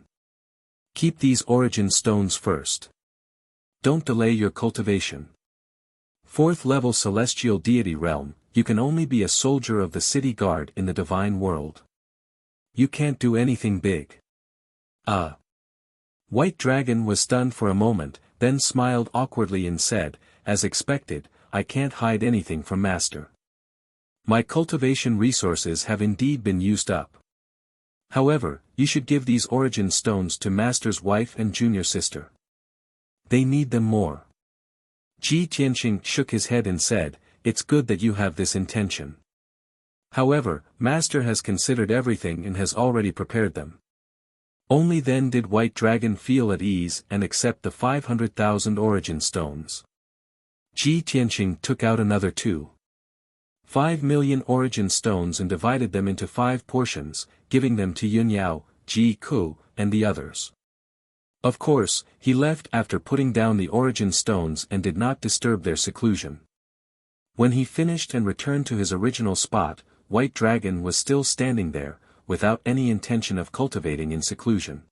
Keep these origin stones first. Don't delay your cultivation. 4th level celestial deity realm, you can only be a soldier of the city guard in the divine world. You can't do anything big. White Dragon was stunned for a moment, then smiled awkwardly and said, as expected, I can't hide anything from Master. My cultivation resources have indeed been used up. However, you should give these origin stones to Master's wife and junior sister. They need them more. Ji Tianqing shook his head and said, it's good that you have this intention. However, Master has considered everything and has already prepared them. Only then did White Dragon feel at ease and accept the 500,000 origin stones. Ji Tianqing took out another 2.5 million origin stones and divided them into 5 portions, giving them to Yunyao, Ji Ku, and the others. Of course, he left after putting down the origin stones and did not disturb their seclusion. When he finished and returned to his original spot, White Dragon was still standing there, without any intention of cultivating in seclusion.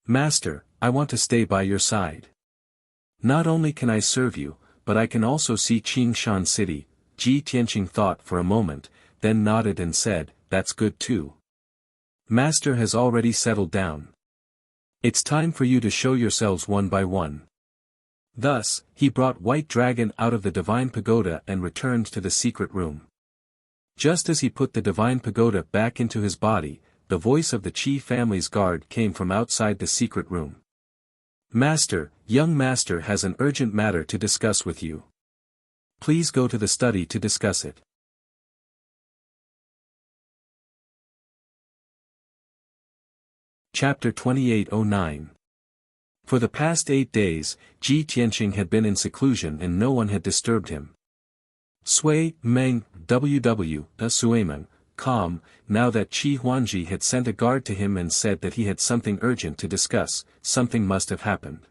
Master, I want to stay by your side. Not only can I serve you, but I can also see Qingshan City. Ji Tianqing thought for a moment, then nodded and said, that's good too. Master has already settled down. It's time for you to show yourselves one by one. Thus, he brought White Dragon out of the Divine Pagoda and returned to the secret room. Just as he put the Divine Pagoda back into his body, the voice of the Qi family's guard came from outside the secret room. Master, young master has an urgent matter to discuss with you. Please go to the study to discuss it. Chapter 2809. For the past 8 days, Ji Tianqing had been in seclusion and no one had disturbed him. Sui, Meng, WW, Suimeng, calm, now that Qi Huangji had sent a guard to him and said that he had something urgent to discuss, something must have happened.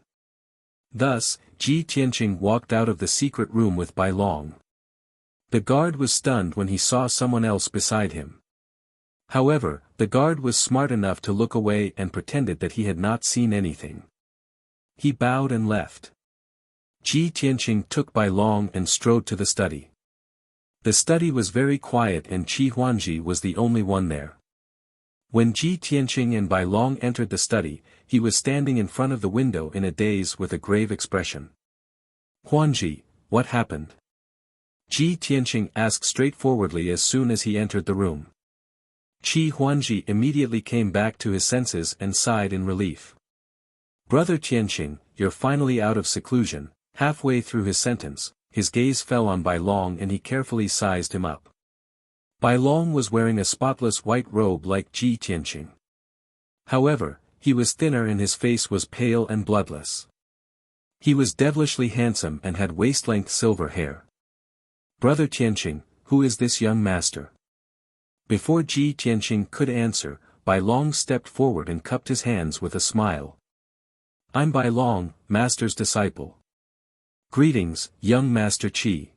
Thus, Ji Tianqing walked out of the secret room with Bai Long. The guard was stunned when he saw someone else beside him. However, the guard was smart enough to look away and pretended that he had not seen anything. He bowed and left. Ji Tianqing took Bai Long and strode to the study. The study was very quiet and Qi Huangji was the only one there. When Ji Tianqing and Bai Long entered the study, he was standing in front of the window in a daze with a grave expression. Huangji, what happened? Ji Tianqing asked straightforwardly as soon as he entered the room. Qi Huangji immediately came back to his senses and sighed in relief. Brother Tianqing, you're finally out of seclusion. Halfway through his sentence, his gaze fell on Bai Long and he carefully sized him up. Bai Long was wearing a spotless white robe like Ji Tianqing. However, he was thinner and his face was pale and bloodless. He was devilishly handsome and had waist-length silver hair. Brother Tianqing, who is this young master? Before Ji Tianqing could answer, Bai Long stepped forward and cupped his hands with a smile. I'm Bai Long, master's disciple. Greetings, young Master Qi.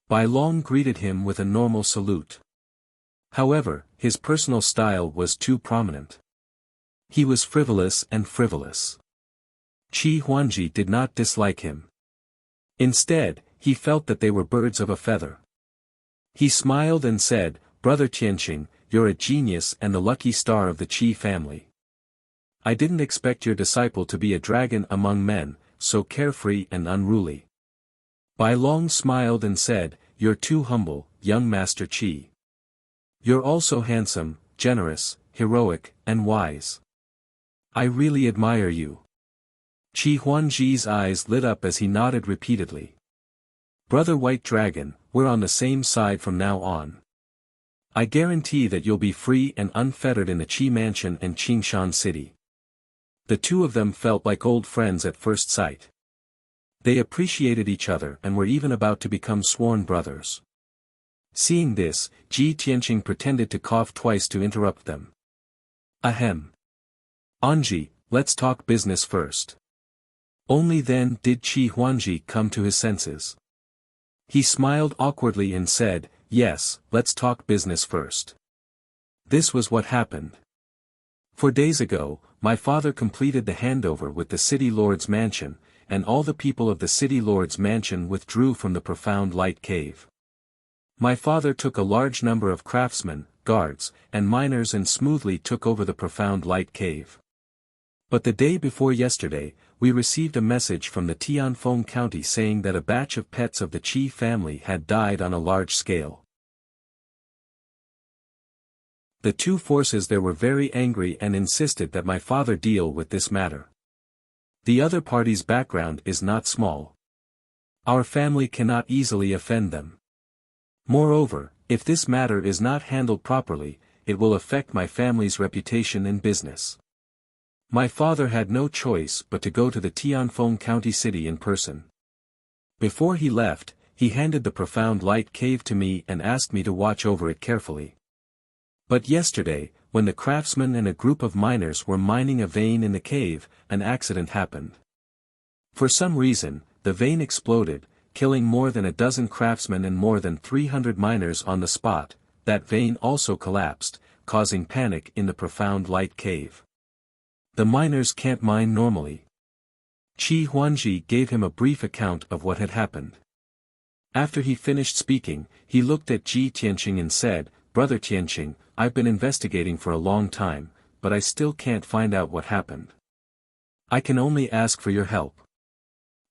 Bai Long greeted him with a normal salute. However, his personal style was too prominent. He was frivolous and frivolous. Qi Huangji did not dislike him. Instead, he felt that they were birds of a feather. He smiled and said, Brother Tianqing, you're a genius and the lucky star of the Qi family. I didn't expect your disciple to be a dragon among men, so carefree and unruly. Bai Long smiled and said, you're too humble, young Master Qi. You're also handsome, generous, heroic, and wise. I really admire you. Qi Huangji's eyes lit up as he nodded repeatedly. Brother White Dragon, we're on the same side from now on. I guarantee that you'll be free and unfettered in the Qi Mansion and Qingshan City. The two of them felt like old friends at first sight. They appreciated each other and were even about to become sworn brothers. Seeing this, Ji Tianqing pretended to cough twice to interrupt them. Ahem. Anji, let's talk business first. Only then did Qi Huangji come to his senses. He smiled awkwardly and said, yes, let's talk business first. This was what happened. 4 days ago, my father completed the handover with the city lord's mansion, and all the people of the city lord's mansion withdrew from the profound light cave. My father took a large number of craftsmen, guards, and miners and smoothly took over the profound light cave. But the day before yesterday, we received a message from the Tianfeng County saying that a batch of pets of the Qi family had died on a large scale. The two forces there were very angry and insisted that my father deal with this matter. The other party's background is not small. Our family cannot easily offend them. Moreover, if this matter is not handled properly, it will affect my family's reputation in business. My father had no choice but to go to the Tianfeng County City in person. Before he left, he handed the profound light cave to me and asked me to watch over it carefully. But yesterday, when the craftsmen and a group of miners were mining a vein in the cave, an accident happened. For some reason, the vein exploded, killing more than a dozen craftsmen and more than 300 miners on the spot. That vein also collapsed, causing panic in the profound light cave. The miners can't mine normally. Qi Huangji gave him a brief account of what had happened. After he finished speaking, he looked at Ji Tianqing and said, Brother Tianqing, I've been investigating for a long time, but I still can't find out what happened. I can only ask for your help.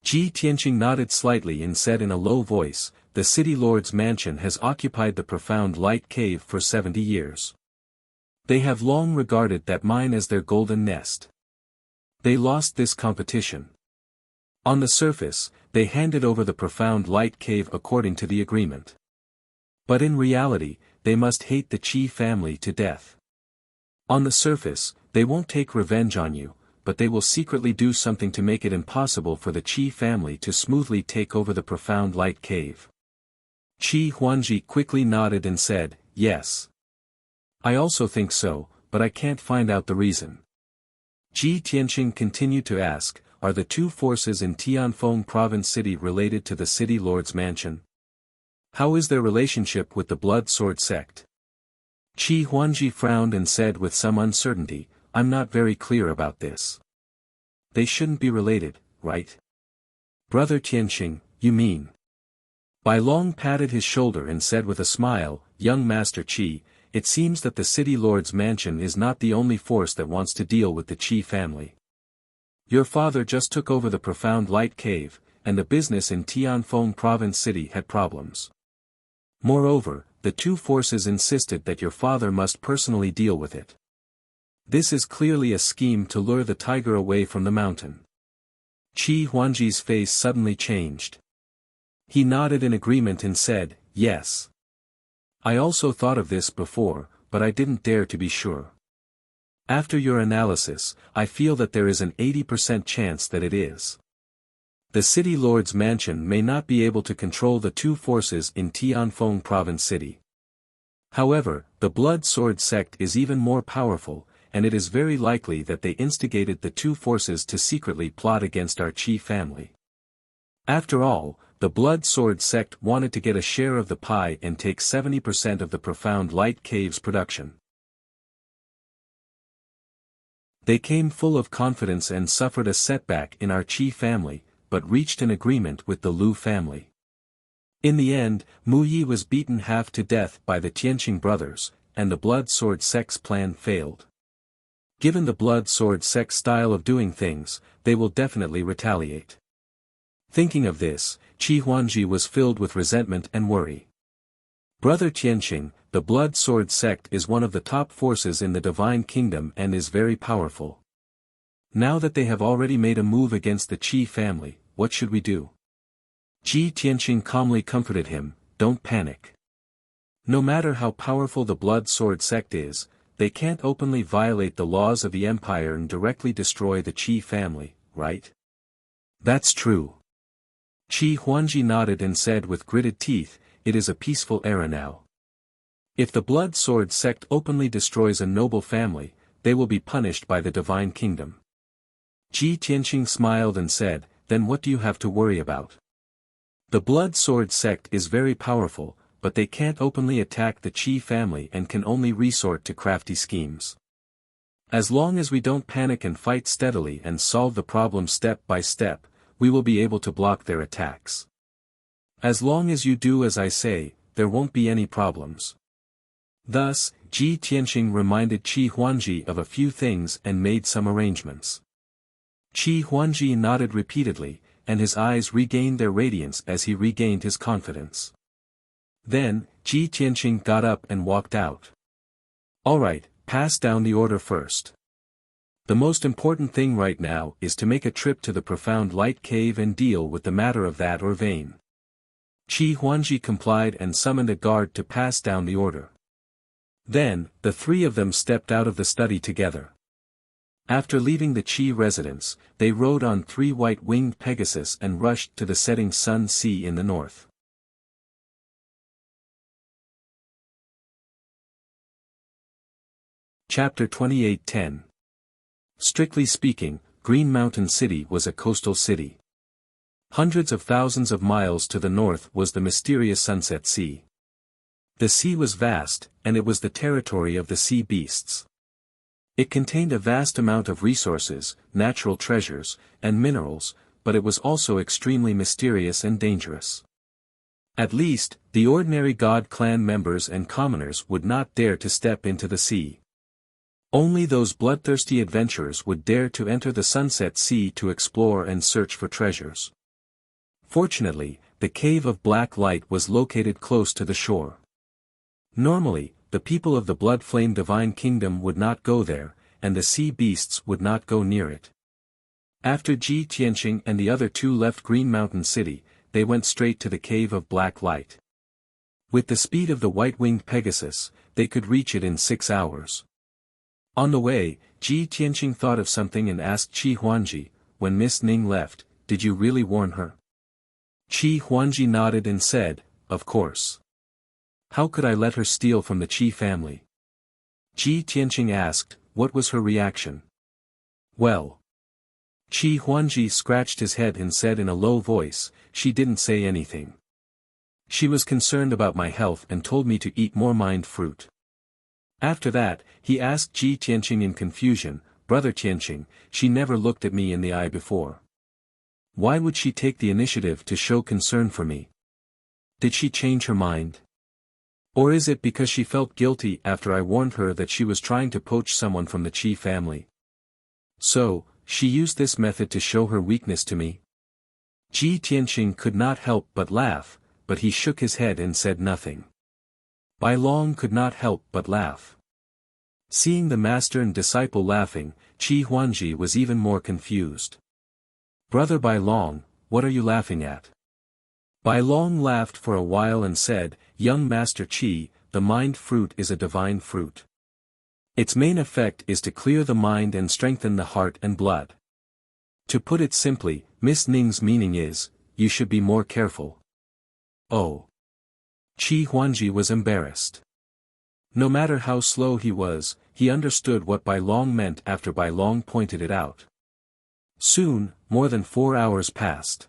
Ji Tianqing nodded slightly and said in a low voice, the city lord's mansion has occupied the profound light cave for 70 years. They have long regarded that mine as their golden nest. They lost this competition. On the surface, they handed over the profound light cave according to the agreement. But in reality, they must hate the Qi family to death. On the surface, they won't take revenge on you, but they will secretly do something to make it impossible for the Qi family to smoothly take over the profound light cave. Qi Huangji quickly nodded and said, yes. I also think so, but I can't find out the reason. Ji Tianqing continued to ask, are the two forces in Tianfeng Province City related to the city lord's mansion? How is their relationship with the Blood Sword sect? Qi Huangji frowned and said with some uncertainty, I'm not very clear about this. They shouldn't be related, right? Brother Tianqing, you mean? Bai Long patted his shoulder and said with a smile, young Master Qi, it seems that the city lord's mansion is not the only force that wants to deal with the Qi family. Your father just took over the profound light cave, and the business in Tianfeng Province City had problems. Moreover, the two forces insisted that your father must personally deal with it. This is clearly a scheme to lure the tiger away from the mountain. Qi Huangji's face suddenly changed. He nodded in agreement and said, yes. I also thought of this before, but I didn't dare to be sure. After your analysis, I feel that there is an 80% chance that it is. The city lord's mansion may not be able to control the two forces in Tianfeng Province City. However, the Blood Sword sect is even more powerful, and it is very likely that they instigated the two forces to secretly plot against our Qi family. After all, the Blood Sword sect wanted to get a share of the pie and take 70% of the profound light cave's production. They came full of confidence and suffered a setback in our Qi family, but reached an agreement with the Lu family. In the end, Mu Yi was beaten half to death by the Tianqing brothers, and the Blood Sword sect's plan failed. Given the Blood Sword sect's style of doing things, they will definitely retaliate. Thinking of this, Qi Huangji was filled with resentment and worry. Brother Tianqing, the Blood Sword sect is one of the top forces in the Divine Kingdom and is very powerful. Now that they have already made a move against the Qi family, what should we do? Ji Tianqing calmly comforted him, don't panic. No matter how powerful the Blood Sword sect is, they can't openly violate the laws of the empire and directly destroy the Qi family, right? That's true. Qi Huangji nodded and said with gritted teeth, it is a peaceful era now. If the Blood Sword sect openly destroys a noble family, they will be punished by the divine kingdom. Ji Tianqing smiled and said, then what do you have to worry about? The blood sword sect is very powerful, but they can't openly attack the Qi family and can only resort to crafty schemes. As long as we don't panic and fight steadily and solve the problem step by step, we will be able to block their attacks. As long as you do as I say, there won't be any problems. Thus, Ji Tianqing reminded Qi Huangji of a few things and made some arrangements. Qi Huangji nodded repeatedly, and his eyes regained their radiance as he regained his confidence. Then, Ji Tianqing got up and walked out. All right, pass down the order first. The most important thing right now is to make a trip to the profound light cave and deal with the matter of that or vein. Qi Huangji complied and summoned a guard to pass down the order. Then, the three of them stepped out of the study together. After leaving the Qi residence, they rode on 3 white-winged Pegasus and rushed to the setting sun sea in the north. Chapter 28:10. Strictly speaking, Green Mountain City was a coastal city. Hundreds of thousands of miles to the north was the mysterious Sunset Sea. The sea was vast, and it was the territory of the sea beasts. It contained a vast amount of resources, natural treasures, and minerals, but it was also extremely mysterious and dangerous. At least, the ordinary God clan members and commoners would not dare to step into the sea. Only those bloodthirsty adventurers would dare to enter the Sunset Sea to explore and search for treasures. Fortunately, the Cave of Black Light was located close to the shore. Normally, the people of the Blood Flame Divine Kingdom would not go there, and the sea beasts would not go near it. After Ji Tianqing and the other 2 left Green Mountain City, they went straight to the Cave of Black Light. With the speed of the white-winged Pegasus, they could reach it in 6 hours. On the way, Ji Tianqing thought of something and asked Qi Huangji, when Miss Ning left, did you really warn her? Qi Huangji nodded and said, of course. How could I let her steal from the Qi family? Ji Tianqing asked, what was her reaction? Well. Qi Huangji scratched his head and said in a low voice, she didn't say anything. She was concerned about my health and told me to eat more mind fruit. After that, he asked Ji Tianqing in confusion, Brother Tianqing, she never looked at me in the eye before. Why would she take the initiative to show concern for me? Did she change her mind? Or is it because she felt guilty after I warned her that she was trying to poach someone from the Qi family? So, she used this method to show her weakness to me? Ji Tianqing could not help but laugh, but he shook his head and said nothing. Bai Long could not help but laugh. Seeing the master and disciple laughing, Qi Huangji was even more confused. Brother Bai Long, what are you laughing at? Bai Long laughed for a while and said, young Master Qi, the mind fruit is a divine fruit. Its main effect is to clear the mind and strengthen the heart and blood. To put it simply, Miss Ning's meaning is, you should be more careful. Oh. Qi Huangji was embarrassed. No matter how slow he was, he understood what Bai Long meant after Bai Long pointed it out. Soon, more than 4 hours passed.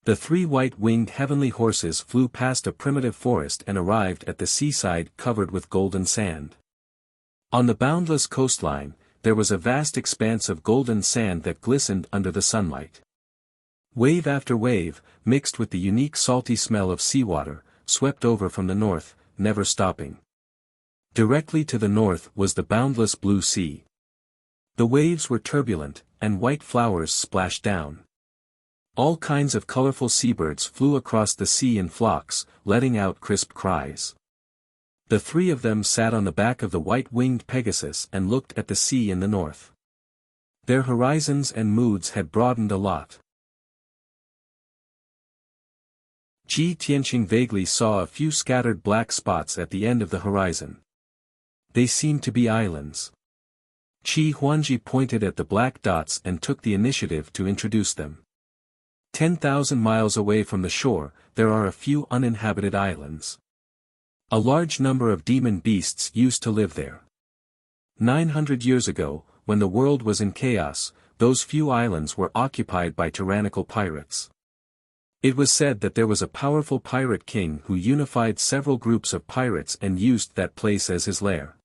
The 3 white-winged heavenly horses flew past a primitive forest and arrived at the seaside covered with golden sand. On the boundless coastline, there was a vast expanse of golden sand that glistened under the sunlight. Wave after wave, mixed with the unique salty smell of seawater, swept over from the north, never stopping. Directly to the north was the boundless blue sea. The waves were turbulent, and white flowers splashed down. All kinds of colorful seabirds flew across the sea in flocks, letting out crisp cries. The 3 of them sat on the back of the white-winged Pegasus and looked at the sea in the north. Their horizons and moods had broadened a lot. Ji Tianqing vaguely saw a few scattered black spots at the end of the horizon. They seemed to be islands. Qi Huangji pointed at the black dots and took the initiative to introduce them. 10,000 miles away from the shore, there are a few uninhabited islands. A large number of demon beasts used to live there. 900 years ago, when the world was in chaos, those few islands were occupied by tyrannical pirates. It was said that there was a powerful pirate king who unified several groups of pirates and used that place as his lair.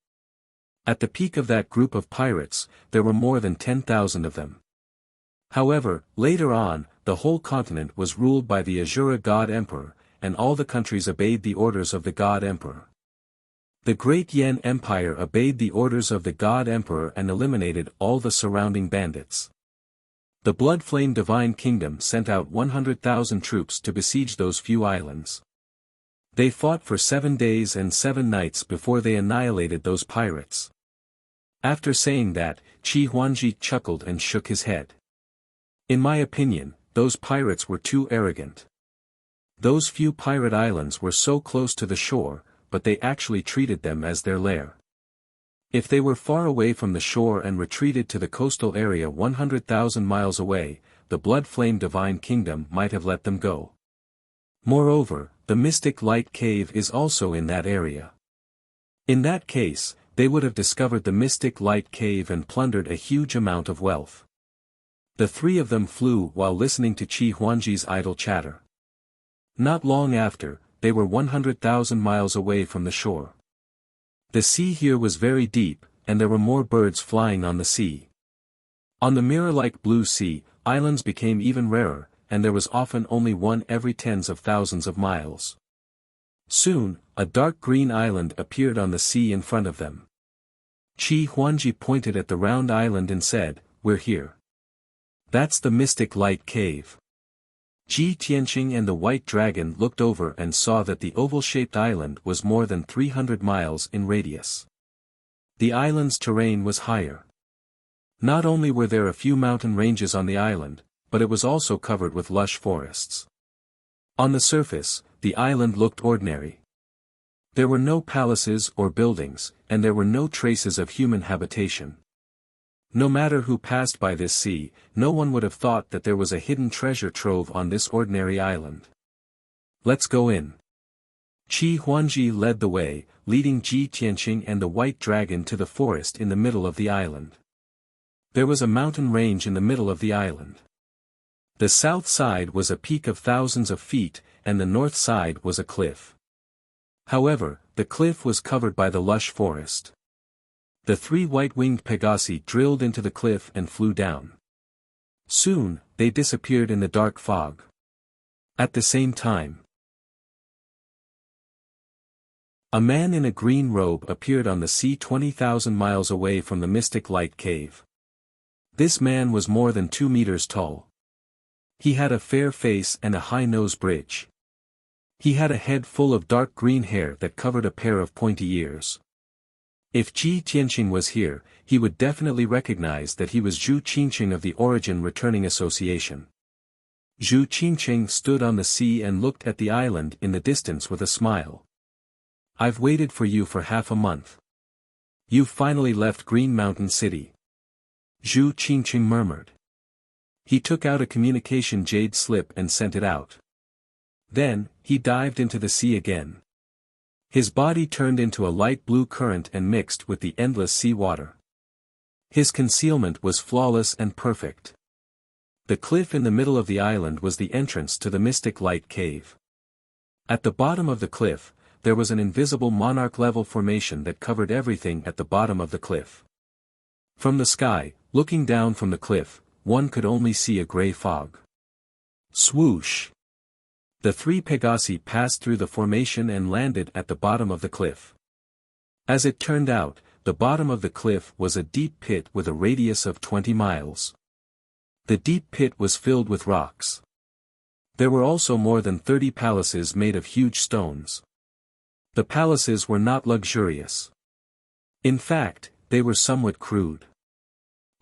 At the peak of that group of pirates, there were more than 10,000 of them. However, later on, the whole continent was ruled by the Azura God Emperor, and all the countries obeyed the orders of the God Emperor. The Great Yen Empire obeyed the orders of the God Emperor and eliminated all the surrounding bandits. The Blood Flame Divine Kingdom sent out 100,000 troops to besiege those few islands. They fought for 7 days and 7 nights before they annihilated those pirates. After saying that, Qi Huangji chuckled and shook his head. In my opinion, those pirates were too arrogant. Those few pirate islands were so close to the shore, but they actually treated them as their lair. If they were far away from the shore and retreated to the coastal area 100,000 miles away, the Blood Flame Divine Kingdom might have let them go. Moreover, the Mystic Light Cave is also in that area. In that case, they would have discovered the Mystic Light Cave and plundered a huge amount of wealth. The three of them flew while listening to Qi Huangji's idle chatter. Not long after, they were 100,000 miles away from the shore. The sea here was very deep, and there were more birds flying on the sea. On the mirror-like blue sea, islands became even rarer, and there was often only one every tens of thousands of miles. Soon, a dark green island appeared on the sea in front of them. Qi Huangji pointed at the round island and said, "We're here. That's the Mystic Light Cave." Ji Tianqing and the White Dragon looked over and saw that the oval-shaped island was more than 300 miles in radius. The island's terrain was higher. Not only were there a few mountain ranges on the island, but it was also covered with lush forests. On the surface, the island looked ordinary. There were no palaces or buildings, and there were no traces of human habitation. No matter who passed by this sea, no one would have thought that there was a hidden treasure trove on this ordinary island. "Let's go in." Qi Huangji led the way, leading Ji Tianqing and the White Dragon to the forest in the middle of the island. There was a mountain range in the middle of the island. The south side was a peak of thousands of feet, and the north side was a cliff. However, the cliff was covered by the lush forest. The three white-winged Pegasi drilled into the cliff and flew down. Soon, they disappeared in the dark fog. At the same time, a man in a green robe appeared on the sea 20,000 miles away from the Mystic Light Cave. This man was more than 2 meters tall. He had a fair face and a high nose bridge. He had a head full of dark green hair that covered a pair of pointy ears. If Ji Tianqing was here, he would definitely recognize that he was Zhu Qingqing of the Origin Returning Association. Zhu Qingqing stood on the sea and looked at the island in the distance with a smile. "I've waited for you for half a month. You've finally left Green Mountain City." Zhu Qingqing murmured. He took out a communication jade slip and sent it out. Then, he dived into the sea again. His body turned into a light blue current and mixed with the endless sea water. His concealment was flawless and perfect. The cliff in the middle of the island was the entrance to the Mystic Light Cave. At the bottom of the cliff, there was an invisible monarch-level formation that covered everything at the bottom of the cliff. From the sky, looking down from the cliff, one could only see a gray fog. Swoosh! The three Pegasi passed through the formation and landed at the bottom of the cliff. As it turned out, the bottom of the cliff was a deep pit with a radius of 20 miles. The deep pit was filled with rocks. There were also more than 30 palaces made of huge stones. The palaces were not luxurious. In fact, they were somewhat crude.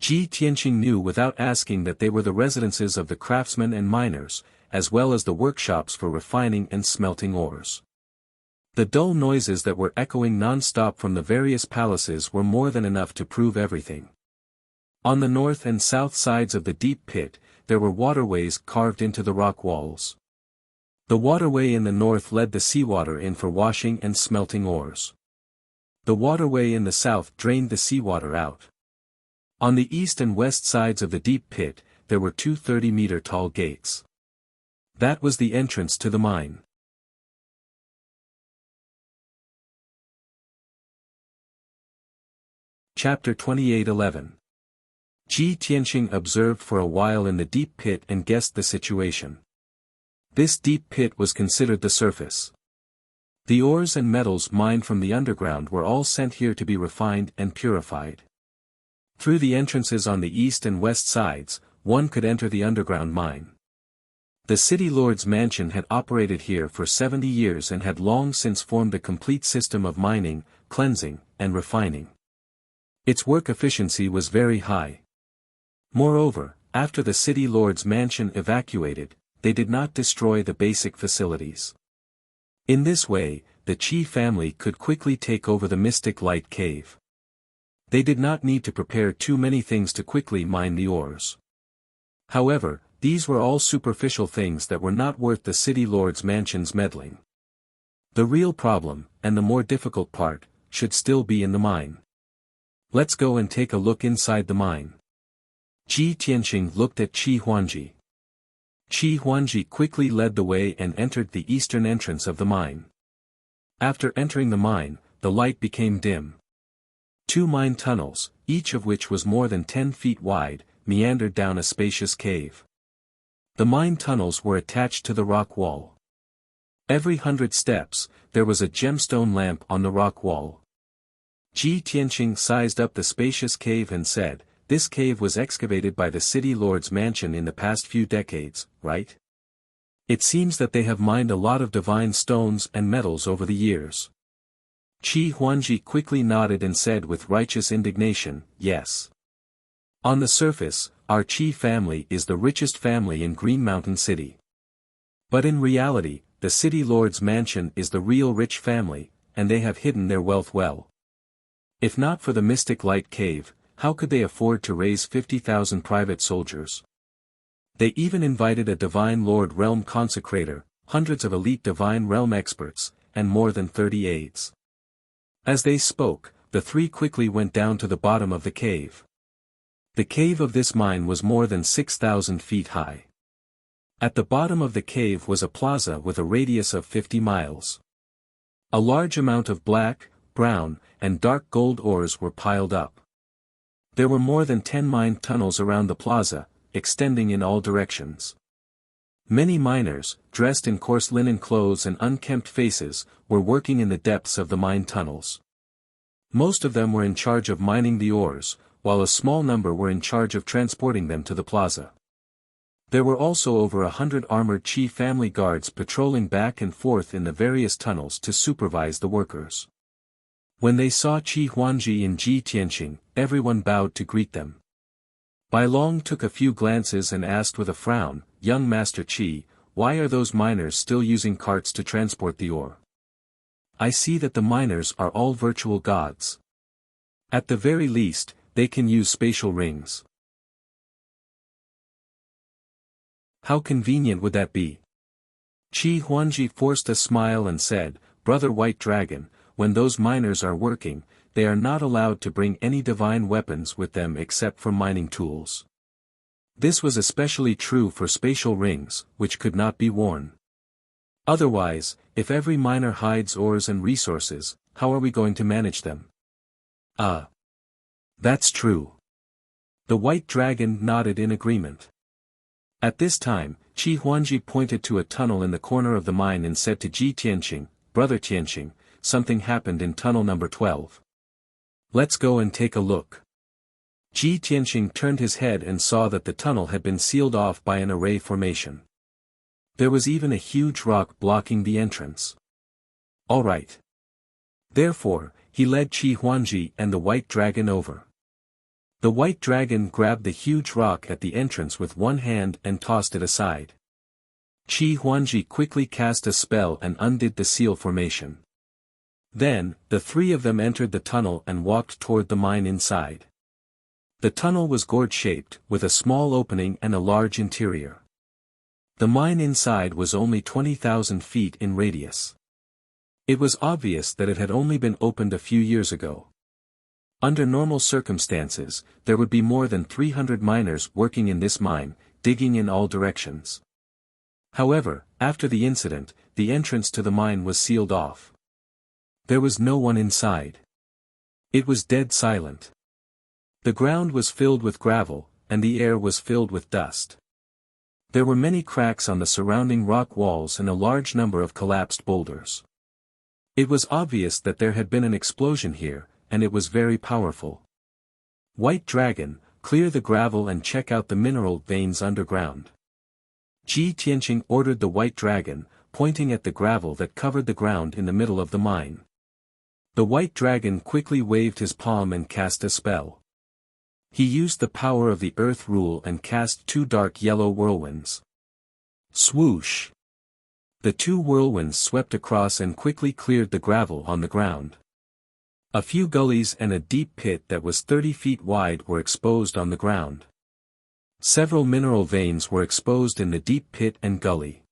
Ji Tianqing knew without asking that they were the residences of the craftsmen and miners, as well as the workshops for refining and smelting ores. The dull noises that were echoing non-stop from the various palaces were more than enough to prove everything. On the north and south sides of the deep pit, there were waterways carved into the rock walls. The waterway in the north led the seawater in for washing and smelting ores. The waterway in the south drained the seawater out. On the east and west sides of the deep pit, there were two 30-meter tall gates. That was the entrance to the mine. Chapter 28:11. Ji Tianqing observed for a while in the deep pit and guessed the situation. This deep pit was considered the surface. The ores and metals mined from the underground were all sent here to be refined and purified. Through the entrances on the east and west sides, one could enter the underground mine. The city lord's mansion had operated here for 70 years and had long since formed a complete system of mining, cleansing, and refining. Its work efficiency was very high. Moreover, after the city lord's mansion evacuated, they did not destroy the basic facilities. In this way, the Qi family could quickly take over the Mystic Light Cave. They did not need to prepare too many things to quickly mine the ores. However, these were all superficial things that were not worth the city lord's mansion's meddling. The real problem, and the more difficult part, should still be in the mine. Let's go and take a look inside the mine. Ji Tianqing looked at Qi Huangji. Qi Huangji quickly led the way and entered the eastern entrance of the mine. After entering the mine, the light became dim. Two mine tunnels, each of which was more than 10 feet wide, meandered down a spacious cave. The mine tunnels were attached to the rock wall. Every 100 steps, there was a gemstone lamp on the rock wall. Ji Tianqing sized up the spacious cave and said, "This cave was excavated by the city lord's mansion in the past few decades, right? It seems that they have mined a lot of divine stones and metals over the years." Qi Huangji quickly nodded and said with righteous indignation, "Yes. On the surface, our Qi family is the richest family in Green Mountain City. But in reality, the city lord's mansion is the real rich family, and they have hidden their wealth well. If not for the Mystic Light Cave, how could they afford to raise 50,000 private soldiers? They even invited a Divine Lord Realm Consecrator, hundreds of elite Divine Realm experts, and more than 30 aides." As they spoke, the three quickly went down to the bottom of the cave. The cave of this mine was more than 6,000 feet high. At the bottom of the cave was a plaza with a radius of 50 miles. A large amount of black, brown, and dark gold ores were piled up. There were more than 10 mine tunnels around the plaza, extending in all directions. Many miners, dressed in coarse linen clothes and unkempt faces, were working in the depths of the mine tunnels. Most of them were in charge of mining the ores, while a small number were in charge of transporting them to the plaza. There were also over 100 armored Qi family guards patrolling back and forth in the various tunnels to supervise the workers. When they saw Qi Huangji and Ji Tianqing, everyone bowed to greet them. Bai Long took a few glances and asked with a frown, "Young Master Qi, why are those miners still using carts to transport the ore? I see that the miners are all virtual gods. At the very least, they can use spatial rings. How convenient would that be?" Qi Huangji forced a smile and said, "Brother White Dragon, when those miners are working, they are not allowed to bring any divine weapons with them except for mining tools. This was especially true for spatial rings, which could not be worn. Otherwise, if every miner hides ores and resources, how are we going to manage them?" That's true." The White Dragon nodded in agreement. At this time, Qi Huangji pointed to a tunnel in the corner of the mine and said to Ji Tianqing, "Brother Tianqing, something happened in tunnel number 12. Let's go and take a look." Ji Tianqing turned his head and saw that the tunnel had been sealed off by an array formation. There was even a huge rock blocking the entrance. All right. Therefore, he led Qi Huangji and the White Dragon over. The White Dragon grabbed the huge rock at the entrance with one hand and tossed it aside. Qi Huangji quickly cast a spell and undid the seal formation. Then, the three of them entered the tunnel and walked toward the mine inside. The tunnel was gourd-shaped, with a small opening and a large interior. The mine inside was only 20,000 feet in radius. It was obvious that it had only been opened a few years ago. Under normal circumstances, there would be more than 300 miners working in this mine, digging in all directions. However, after the incident, the entrance to the mine was sealed off. There was no one inside. It was dead silent. The ground was filled with gravel, and the air was filled with dust. There were many cracks on the surrounding rock walls and a large number of collapsed boulders. It was obvious that there had been an explosion here, and it was very powerful. White Dragon, clear the gravel and check out the mineral veins underground. Ji Tianqing ordered the White Dragon, pointing at the gravel that covered the ground in the middle of the mine. The White Dragon quickly waved his palm and cast a spell. He used the power of the Earth Rule and cast 2 dark yellow whirlwinds. Swoosh! The 2 whirlwinds swept across and quickly cleared the gravel on the ground. A few gullies and a deep pit that was 30 feet wide were exposed on the ground. Several mineral veins were exposed in the deep pit and gully.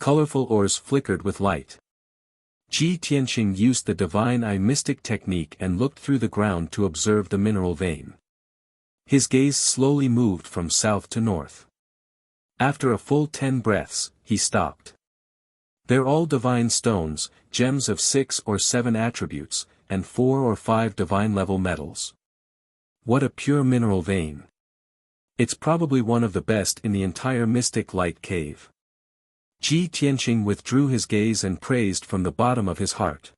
Colorful ores flickered with light. Ji Tianqing used the Divine Eye mystic technique and looked through the ground to observe the mineral vein. His gaze slowly moved from south to north. After a full 10 breaths, he stopped. They're all divine stones, gems of 6 or 7 attributes, and 4 or 5 divine-level metals. What a pure mineral vein. It's probably one of the best in the entire Mystic Light Cave. Ji Tianqing withdrew his gaze and praised from the bottom of his heart.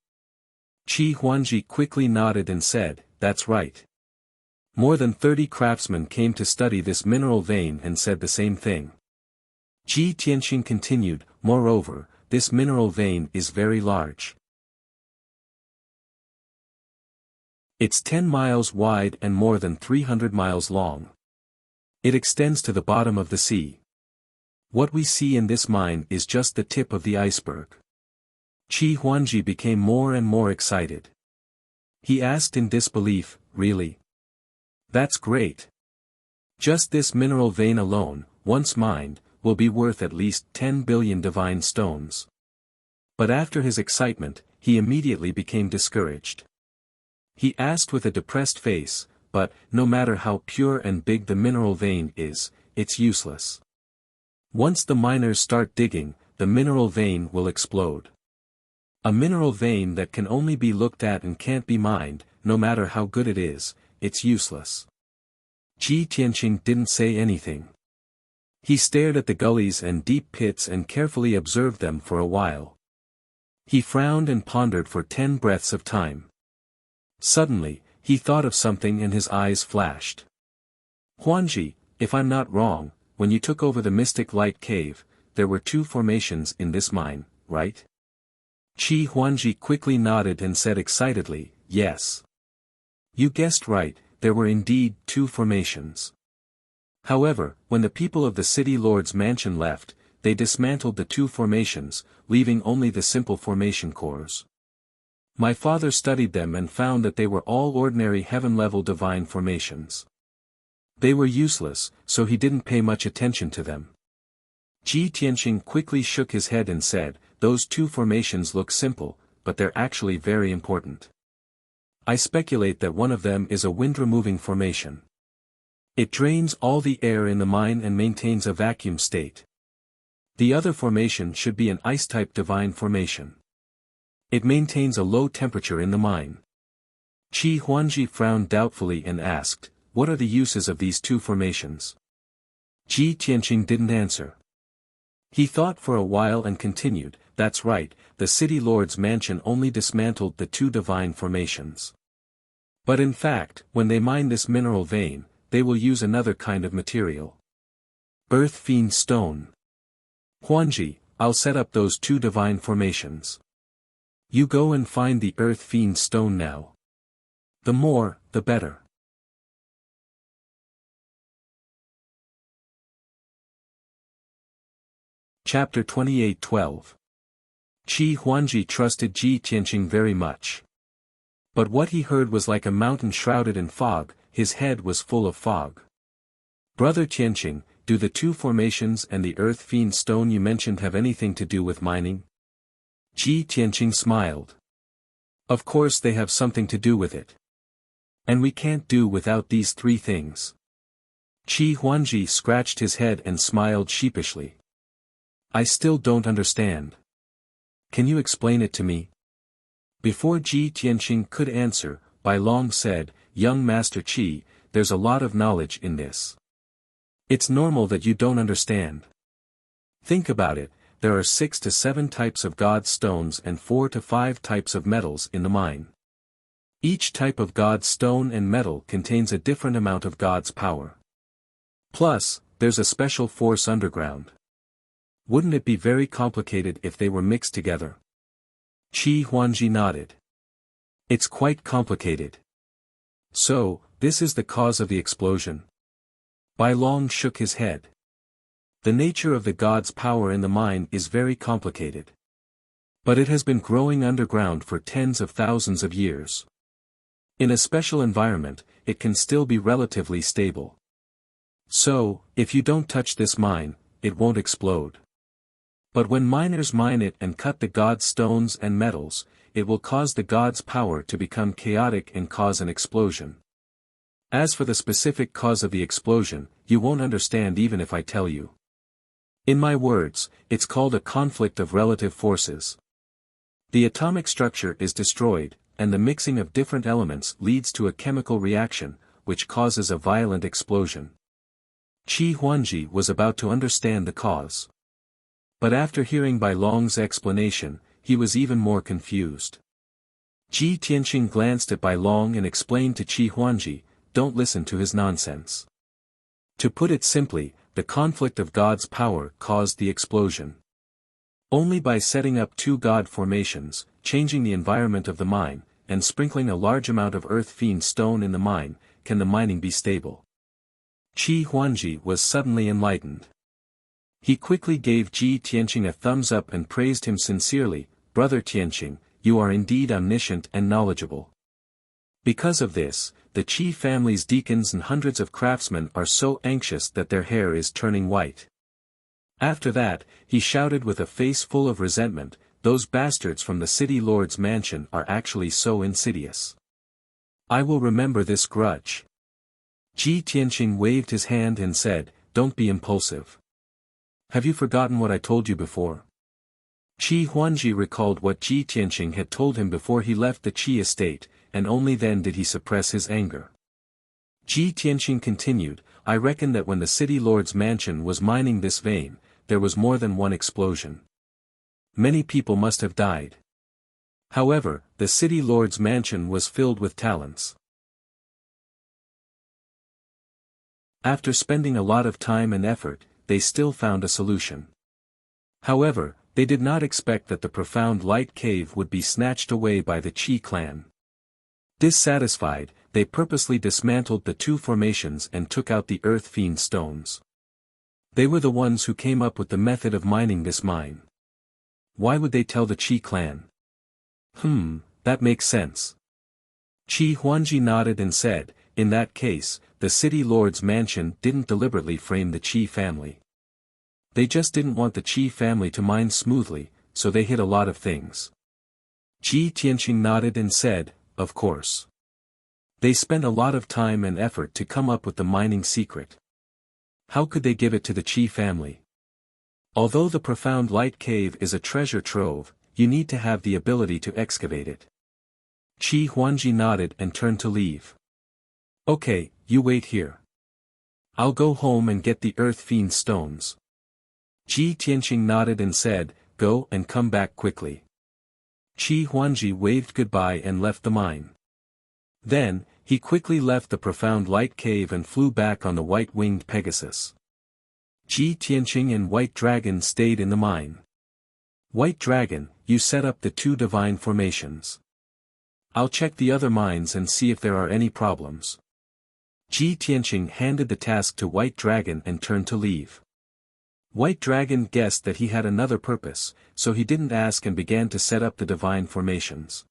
Qi Huanji quickly nodded and said, "That's right." More than 30 craftsmen came to study this mineral vein and said the same thing. Ji Tianqing continued, "Moreover, this mineral vein is very large. It's 10 miles wide and more than 300 miles long. It extends to the bottom of the sea. What we see in this mine is just the tip of the iceberg." Qi Huanji became more and more excited. He asked in disbelief, "Really? That's great. Just this mineral vein alone, once mined, will be worth at least 10 billion divine stones." But after his excitement, he immediately became discouraged. He asked with a depressed face, "But, no matter how pure and big the mineral vein is, it's useless. Once the miners start digging, the mineral vein will explode. A mineral vein that can only be looked at and can't be mined, no matter how good it is, it's useless." Ji Tianqing didn't say anything. He stared at the gullies and deep pits and carefully observed them for a while. He frowned and pondered for 10 breaths of time. Suddenly, he thought of something and his eyes flashed. "Huanji, if I'm not wrong, when you took over the Mystic Light Cave, there were 2 formations in this mine, right?" Qi Huanji quickly nodded and said excitedly, "Yes. You guessed right, there were indeed 2 formations. However, when the people of the City Lord's mansion left, they dismantled the 2 formations, leaving only the simple formation cores. My father studied them and found that they were all ordinary heaven-level divine formations. They were useless, so he didn't pay much attention to them." Ji Tianqing quickly shook his head and said, "Those 2 formations look simple, but they're actually very important. I speculate that one of them is a wind-removing formation. It drains all the air in the mine and maintains a vacuum state. The other formation should be an ice-type divine formation. It maintains a low temperature in the mine." Qi Huanji frowned doubtfully and asked, "What are the uses of these 2 formations?" Ji Tianqing didn't answer. He thought for a while and continued, "That's right, the City Lord's mansion only dismantled the 2 divine formations. But in fact, when they mine this mineral vein, they will use another kind of material. Earth Fiend Stone. Huanji, I'll set up those 2 divine formations. You go and find the Earth Fiend Stone now. The more, the better." Chapter 28:12. Qi Huanji trusted Ji Tianqing very much. But what he heard was like a mountain shrouded in fog, his head was full of fog. "Brother Tianqing, do the 2 formations and the Earth Fiend Stone you mentioned have anything to do with mining?" Ji Tianqing smiled. Of course they have something to do with it. And we can't do without these three things. Qi Huangji scratched his head and smiled sheepishly. I still don't understand. Can you explain it to me? Before Ji Tianqing could answer, Bai Long said, Young Master Qi, there's a lot of knowledge in this. It's normal that you don't understand. Think about it, there are 6 to 7 types of God stones and 4 to 5 types of metals in the mine. Each type of God stone and metal contains a different amount of God's power. Plus, there's a special force underground. Wouldn't it be very complicated if they were mixed together? Qi Huangji nodded. It's quite complicated. So, this is the cause of the explosion? Bai Long shook his head. The nature of the God's power in the mine is very complicated. But it has been growing underground for tens of thousands of years. In a special environment, it can still be relatively stable. So, if you don't touch this mine, it won't explode. But when miners mine it and cut the God stones and metals, it will cause the God's power to become chaotic and cause an explosion. As for the specific cause of the explosion, you won't understand even if I tell you. In my words, it's called a conflict of relative forces. The atomic structure is destroyed, and the mixing of different elements leads to a chemical reaction, which causes a violent explosion. Qi Huangji was about to understand the cause. But after hearing Bai Long's explanation, he was even more confused. Ji Tianqing glanced at Bai Long and explained to Qi Huangji, don't listen to his nonsense. To put it simply, the conflict of God's power caused the explosion. Only by setting up 2 God formations, changing the environment of the mine, and sprinkling a large amount of earth fiend stone in the mine, can the mining be stable. Qi Huangji was suddenly enlightened. He quickly gave Ji Tianqing a thumbs up and praised him sincerely, Brother Tianqing, you are indeed omniscient and knowledgeable. Because of this, the Qi family's deacons and hundreds of craftsmen are so anxious that their hair is turning white. After that, he shouted with a face full of resentment, those bastards from the city lord's mansion are actually so insidious. I will remember this grudge. Ji Tianqing waved his hand and said, don't be impulsive. Have you forgotten what I told you before? Qi Huangji recalled what Ji Tianqing had told him before he left the Qi estate, and only then did he suppress his anger. Ji Tianqing continued, I reckon that when the city lord's mansion was mining this vein, there was more than one explosion. Many people must have died. However, the city lord's mansion was filled with talents. After spending a lot of time and effort, they still found a solution. However, they did not expect that the profound light cave would be snatched away by the Qi clan. Dissatisfied, they purposely dismantled the 2 formations and took out the earth fiend stones. They were the ones who came up with the method of mining this mine. Why would they tell the Qi clan? That makes sense. Qi Huangji nodded and said, in that case, the city lord's mansion didn't deliberately frame the Qi family. They just didn't want the Qi family to mine smoothly, so they hid a lot of things. Ji Tianqing nodded and said, of course. They spent a lot of time and effort to come up with the mining secret. How could they give it to the Qi family? Although the profound light cave is a treasure trove, you need to have the ability to excavate it. Qi Huangji nodded and turned to leave. Okay, you wait here. I'll go home and get the earth fiend stones. Ji Tianqing nodded and said, go and come back quickly. Qi Huangji waved goodbye and left the mine. Then, he quickly left the profound light cave and flew back on the white-winged Pegasus. Ji Tianqing and White Dragon stayed in the mine. White Dragon, you set up the 2 divine formations. I'll check the other mines and see if there are any problems. Ji Tianqing handed the task to White Dragon and turned to leave. White Dragon guessed that he had another purpose, so he didn't ask and began to set up the divine formations.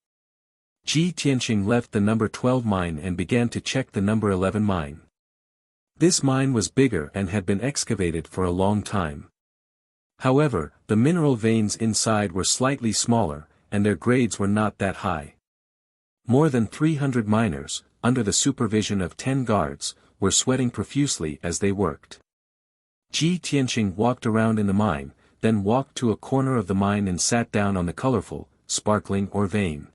Ji Tianqing left the number 12 mine and began to check the number 11 mine. This mine was bigger and had been excavated for a long time. However, the mineral veins inside were slightly smaller, and their grades were not that high. More than 300 miners, under the supervision of 10 guards, were sweating profusely as they worked. Ji Tianqing walked around in the mine, then walked to a corner of the mine and sat down on the colorful, sparkling ore vein.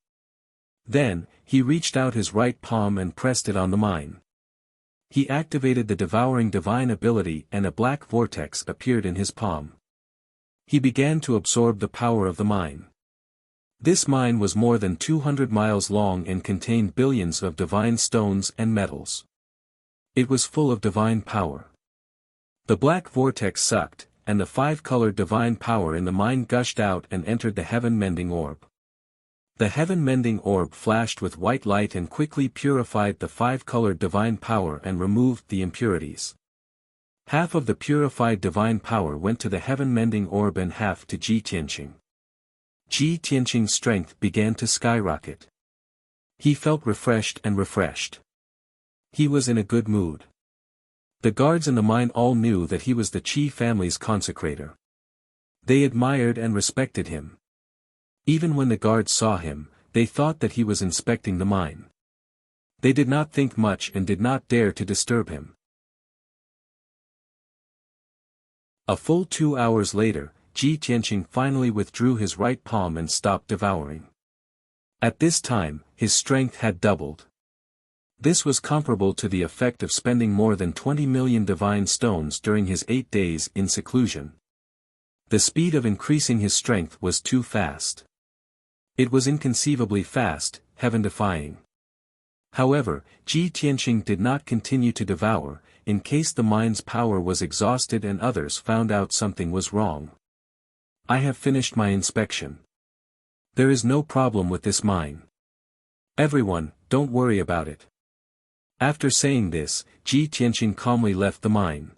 Then, he reached out his right palm and pressed it on the mine. He activated the devouring divine ability and a black vortex appeared in his palm. He began to absorb the power of the mine. This mine was more than 200 miles long and contained billions of divine stones and metals. It was full of divine power. The black vortex sucked, and the five-colored divine power in the mine gushed out and entered the heaven-mending orb. The heaven-mending orb flashed with white light and quickly purified the five-colored divine power and removed the impurities. Half of the purified divine power went to the heaven-mending orb and half to Ji Tianqing. Ji Tianqing's strength began to skyrocket. He felt refreshed and refreshed. He was in a good mood. The guards in the mine all knew that he was the Qi family's consecrator. They admired and respected him. Even when the guards saw him, they thought that he was inspecting the mine. They did not think much and did not dare to disturb him. A full 2 hours later, Ji Tianqing finally withdrew his right palm and stopped devouring. At this time, his strength had doubled. This was comparable to the effect of spending more than 20 million divine stones during his 8 days in seclusion. The speed of increasing his strength was too fast. It was inconceivably fast, heaven-defying. However, Ji Tianqing did not continue to devour, in case the mine's power was exhausted and others found out something was wrong. I have finished my inspection. There is no problem with this mine. Everyone, don't worry about it. After saying this, Ji Tianqing calmly left the mine.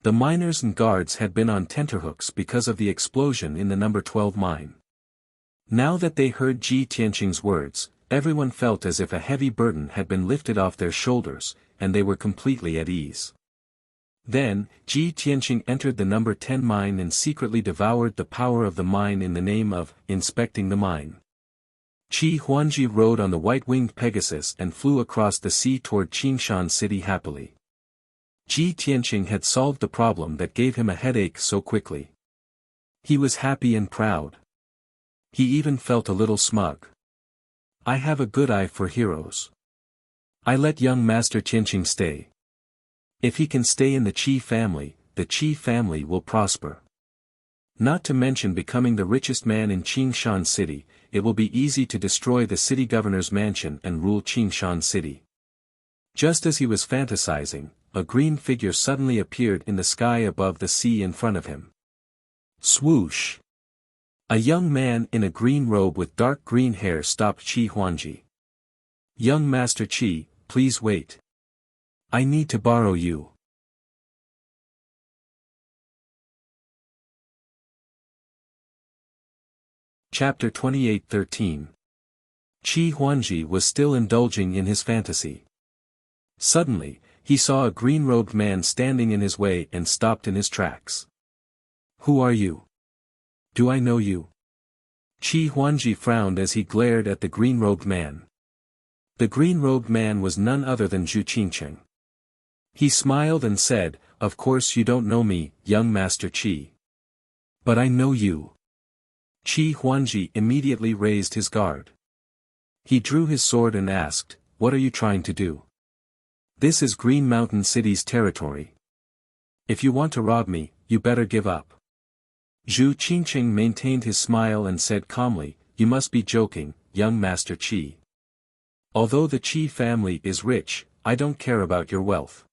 The miners and guards had been on tenterhooks because of the explosion in the number 12 mine. Now that they heard Ji Tianqing's words, everyone felt as if a heavy burden had been lifted off their shoulders, and they were completely at ease. Then, Ji Tianqing entered the number 10 mine and secretly devoured the power of the mine in the name of inspecting the mine. Qi Huangji rode on the white-winged Pegasus and flew across the sea toward Qingshan City happily. Ji Tianqing had solved the problem that gave him a headache so quickly. He was happy and proud. He even felt a little smug. I have a good eye for heroes. I let young Master Tianqing stay. If he can stay in the Qi family will prosper. Not to mention becoming the richest man in Qingshan City, it will be easy to destroy the city governor's mansion and rule Qingshan City. Just as he was fantasizing, a green figure suddenly appeared in the sky above the sea in front of him. Swoosh! A young man in a green robe with dark green hair stopped Qi Huangji. Young Master Qi, please wait. I need to borrow you. Chapter 28:13. Qi Huangji was still indulging in his fantasy. Suddenly, he saw a green-robed man standing in his way and stopped in his tracks. Who are you? Do I know you? Qi Huangji frowned as he glared at the green-robed man. The green-robed man was none other than Zhu Qingcheng. He smiled and said, Of course you don't know me, young Master Qi. But I know you. Qi Huangji immediately raised his guard. He drew his sword and asked, What are you trying to do? This is Green Mountain City's territory. If you want to rob me, you better give up. Zhu Qingcheng maintained his smile and said calmly, You must be joking, young Master Qi. Although the Qi family is rich, I don't care about your wealth.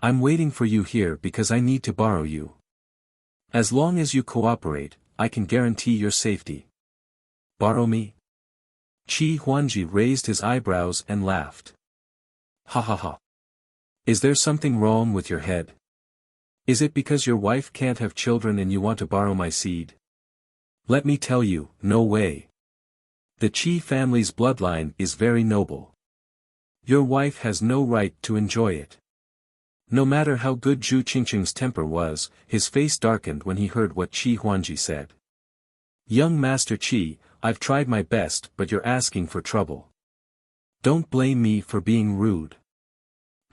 I'm waiting for you here because I need to borrow you. As long as you cooperate, I can guarantee your safety. Borrow me? Qi Huangji raised his eyebrows and laughed. Ha ha ha. Is there something wrong with your head? Is it because your wife can't have children and you want to borrow my seed? Let me tell you, no way. The Qi family's bloodline is very noble. Your wife has no right to enjoy it. No matter how good Zhu Qingqing's temper was, his face darkened when he heard what Qi Huangji said. Young Master Qi, I've tried my best but you're asking for trouble. Don't blame me for being rude.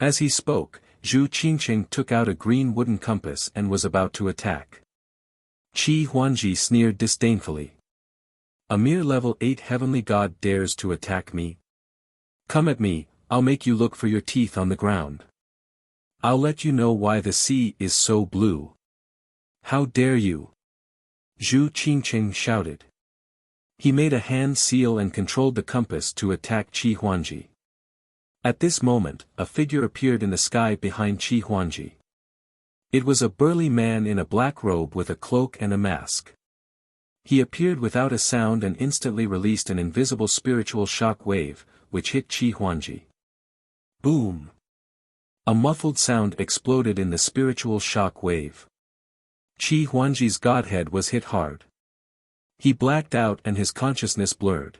As he spoke, Zhu Qingqing took out a green wooden compass and was about to attack. Qi Huangji sneered disdainfully. A mere level 8 heavenly god dares to attack me? Come at me, I'll make you look for your teeth on the ground. I'll let you know why the sea is so blue. How dare you? Zhu Qingqing shouted. He made a hand seal and controlled the compass to attack Qi Huangji. At this moment, a figure appeared in the sky behind Qi Huangji. It was a burly man in a black robe with a cloak and a mask. He appeared without a sound and instantly released an invisible spiritual shock wave, which hit Qi Huangji. Boom! A muffled sound exploded in the spiritual shock wave. Qi Huangji's godhead was hit hard. He blacked out and his consciousness blurred.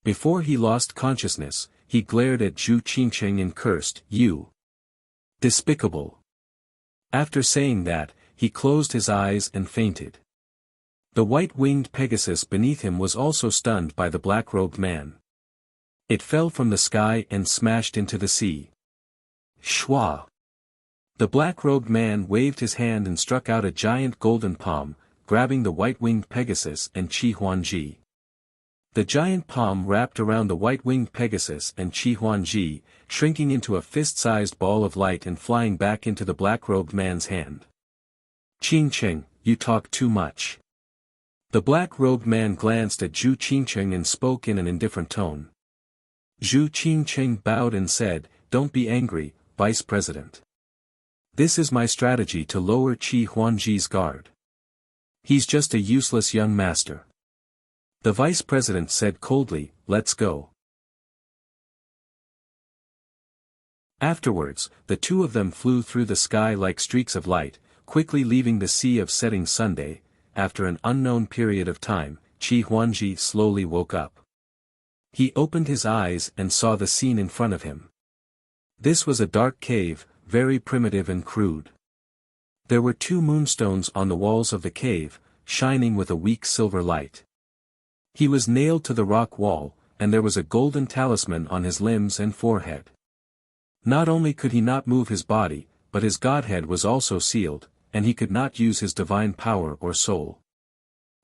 Before he lost consciousness, he glared at Zhu Qingqing and cursed, "You! Despicable!" After saying that, he closed his eyes and fainted. The white-winged Pegasus beneath him was also stunned by the black-robed man. It fell from the sky and smashed into the sea. Shwa! The black-robed man waved his hand and struck out a giant golden palm, grabbing the white-winged Pegasus and Qi Huangji. The giant palm wrapped around the white-winged Pegasus and Qi Huangji, shrinking into a fist-sized ball of light and flying back into the black-robed man's hand. Qingqing, you talk too much. The black-robed man glanced at Zhu Qingqing and spoke in an indifferent tone. Zhu Qingqing bowed and said, "Don't be angry, Vice President. This is my strategy to lower Qi Huangji's guard. He's just a useless young master." The Vice President said coldly, "Let's go." Afterwards, the two of them flew through the sky like streaks of light, quickly leaving the sea of setting Sunday. After an unknown period of time, Qi Huangji slowly woke up. He opened his eyes and saw the scene in front of him. This was a dark cave, very primitive and crude. There were 2 moonstones on the walls of the cave, shining with a weak silver light. He was nailed to the rock wall, and there was a golden talisman on his limbs and forehead. Not only could he not move his body, but his godhead was also sealed, and he could not use his divine power or soul.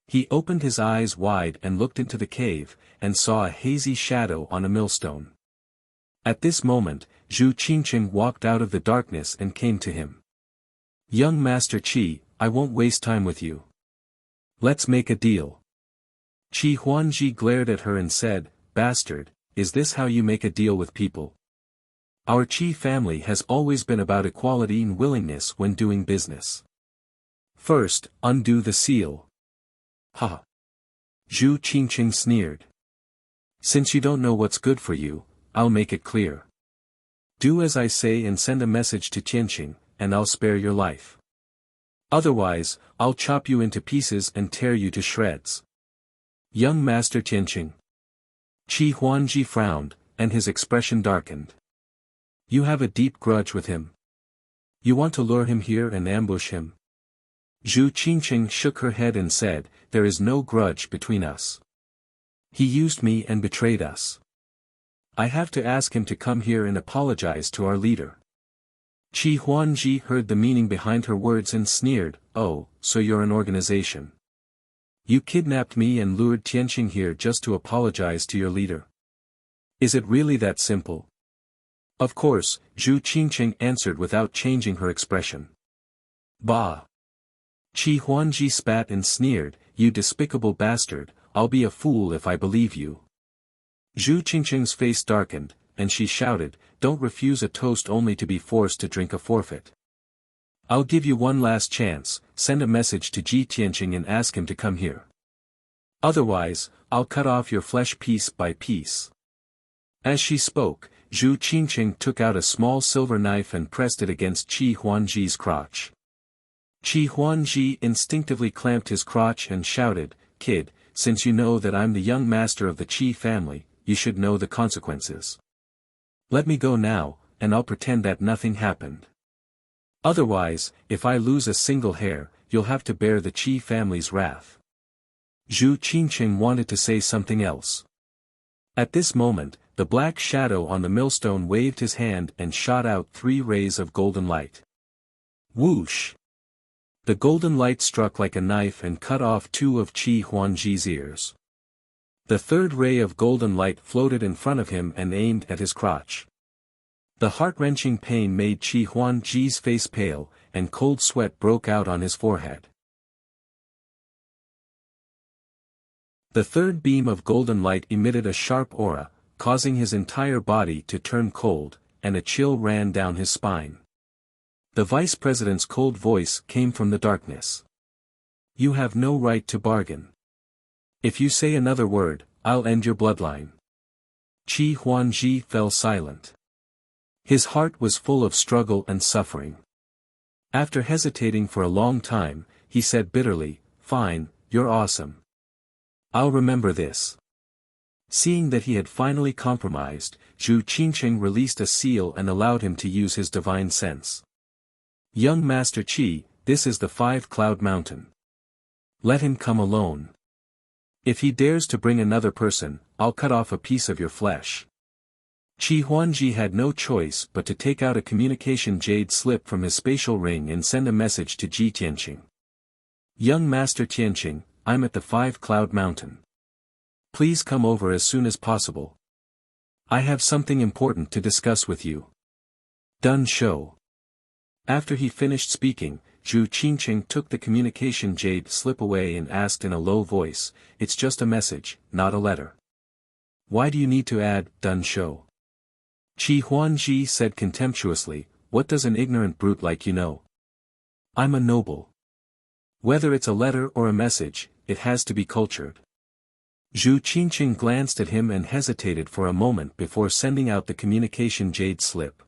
He opened his eyes wide and looked into the cave, and saw a hazy shadow on a millstone. At this moment, Zhu Qingqing walked out of the darkness and came to him. "Young Master Qi, I won't waste time with you. Let's make a deal." Qi Huangji glared at her and said, "Bastard, is this how you make a deal with people? Our Qi family has always been about equality and willingness when doing business. First, undo the seal." "Ha!" Zhu Qingqing sneered. "Since you don't know what's good for you, I'll make it clear. Do as I say and send a message to Tianqing, and I'll spare your life. Otherwise, I'll chop you into pieces and tear you to shreds." "Young Master Tianqing." Qi Huangji frowned, and his expression darkened. "You have a deep grudge with him? You want to lure him here and ambush him?" Zhu Qingqing shook her head and said, "There is no grudge between us. He used me and betrayed us. I have to ask him to come here and apologize to our leader." Qi Huangji heard the meaning behind her words and sneered, "Oh, so you're an organization. You kidnapped me and lured Tianqing here just to apologize to your leader. Is it really that simple?" "Of course," Zhu Qingqing answered without changing her expression. "Bah!" Qi Huangji spat and sneered, "You despicable bastard, I'll be a fool if I believe you." Zhu Qingqing's face darkened, and she shouted, "Don't refuse a toast only to be forced to drink a forfeit. I'll give you one last chance, send a message to Ji Tianqing and ask him to come here. Otherwise, I'll cut off your flesh piece by piece." As she spoke, Zhu Qingqing took out a small silver knife and pressed it against Qi Huangji's crotch. Qi Huangji instinctively clamped his crotch and shouted, "Kid, since you know that I'm the young master of the Qi family, you should know the consequences. Let me go now, and I'll pretend that nothing happened." Otherwise, if I lose a single hair, you'll have to bear the Qi family's wrath. Zhu Qingqing wanted to say something else. At this moment, the black shadow on the millstone waved his hand and shot out 3 rays of golden light. Whoosh! The golden light struck like a knife and cut off 2 of Qi Huangji's ears. The 3rd ray of golden light floated in front of him and aimed at his crotch. The heart-wrenching pain made Qi Huangji's face pale, and cold sweat broke out on his forehead. The 3rd beam of golden light emitted a sharp aura, causing his entire body to turn cold, and a chill ran down his spine. The vice president's cold voice came from the darkness. You have no right to bargain. If you say another word, I'll end your bloodline. Qi Huangji fell silent. His heart was full of struggle and suffering. After hesitating for a long time, he said bitterly, "Fine, you're awesome. I'll remember this." Seeing that he had finally compromised, Zhu Qingqing released a seal and allowed him to use his divine sense. Young Master Qi, this is the 5-Cloud Mountain. Let him come alone. If he dares to bring another person, I'll cut off a piece of your flesh. Qi Huangji had no choice but to take out a communication jade slip from his spatial ring and send a message to Ji Tianqing. Young Master Tianqing, I'm at the 5-Cloud Mountain. Please come over as soon as possible. I have something important to discuss with you. Done show. After he finished speaking, Zhu Qingqing took the communication jade slip away and asked in a low voice, "It's just a message, not a letter." "Why do you need to add, done show?" Qi Huangji said contemptuously, "What does an ignorant brute like you know? I'm a noble. Whether it's a letter or a message, it has to be cultured." Zhu Qingqing glanced at him and hesitated for a moment before sending out the communication jade slip.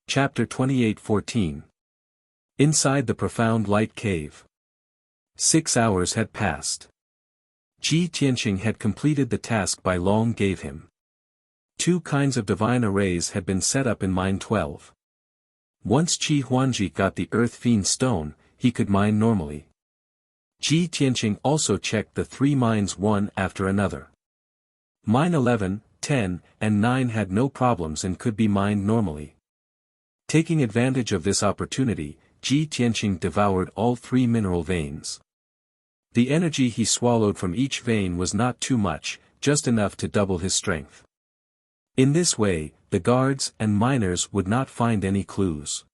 Chapter 28:14. Inside the profound light cave. 6 hours had passed. Ji Tianqing had completed the task Bai Long gave him. 2 kinds of divine arrays had been set up in Mine 12. Once Qi Huangji got the Earth Fiend Stone, he could mine normally. Ji Tianqing also checked the 3 mines one after another. Mine 11, 10, and 9 had no problems and could be mined normally. Taking advantage of this opportunity, Ji Tianqing devoured all 3 mineral veins. The energy he swallowed from each vein was not too much, just enough to double his strength. In this way, the guards and miners would not find any clues.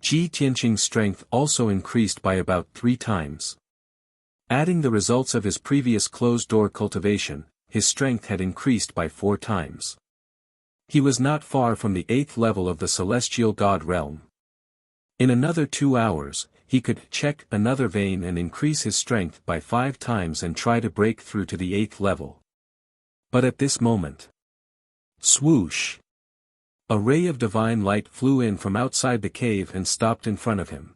Ji Tianqing's strength also increased by about 3 times. Adding the results of his previous closed-door cultivation, his strength had increased by 4 times. He was not far from the 8th level of the celestial god realm. In another 2 hours, he could check another vein and increase his strength by 5 times and try to break through to the 8th level. But at this moment, swoosh! A ray of divine light flew in from outside the cave and stopped in front of him.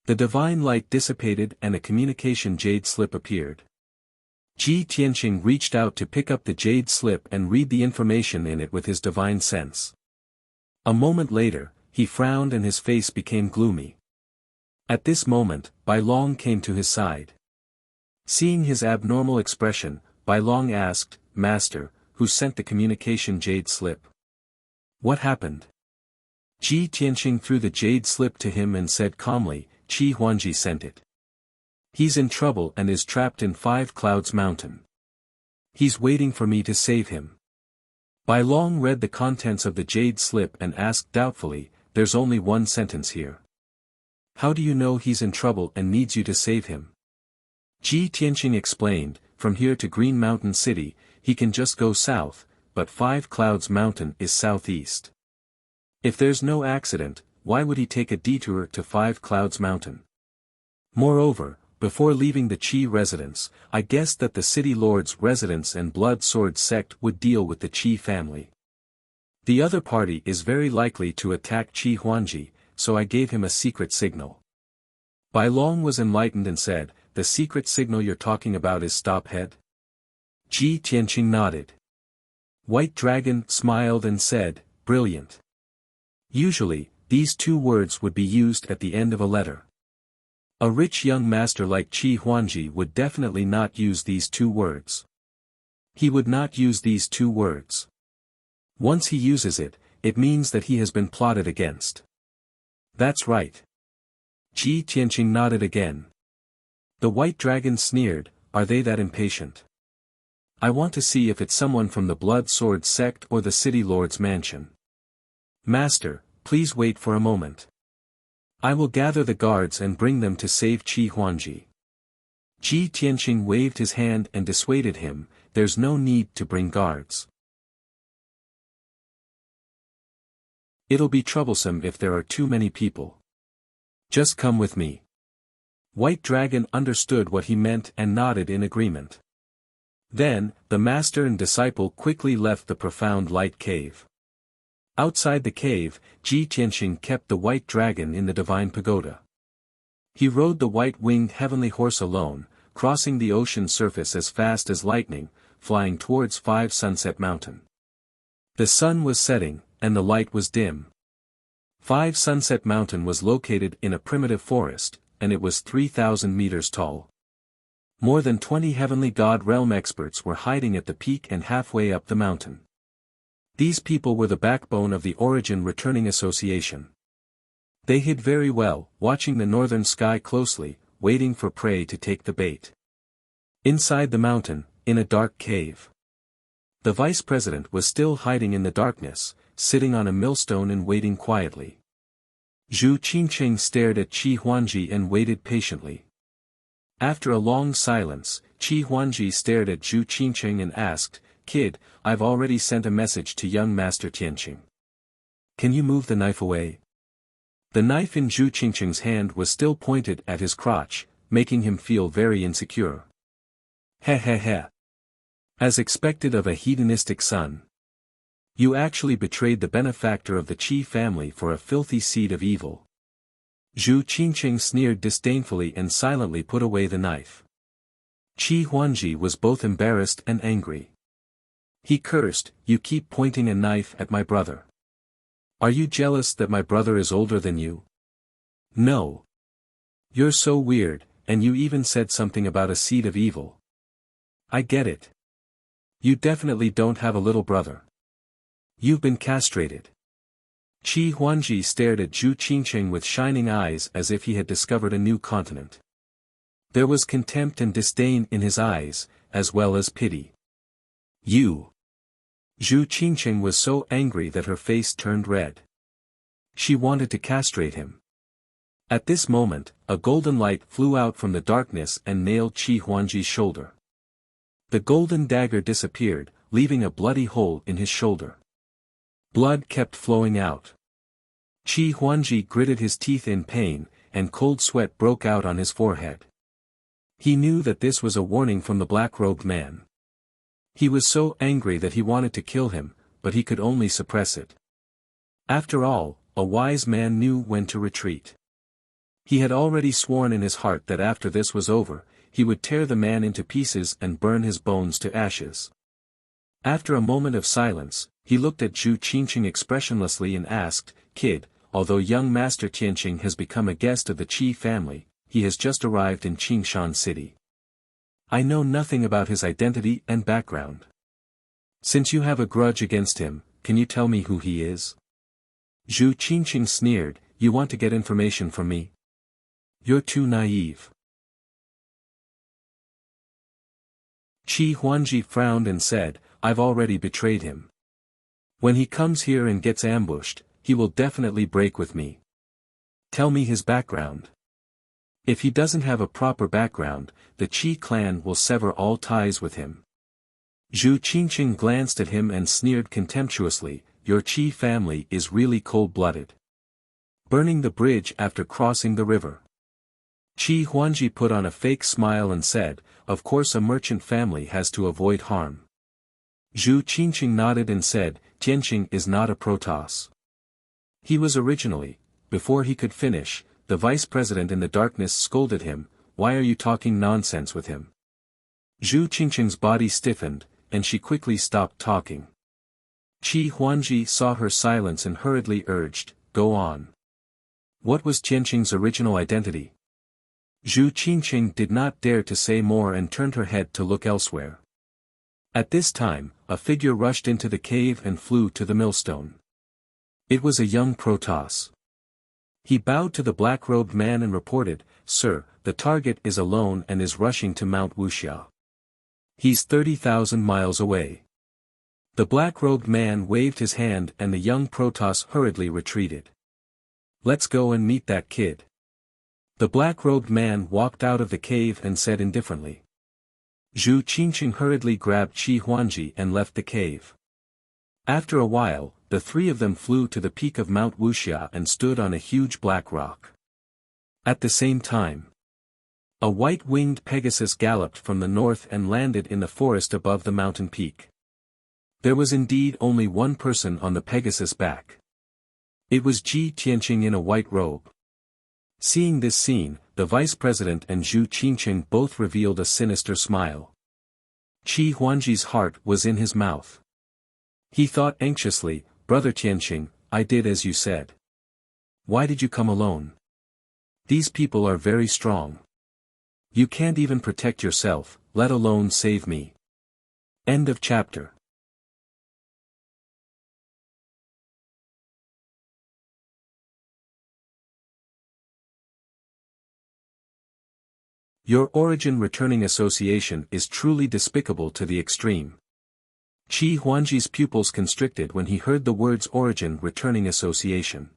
The divine light dissipated and a communication jade slip appeared. Ji Tianqing reached out to pick up the jade slip and read the information in it with his divine sense. A moment later, he frowned and his face became gloomy. At this moment, Bai Long came to his side. Seeing his abnormal expression, Bai Long asked, "Master, who sent the communication jade slip? What happened?" Ji Tianqing threw the jade slip to him and said calmly, "Qi Huangji sent it. He's in trouble and is trapped in 5-Clouds Mountain. He's waiting for me to save him." Bai Long read the contents of the jade slip and asked doubtfully, "There's only one sentence here. How do you know he's in trouble and needs you to save him?" Ji Tianqing explained, "From here to Green Mountain City, he can just go south, but 5-Clouds Mountain is southeast. If there's no accident, why would he take a detour to 5-Clouds Mountain? Moreover, before leaving the Qi residence, I guessed that the city lord's residence and blood sword sect would deal with the Qi family. The other party is very likely to attack Qi Huangji, so I gave him a secret signal." Bai Long was enlightened and said, "The secret signal you're talking about is stop head?" Ji Tianqing nodded. White Dragon smiled and said, brilliant. Usually, these two words would be used at the end of a letter. A rich young master like Qi Huangji would definitely not use these two words. He would not use these two words. Once he uses it, it means that he has been plotted against. That's right. Ji Tianqing nodded again. The White Dragon sneered, are they that impatient? I want to see if it's someone from the Blood Sword sect or the City Lord's mansion. Master, please wait for a moment. I will gather the guards and bring them to save Qi Huangji. Ji Tianqing waved his hand and dissuaded him, there's no need to bring guards. It'll be troublesome if there are too many people. Just come with me. White Dragon understood what he meant and nodded in agreement. Then, the master and disciple quickly left the profound light cave. Outside the cave, Ji Tianqing kept the White Dragon in the divine pagoda. He rode the white-winged heavenly horse alone, crossing the ocean surface as fast as lightning, flying towards 5 Sunset Mountain. The sun was setting, and the light was dim. 5 Sunset Mountain was located in a primitive forest, and it was 3,000 meters tall. More than 20 heavenly god realm experts were hiding at the peak and halfway up the mountain. These people were the backbone of the Origin Returning Association. They hid very well, watching the northern sky closely, waiting for prey to take the bait. Inside the mountain, in a dark cave. The vice president was still hiding in the darkness, sitting on a millstone and waiting quietly. Zhu Qingqing stared at Qi Huangji and waited patiently. After a long silence, Qi Huangji stared at Zhu Qingqing and asked, Kid, I've already sent a message to young Master Tianqing. Can you move the knife away? The knife in Zhu Qingqing's hand was still pointed at his crotch, making him feel very insecure. Heh heh heh. As expected of a hedonistic son. You actually betrayed the benefactor of the Qi family for a filthy seed of evil. Zhu Qingqing sneered disdainfully and silently put away the knife. Qi Huangji was both embarrassed and angry. He cursed, you keep pointing a knife at my brother. Are you jealous that my brother is older than you? No. You're so weird, and you even said something about a seed of evil. I get it. You definitely don't have a little brother. You've been castrated. Qi Huangji stared at Zhu Qingqing with shining eyes as if he had discovered a new continent. There was contempt and disdain in his eyes, as well as pity. You. Zhu Qingqing was so angry that her face turned red. She wanted to castrate him. At this moment, a golden light flew out from the darkness and nailed Qi Huangji's shoulder. The golden dagger disappeared, leaving a bloody hole in his shoulder. Blood kept flowing out. Qi Huangji gritted his teeth in pain, and cold sweat broke out on his forehead. He knew that this was a warning from the black-robed man. He was so angry that he wanted to kill him, but he could only suppress it. After all, a wise man knew when to retreat. He had already sworn in his heart that after this was over, he would tear the man into pieces and burn his bones to ashes. After a moment of silence, he looked at Zhu Qingqing expressionlessly and asked, Kid, although young Master Tianqing has become a guest of the Qi family, he has just arrived in Qingshan City. I know nothing about his identity and background. Since you have a grudge against him, can you tell me who he is? Zhu Qingqing sneered, you want to get information from me? You're too naive. Qi Huangji frowned and said, I've already betrayed him. When he comes here and gets ambushed, he will definitely break with me. Tell me his background. If he doesn't have a proper background, the Qi clan will sever all ties with him. Zhu Qingqing glanced at him and sneered contemptuously, your Qi family is really cold-blooded. Burning the bridge after crossing the river. Qi Huangji put on a fake smile and said, of course a merchant family has to avoid harm. Zhu Qingqing nodded and said, Tianqing is not a Protoss. He was originally. Before he could finish, the vice president in the darkness scolded him, why are you talking nonsense with him? Zhu Qingqing's body stiffened, and she quickly stopped talking. Qi Huanji saw her silence and hurriedly urged, "Go on." What was Tianqing's original identity? Zhu Qingqing did not dare to say more and turned her head to look elsewhere. At this time, a figure rushed into the cave and flew to the millstone. It was a young Protoss. He bowed to the black-robed man and reported, "Sir, the target is alone and is rushing to Mount Wuxia. He's 30,000 miles away." The black-robed man waved his hand and the young Protoss hurriedly retreated. "Let's go and meet that kid." The black-robed man walked out of the cave and said indifferently. Zhu Qingqing hurriedly grabbed Qi Huanji and left the cave. After a while, the three of them flew to the peak of Mount Wuxia and stood on a huge black rock. At the same time, a white-winged Pegasus galloped from the north and landed in the forest above the mountain peak. There was indeed only one person on the Pegasus' back. It was Ji Tianqing in a white robe. Seeing this scene, the vice president and Zhu Qingqing both revealed a sinister smile. Qi Huanji's heart was in his mouth. He thought anxiously, "Brother Tianqing, I did as you said. Why did you come alone? These people are very strong. You can't even protect yourself, let alone save me." End of chapter. Your origin returning association is truly despicable to the extreme. Qi Huanji's pupils constricted when he heard the words origin returning association.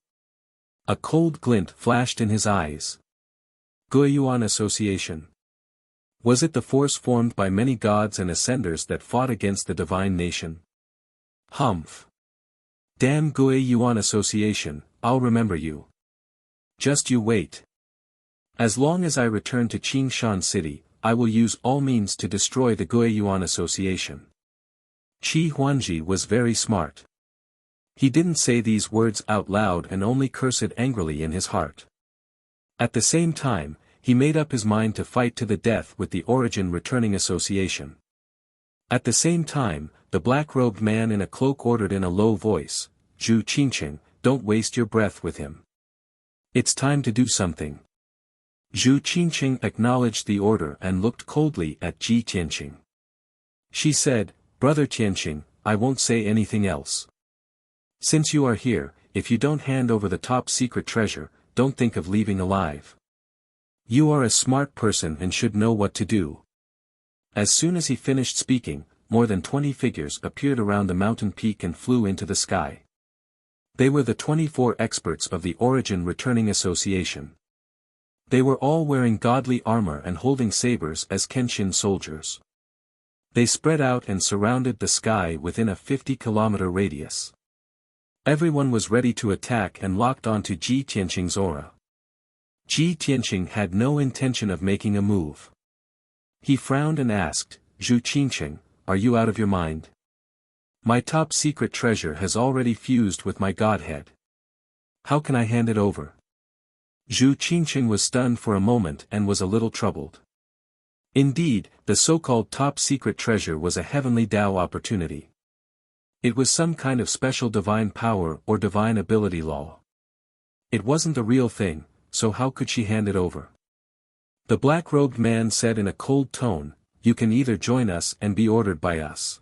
A cold glint flashed in his eyes. Guiyuan association. Was it the force formed by many gods and ascenders that fought against the divine nation? Humph. Damn Guiyuan association, I'll remember you. Just you wait. As long as I return to Qingshan City, I will use all means to destroy the Guiyuan association. Qi Huanji was very smart. He didn't say these words out loud and only cursed angrily in his heart. At the same time, he made up his mind to fight to the death with the origin returning association. At the same time, the black-robed man in a cloak ordered in a low voice, "Zhu Qingqing, don't waste your breath with him. It's time to do something." Zhu Qingqing acknowledged the order and looked coldly at Ji Tianqing. She said, "Brother Tianqing, I won't say anything else. Since you are here, if you don't hand over the top secret treasure, don't think of leaving alive. You are a smart person and should know what to do." As soon as he finished speaking, more than 20 figures appeared around the mountain peak and flew into the sky. They were the 24 experts of the Origin Returning Association. They were all wearing godly armor and holding sabers as Kenshin soldiers. They spread out and surrounded the sky within a 50-kilometer radius. Everyone was ready to attack and locked onto Ji Tianqing's aura. Ji Tianqing had no intention of making a move. He frowned and asked, "Zhu Qingqing, are you out of your mind? My top secret treasure has already fused with my godhead. How can I hand it over?" Zhu Qingqing was stunned for a moment and was a little troubled. Indeed, the so-called top secret treasure was a heavenly Tao opportunity. It was some kind of special divine power or divine ability law. It wasn't the real thing, so how could she hand it over? The black-robed man said in a cold tone, "You can either join us and be ordered by us.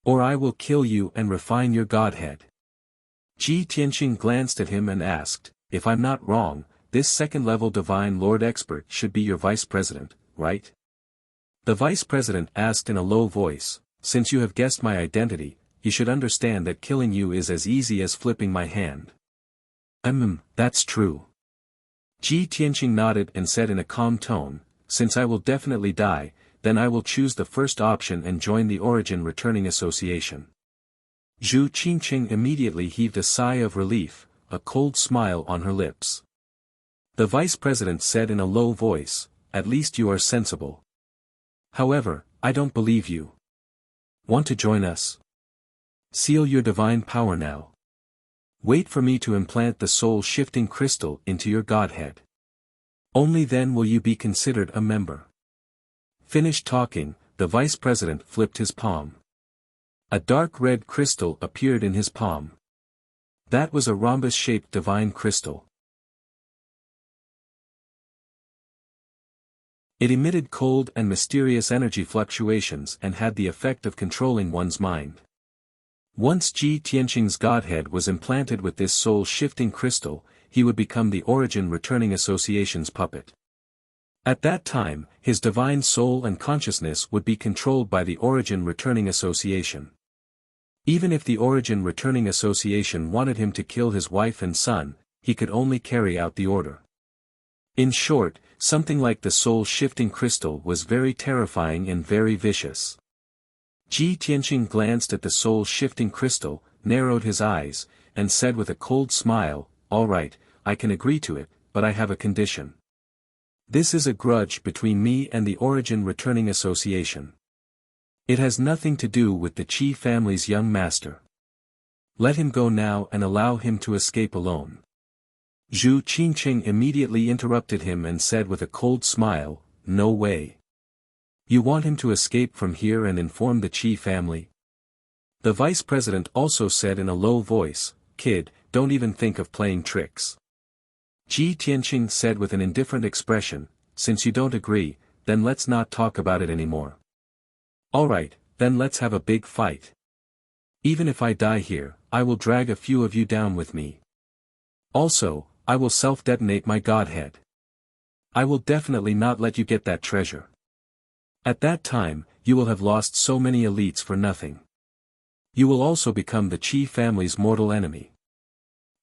Or I will kill you and refine your godhead." Ji Tianqing glanced at him and asked, "If I'm not wrong, this second-level Divine Lord expert should be your vice president, right?" The vice president asked in a low voice, "Since you have guessed my identity, you should understand that killing you is as easy as flipping my hand." That's true." Ji Tianqing nodded and said in a calm tone, "Since I will definitely die, then I will choose the first option and join the Origin Returning Association." Zhu Qingqing immediately heaved a sigh of relief, a cold smile on her lips. The vice president said in a low voice, "At least you are sensible. However, I don't believe you. Want to join us? Seal your divine power now. Wait for me to implant the soul-shifting crystal into your godhead. Only then will you be considered a member." Finished talking, the vice president flipped his palm. A dark red crystal appeared in his palm. That was a rhombus-shaped divine crystal. It emitted cold and mysterious energy fluctuations and had the effect of controlling one's mind. Once Ji Tianqing's godhead was implanted with this soul-shifting crystal, he would become the Origin Returning Association's puppet. At that time, his divine soul and consciousness would be controlled by the Origin Returning Association. Even if the Origin Returning Association wanted him to kill his wife and son, he could only carry out the order. In short, something like the soul-shifting crystal was very terrifying and very vicious. Ji Tianqing glanced at the soul-shifting crystal, narrowed his eyes, and said with a cold smile, "All right, I can agree to it, but I have a condition. This is a grudge between me and the Origin Returning Association. It has nothing to do with the Qi family's young master. Let him go now and allow him to escape alone." Zhu Qingqing immediately interrupted him and said with a cold smile, "No way. You want him to escape from here and inform the Qi family?" The vice president also said in a low voice, "Kid, don't even think of playing tricks." Ji Tianqing said with an indifferent expression, "Since you don't agree, then let's not talk about it anymore. Alright, then let's have a big fight. Even if I die here, I will drag a few of you down with me. Also, I will self-detonate my godhead. I will definitely not let you get that treasure. At that time, you will have lost so many elites for nothing. You will also become the Qi family's mortal enemy.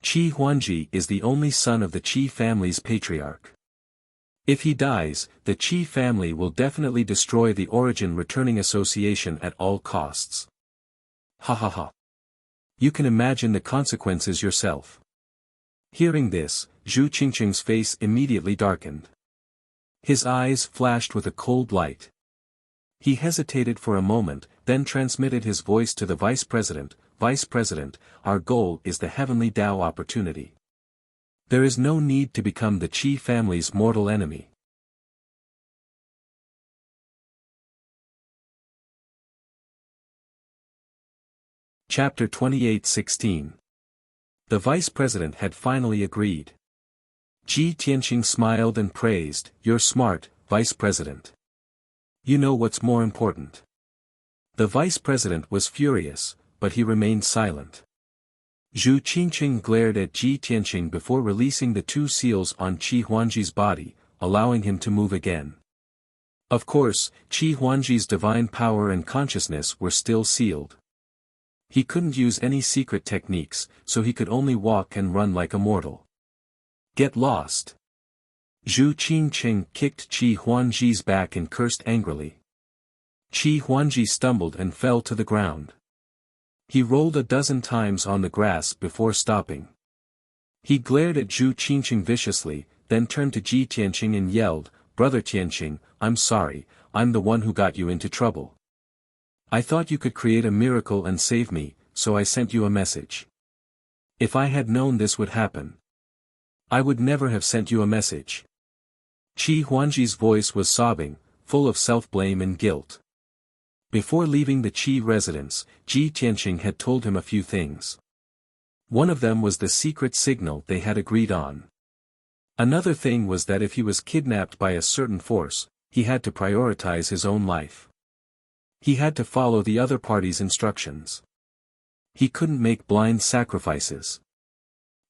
Qi Huangji is the only son of the Qi family's patriarch. If he dies, the Qi family will definitely destroy the Origin Returning Association at all costs. Ha ha ha. You can imagine the consequences yourself." Hearing this, Zhu Qingqing's face immediately darkened. His eyes flashed with a cold light. He hesitated for a moment, then transmitted his voice to the vice president, "Vice President, our goal is the heavenly Tao opportunity. There is no need to become the Qi family's mortal enemy." Chapter 28:16. The vice president had finally agreed. Ji Tianqing smiled and praised, "You're smart, vice president. You know what's more important." The vice president was furious, but he remained silent. Zhu Qingqing glared at Ji Tianqing before releasing the two seals on Qi Huangji's body, allowing him to move again. Of course, Qi Huangji's divine power and consciousness were still sealed. He couldn't use any secret techniques, so he could only walk and run like a mortal. "Get lost." Zhu Qingqing kicked Qi Huangji's back and cursed angrily. Qi Huangji stumbled and fell to the ground. He rolled a dozen times on the grass before stopping. He glared at Zhu Qingqing viciously, then turned to Ji Tianqing and yelled, "Brother Tianqing, I'm sorry, I'm the one who got you into trouble. I thought you could create a miracle and save me, so I sent you a message. If I had known this would happen, I would never have sent you a message." Qi Huangji's voice was sobbing, full of self-blame and guilt. Before leaving the Qi residence, Ji Tianqing had told him a few things. One of them was the secret signal they had agreed on. Another thing was that if he was kidnapped by a certain force, he had to prioritize his own life. He had to follow the other party's instructions. He couldn't make blind sacrifices.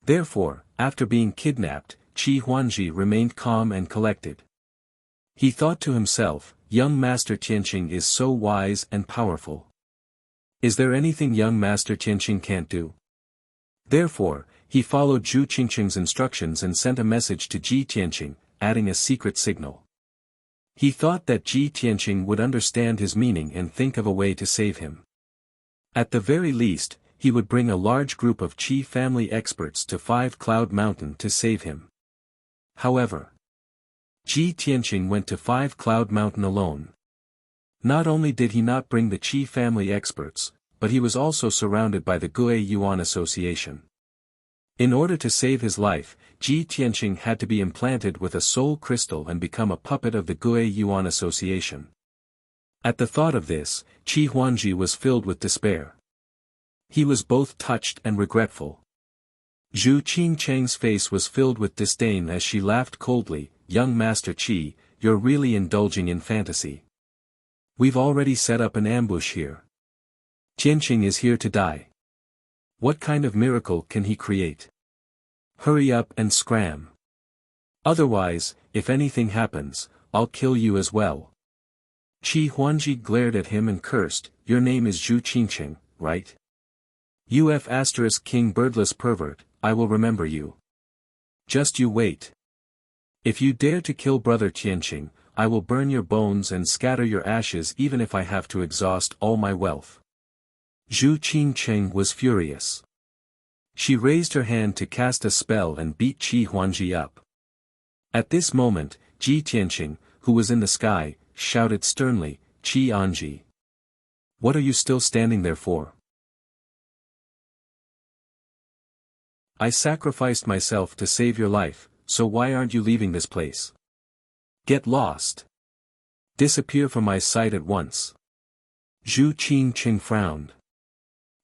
Therefore, after being kidnapped, Qi Huangji remained calm and collected. He thought to himself, "Young Master Tianqing is so wise and powerful. Is there anything young Master Tianqing can't do?" Therefore, he followed Zhu Qingqing's instructions and sent a message to Ji Tianqing, adding a secret signal. He thought that Ji Tianqing would understand his meaning and think of a way to save him. At the very least, he would bring a large group of Qi family experts to 5 Cloud Mountain to save him. However, Ji Tianqing went to 5 Cloud Mountain alone. Not only did he not bring the Qi family experts, but he was also surrounded by the Gue Yuan Association. In order to save his life, Ji Tianqing had to be implanted with a soul crystal and become a puppet of the Gue Yuan Association. At the thought of this, Qi Huangji was filled with despair. He was both touched and regretful. Zhu Qingcheng's face was filled with disdain as she laughed coldly. Young Master Qi, you're really indulging in fantasy. We've already set up an ambush here. Tianqing is here to die. What kind of miracle can he create? Hurry up and scram. Otherwise, if anything happens, I'll kill you as well. Qi Huangji glared at him and cursed. Your name is Zhu Qingcheng, right? UF** King Birdless Pervert, I will remember you. Just you wait. If you dare to kill brother Tianqing, I will burn your bones and scatter your ashes even if I have to exhaust all my wealth. Zhu Qingcheng was furious. She raised her hand to cast a spell and beat Qi Huangji up. At this moment, Ji Tianqing, who was in the sky, shouted sternly, Qi Anji. What are you still standing there for? I sacrificed myself to save your life, so why aren't you leaving this place? Get lost. Disappear from my sight at once. Zhu Qingcheng frowned.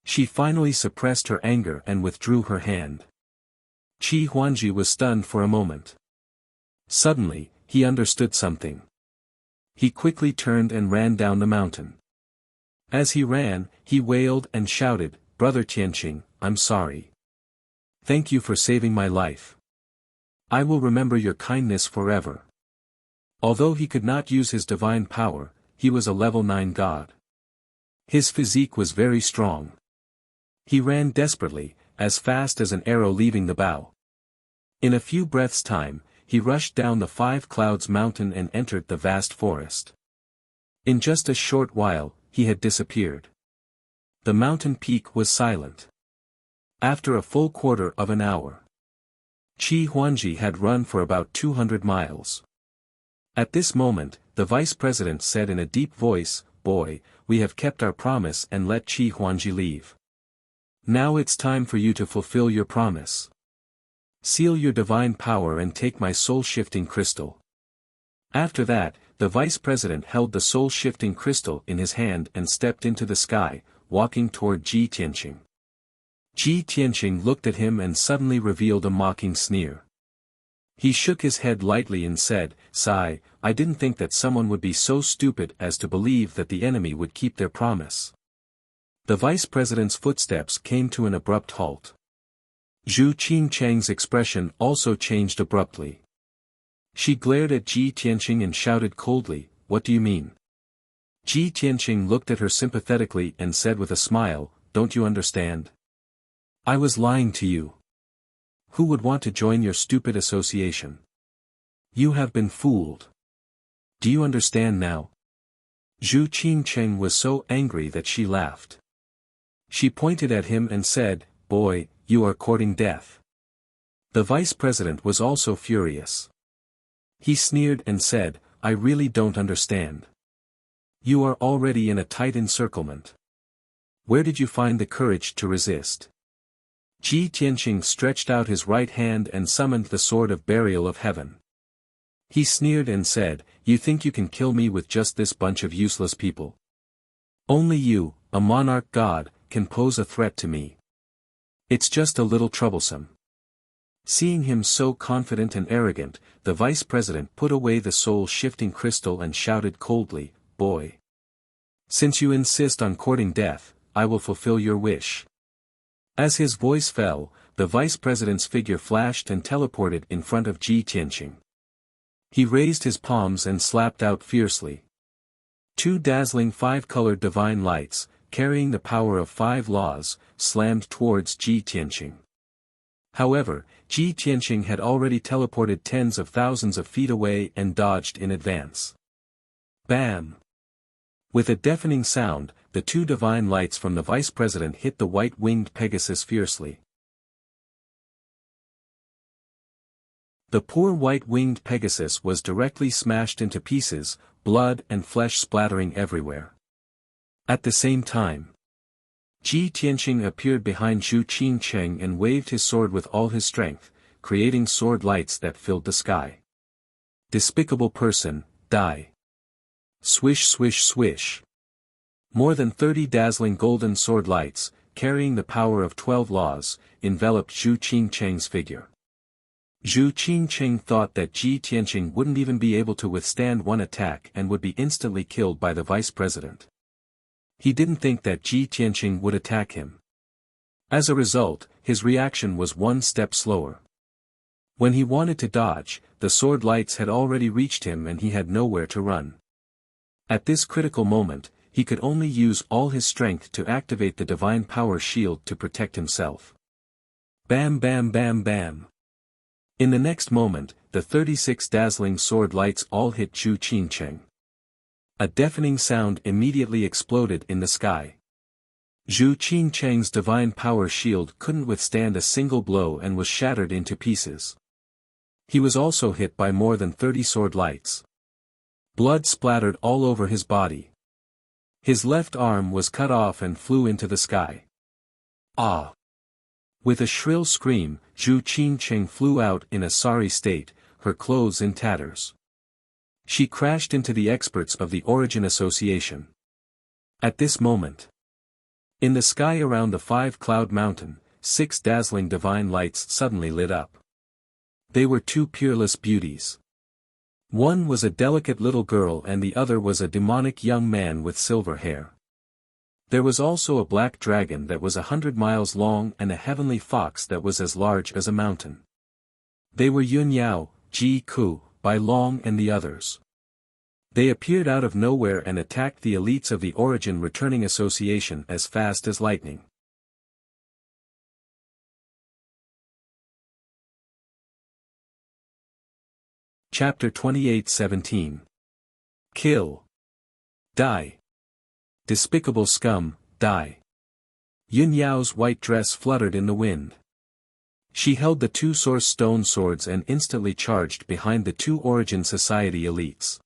She finally suppressed her anger and withdrew her hand. Qi Huangji was stunned for a moment. Suddenly, he understood something. He quickly turned and ran down the mountain. As he ran, he wailed and shouted, Brother Tianqing, I'm sorry. Thank you for saving my life. I will remember your kindness forever. Although he could not use his divine power, he was a level 9 god. His physique was very strong. He ran desperately, as fast as an arrow leaving the bow. In a few breaths' time, he rushed down the 5 Clouds mountain and entered the vast forest. In just a short while, he had disappeared. The mountain peak was silent. After a full quarter of an hour, Qi Huangji had run for about 200 miles. At this moment, the vice president said in a deep voice, Boy, we have kept our promise and let Qi Huangji leave. Now it's time for you to fulfill your promise. Seal your divine power and take my soul-shifting crystal. After that, the vice president held the soul-shifting crystal in his hand and stepped into the sky, walking toward Ji Tianqing. Ji Tianqing looked at him and suddenly revealed a mocking sneer. He shook his head lightly and said, Sigh, I didn't think that someone would be so stupid as to believe that the enemy would keep their promise. The vice president's footsteps came to an abrupt halt. Zhu Qingcheng's expression also changed abruptly. She glared at Ji Tianqing and shouted coldly, What do you mean? Ji Tianqing looked at her sympathetically and said with a smile, Don't you understand? I was lying to you. Who would want to join your stupid association? You have been fooled. Do you understand now? Zhu Qingcheng was so angry that she laughed. She pointed at him and said, Boy, you are courting death. The vice president was also furious. He sneered and said, I really don't understand. You are already in a tight encirclement. Where did you find the courage to resist? Ji Tianqing stretched out his right hand and summoned the sword of burial of heaven. He sneered and said, You think you can kill me with just this bunch of useless people? Only you, a monarch god, can pose a threat to me. It's just a little troublesome. Seeing him so confident and arrogant, the vice president put away the soul-shifting crystal and shouted coldly, Boy. Since you insist on courting death, I will fulfill your wish. As his voice fell, the vice president's figure flashed and teleported in front of Ji Tianqing. He raised his palms and slapped out fiercely. 2 dazzling 5-colored divine lights, carrying the power of 5 laws, slammed towards Ji Tianqing. However, Ji Tianqing had already teleported tens of thousands of feet away and dodged in advance. Bam! With a deafening sound, the 2 divine lights from the vice president hit the white-winged Pegasus fiercely. The poor white-winged Pegasus was directly smashed into pieces, blood and flesh splattering everywhere. At the same time, Ji Tianqing appeared behind Zhu Qingcheng and waved his sword with all his strength, creating sword lights that filled the sky. Despicable person, die. Swish swish swish. More than 30 dazzling golden sword lights, carrying the power of 12 laws, enveloped Zhu Qingcheng's figure. Zhu Qingcheng thought that Ji Tianqing wouldn't even be able to withstand one attack and would be instantly killed by the vice president. He didn't think that Ji Tianqing would attack him. As a result, his reaction was one step slower. When he wanted to dodge, the sword lights had already reached him and he had nowhere to run. At this critical moment, he could only use all his strength to activate the divine power shield to protect himself. Bam bam bam bam. In the next moment, the 36 dazzling sword lights all hit Zhu Qingcheng. A deafening sound immediately exploded in the sky. Zhu Qingcheng's divine power shield couldn't withstand a single blow and was shattered into pieces. He was also hit by more than 30 sword lights. Blood splattered all over his body. His left arm was cut off and flew into the sky. Ah! With a shrill scream, Zhu Qingcheng flew out in a sorry state, her clothes in tatters. She crashed into the experts of the Origin Association. At this moment, in the sky around the 5-cloud mountain, 6 dazzling divine lights suddenly lit up. They were 2 peerless beauties. One was a delicate little girl and the other was a demonic young man with silver hair. There was also a black dragon that was 100 miles long and a heavenly fox that was as large as a mountain. They were Yun Yao, Ji Ku, Bai Long and the others. They appeared out of nowhere and attacked the elites of the Origin Returning Association as fast as lightning. Chapter 28:17. Kill. Die. Despicable scum, die. Yun Yao's white dress fluttered in the wind. She held the 2 source stone swords and instantly charged behind the 2 Origin Society elites.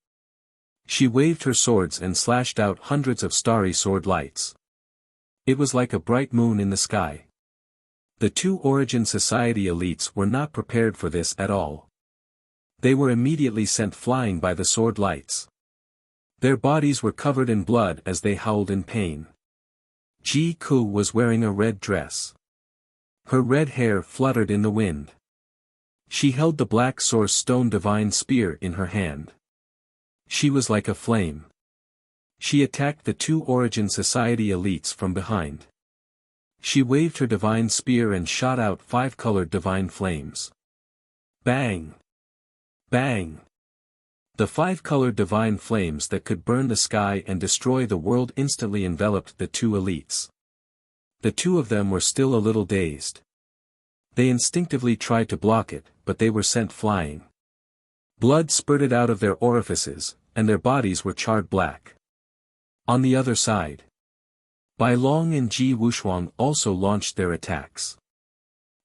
She waved her swords and slashed out hundreds of starry sword lights. It was like a bright moon in the sky. The 2 Origin Society elites were not prepared for this at all. They were immediately sent flying by the sword lights. Their bodies were covered in blood as they howled in pain. Ji Ku was wearing a red dress. Her red hair fluttered in the wind. She held the black source stone divine spear in her hand. She was like a flame. She attacked the 2 Origin Society elites from behind. She waved her divine spear and shot out 5-colored divine flames. Bang! Bang! The 5-colored divine flames that could burn the sky and destroy the world instantly enveloped the 2 elites. The 2 of them were still a little dazed. They instinctively tried to block it, but they were sent flying. Blood spurted out of their orifices, and their bodies were charred black. On the other side, Bai Long and Ji Wushuang also launched their attacks.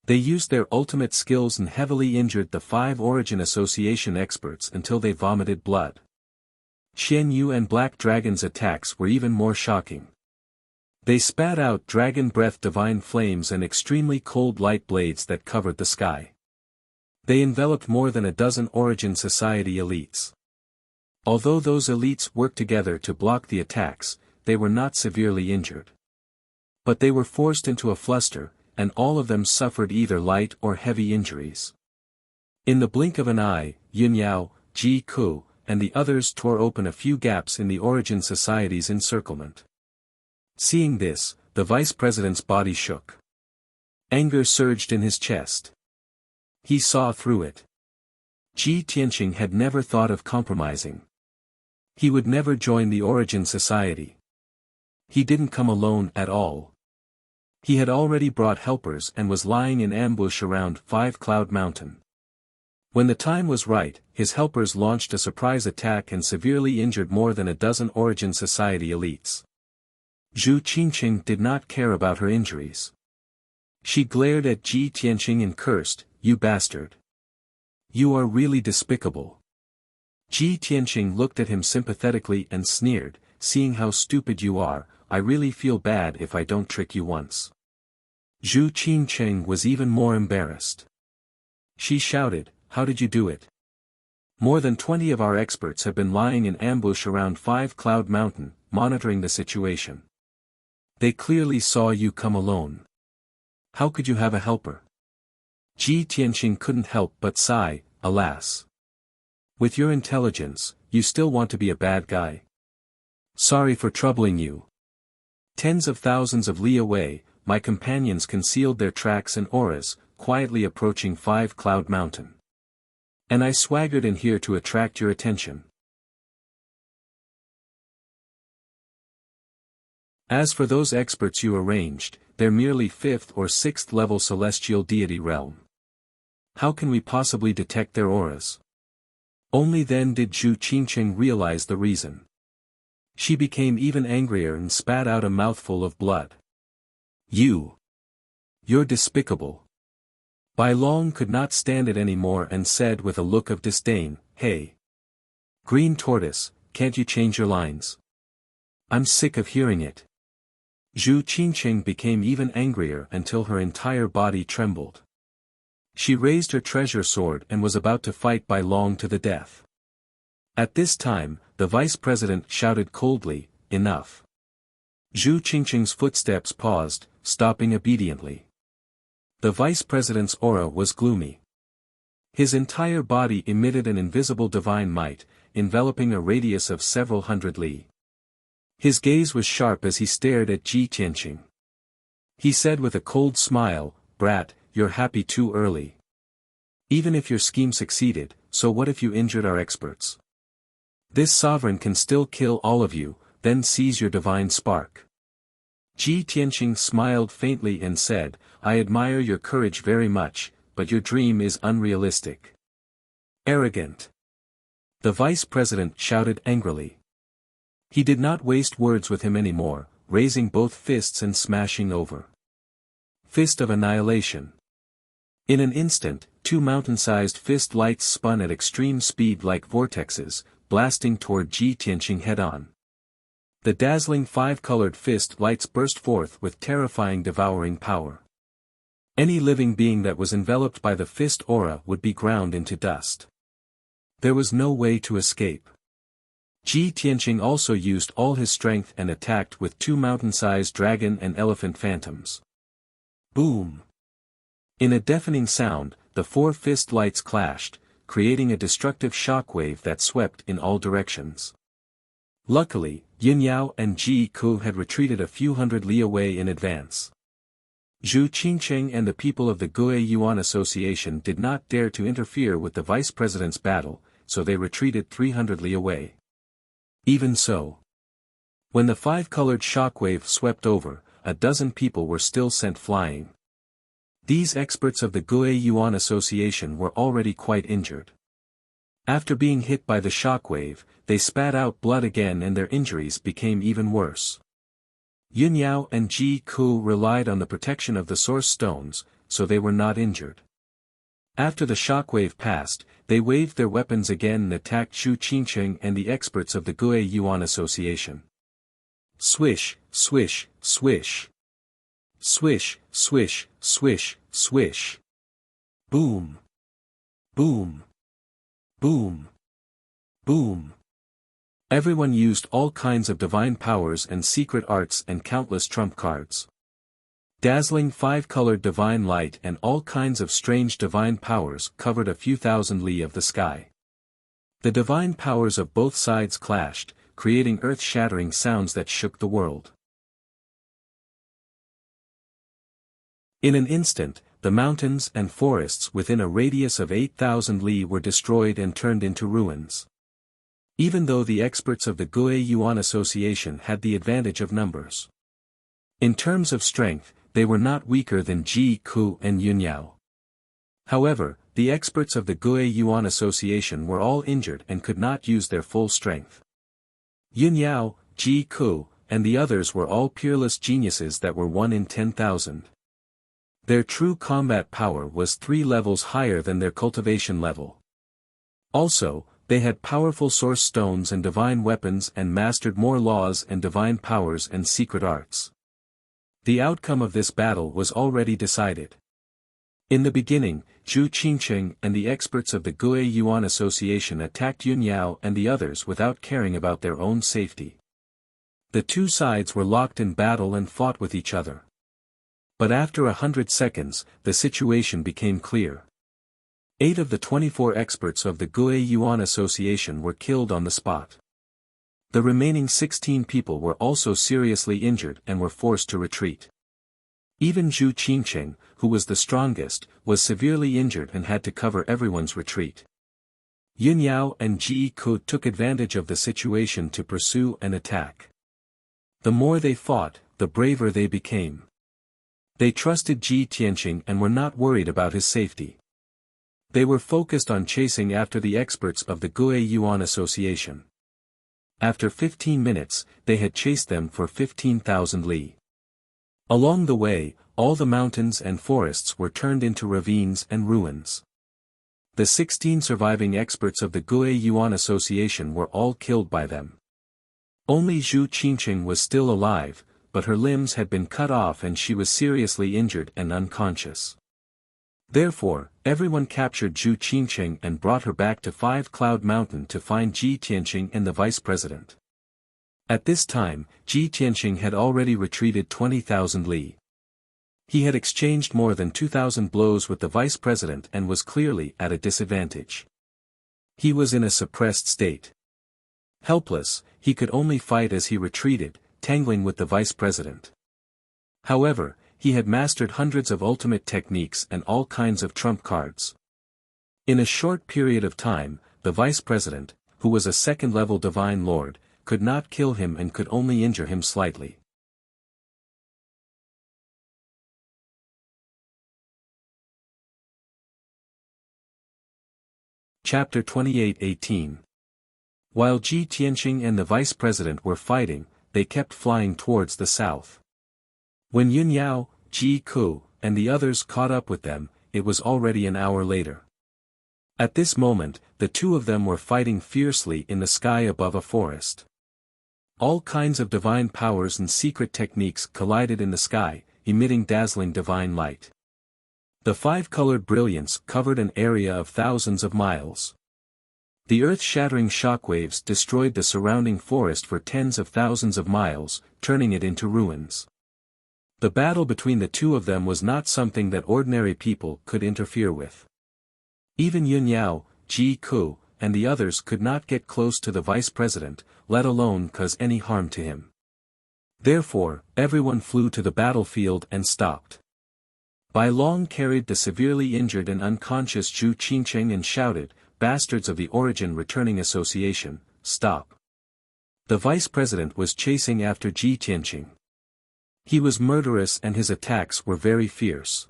They used their ultimate skills and heavily injured the 5 Origin Association experts until they vomited blood. Xian Yu and Black Dragon's attacks were even more shocking. They spat out dragon breath divine flames and extremely cold light blades that covered the sky. They enveloped more than a dozen Origin Society elites. Although those elites worked together to block the attacks, they were not severely injured. But they were forced into a fluster, and all of them suffered either light or heavy injuries. In the blink of an eye, Yun Yao, Ji Ku, and the others tore open a few gaps in the Origin Society's encirclement. Seeing this, the vice president's body shook. Anger surged in his chest. He saw through it. Ji Tianqing had never thought of compromising. He would never join the Origin Society. He didn't come alone at all. He had already brought helpers and was lying in ambush around 5-Cloud Mountain. When the time was right, his helpers launched a surprise attack and severely injured more than a dozen Origin Society elites. Zhu Qingqing did not care about her injuries. She glared at Ji Tianqing and cursed, "You bastard. You are really despicable." Ji Tianqing looked at him sympathetically and sneered, "Seeing how stupid you are, I really feel bad if I don't trick you once." Zhu Qingqing was even more embarrassed. She shouted, "How did you do it? More than 20 of our experts have been lying in ambush around 5 Cloud Mountain, monitoring the situation. They clearly saw you come alone. How could you have a helper? Ji Tianqing couldn't help but sigh, alas. With your intelligence, you still want to be a bad guy. Sorry for troubling you. Tens of thousands of li away, my companions concealed their tracks and auras, quietly approaching 5 Cloud Mountain. And I swaggered in here to attract your attention. As for those experts you arranged, they're merely 5th or 6th level celestial deity realm. How can we possibly detect their auras? Only then did Zhu Qingqing realize the reason. She became even angrier and spat out a mouthful of blood. You're despicable. Bai Long could not stand it anymore and said with a look of disdain, Hey! Green Tortoise, can't you change your lines? I'm sick of hearing it. Zhu Qingqing became even angrier until her entire body trembled. She raised her treasure sword and was about to fight Bai Long to the death. At this time, the vice president shouted coldly, Enough. Zhu Qingqing's footsteps paused, stopping obediently. The vice president's aura was gloomy. His entire body emitted an invisible divine might, enveloping a radius of several hundred li. His gaze was sharp as he stared at Ji Tianqing. He said with a cold smile, Brat, you're happy too early. Even if your scheme succeeded, so what if you injured our experts? This sovereign can still kill all of you, then seize your divine spark. Ji Tianqing smiled faintly and said, I admire your courage very much, but your dream is unrealistic. Arrogant. The vice president shouted angrily. He did not waste words with him anymore, raising both fists and smashing over. Fist of Annihilation. In an instant, 2 mountain-sized fist lights spun at extreme speed like vortexes, blasting toward Ji Tianqing head-on. The dazzling 5-colored fist lights burst forth with terrifying devouring power. Any living being that was enveloped by the fist aura would be ground into dust. There was no way to escape. Ji Tianqing also used all his strength and attacked with 2 mountain-sized dragon and elephant phantoms. Boom! In a deafening sound, the 4 fist lights clashed, creating a destructive shockwave that swept in all directions. Luckily, Yin Yao and Ji Ku had retreated a few hundred li away in advance. Zhu Qingqing and the people of the Gue Yuan Association did not dare to interfere with the vice president's battle, so they retreated 300 li away. Even so, when the 5-colored shockwave swept over, a dozen people were still sent flying. These experts of the Gue Yuan Association were already quite injured. After being hit by the shockwave, they spat out blood again and their injuries became even worse. Yin Yao and Ji Ku relied on the protection of the source stones, so they were not injured. After the shockwave passed, they waved their weapons again and attacked Zhu Qingqing and the experts of the Gue Yuan Association. Swish, swish, swish. Swish, swish, swish, swish. Boom. Boom. Boom. Boom. Everyone used all kinds of divine powers and secret arts and countless trump cards. Dazzling 5-colored divine light and all kinds of strange divine powers covered a few thousand li of the sky. The divine powers of both sides clashed, creating earth-shattering sounds that shook the world. In an instant, the mountains and forests within a radius of 8,000 li were destroyed and turned into ruins. Even though the experts of the Gue Yuan Association had the advantage of numbers. In terms of strength, they were not weaker than Ji Ku and Yun Yao. However, the experts of the Gue Yuan Association were all injured and could not use their full strength. Yun Yao, Ji Ku, and the others were all peerless geniuses that were 1 in 10,000. Their true combat power was 3 levels higher than their cultivation level. Also, they had powerful source stones and divine weapons and mastered more laws and divine powers and secret arts. The outcome of this battle was already decided. In the beginning, Zhu Qingcheng and the experts of the Gue Yuan Association attacked Yun Yao and the others without caring about their own safety. The two sides were locked in battle and fought with each other. But after 100 seconds, the situation became clear. 8 of the 24 experts of the Gue Yuan Association were killed on the spot. The remaining 16 people were also seriously injured and were forced to retreat. Even Zhu Qingcheng, who was the strongest, was severely injured and had to cover everyone's retreat. Yun Yao and Ji Ke took advantage of the situation to pursue and attack. The more they fought, the braver they became. They trusted Ji Tianqing and were not worried about his safety. They were focused on chasing after the experts of the Gue Yuan Association. After 15 minutes, they had chased them for 15,000 li. Along the way, all the mountains and forests were turned into ravines and ruins. The 16 surviving experts of the Gue Yuan Association were all killed by them. Only Zhu Qingcheng was still alive, but her limbs had been cut off and she was seriously injured and unconscious. Therefore, everyone captured Zhu Qingcheng and brought her back to Five Cloud Mountain to find Ji Tianqing and the vice president. At this time, Ji Tianqing had already retreated 20,000 li. He had exchanged more than 2,000 blows with the vice president and was clearly at a disadvantage. He was in a suppressed state. Helpless, he could only fight as he retreated, tangling with the vice president. However, he had mastered hundreds of ultimate techniques and all kinds of trump cards. In a short period of time, the vice president, who was a second-level divine lord, could not kill him and could only injure him slightly. Chapter 28:18. While Ji Tianqing and the vice president were fighting, they kept flying towards the south. When Yun Yao, Ji Ke, and the others caught up with them, it was already an hour later. At this moment, the two of them were fighting fiercely in the sky above a forest. All kinds of divine powers and secret techniques collided in the sky, emitting dazzling divine light. The five-colored brilliance covered an area of thousands of miles. The earth-shattering shockwaves destroyed the surrounding forest for tens of thousands of miles, turning it into ruins. The battle between the two of them was not something that ordinary people could interfere with. Even Yun Yao, Ji Ke, and the others could not get close to the vice president, let alone cause any harm to him. Therefore, everyone flew to the battlefield and stopped. Bai Long carried the severely injured and unconscious Zhu Qingcheng and shouted, "Bastards of the Origin Returning Association, stop!" The vice president was chasing after Ji Tianqing. He was murderous and his attacks were very fierce.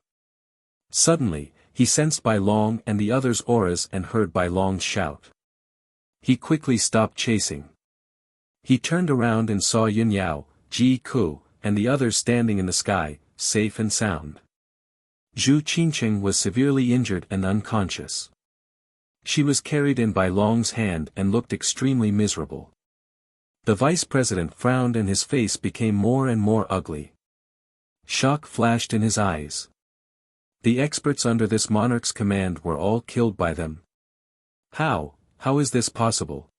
Suddenly, he sensed Bai Long and the others' auras and heard Bai Long's shout. He quickly stopped chasing. He turned around and saw Yun Yao, Ji Ke, and the others standing in the sky, safe and sound. Zhu Qingcheng was severely injured and unconscious. She was carried in Bai Long's hand and looked extremely miserable. The vice president frowned and his face became more and more ugly. Shock flashed in his eyes. The experts under this monarch's command were all killed by them. How is this possible?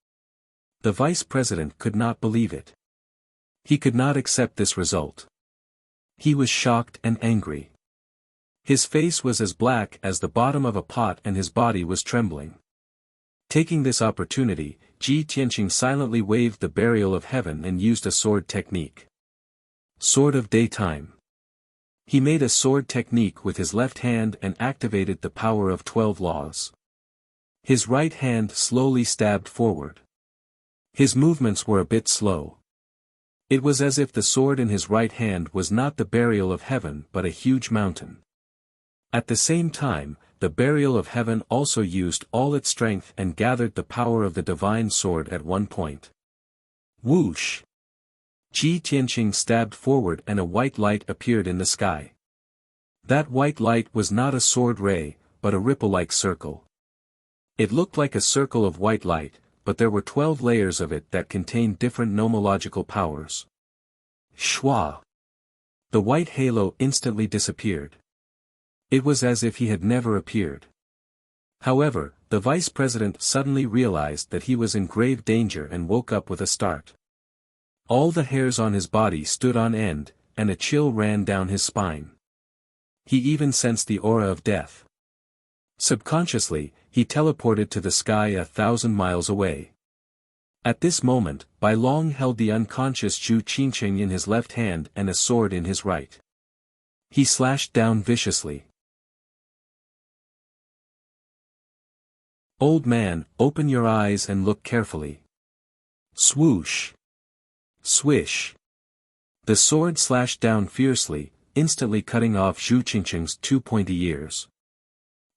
The vice president could not believe it. He could not accept this result. He was shocked and angry. His face was as black as the bottom of a pot and his body was trembling. Taking this opportunity, Ji Tianqing silently waved the burial of heaven and used a sword technique. Sword of Daytime. He made a sword technique with his left hand and activated the power of 12 laws. His right hand slowly stabbed forward. His movements were a bit slow. It was as if the sword in his right hand was not the burial of heaven but a huge mountain. At the same time, the burial of heaven also used all its strength and gathered the power of the divine sword at one point. Whoosh! Ji Tianqing stabbed forward and a white light appeared in the sky. That white light was not a sword ray, but a ripple-like circle. It looked like a circle of white light, but there were 12 layers of it that contained different nomological powers. Shwa! The white halo instantly disappeared. It was as if he had never appeared. However, the vice president suddenly realized that he was in grave danger and woke up with a start. All the hairs on his body stood on end, and a chill ran down his spine. He even sensed the aura of death. Subconsciously, he teleported to the sky 1,000 miles away. At this moment, Bai Long held the unconscious Zhu Qingqing in his left hand and a sword in his right. He slashed down viciously. "Old man, open your eyes and look carefully." Swoosh! Swish! The sword slashed down fiercely, instantly cutting off Zhu Qingqing's 2 pointy ears.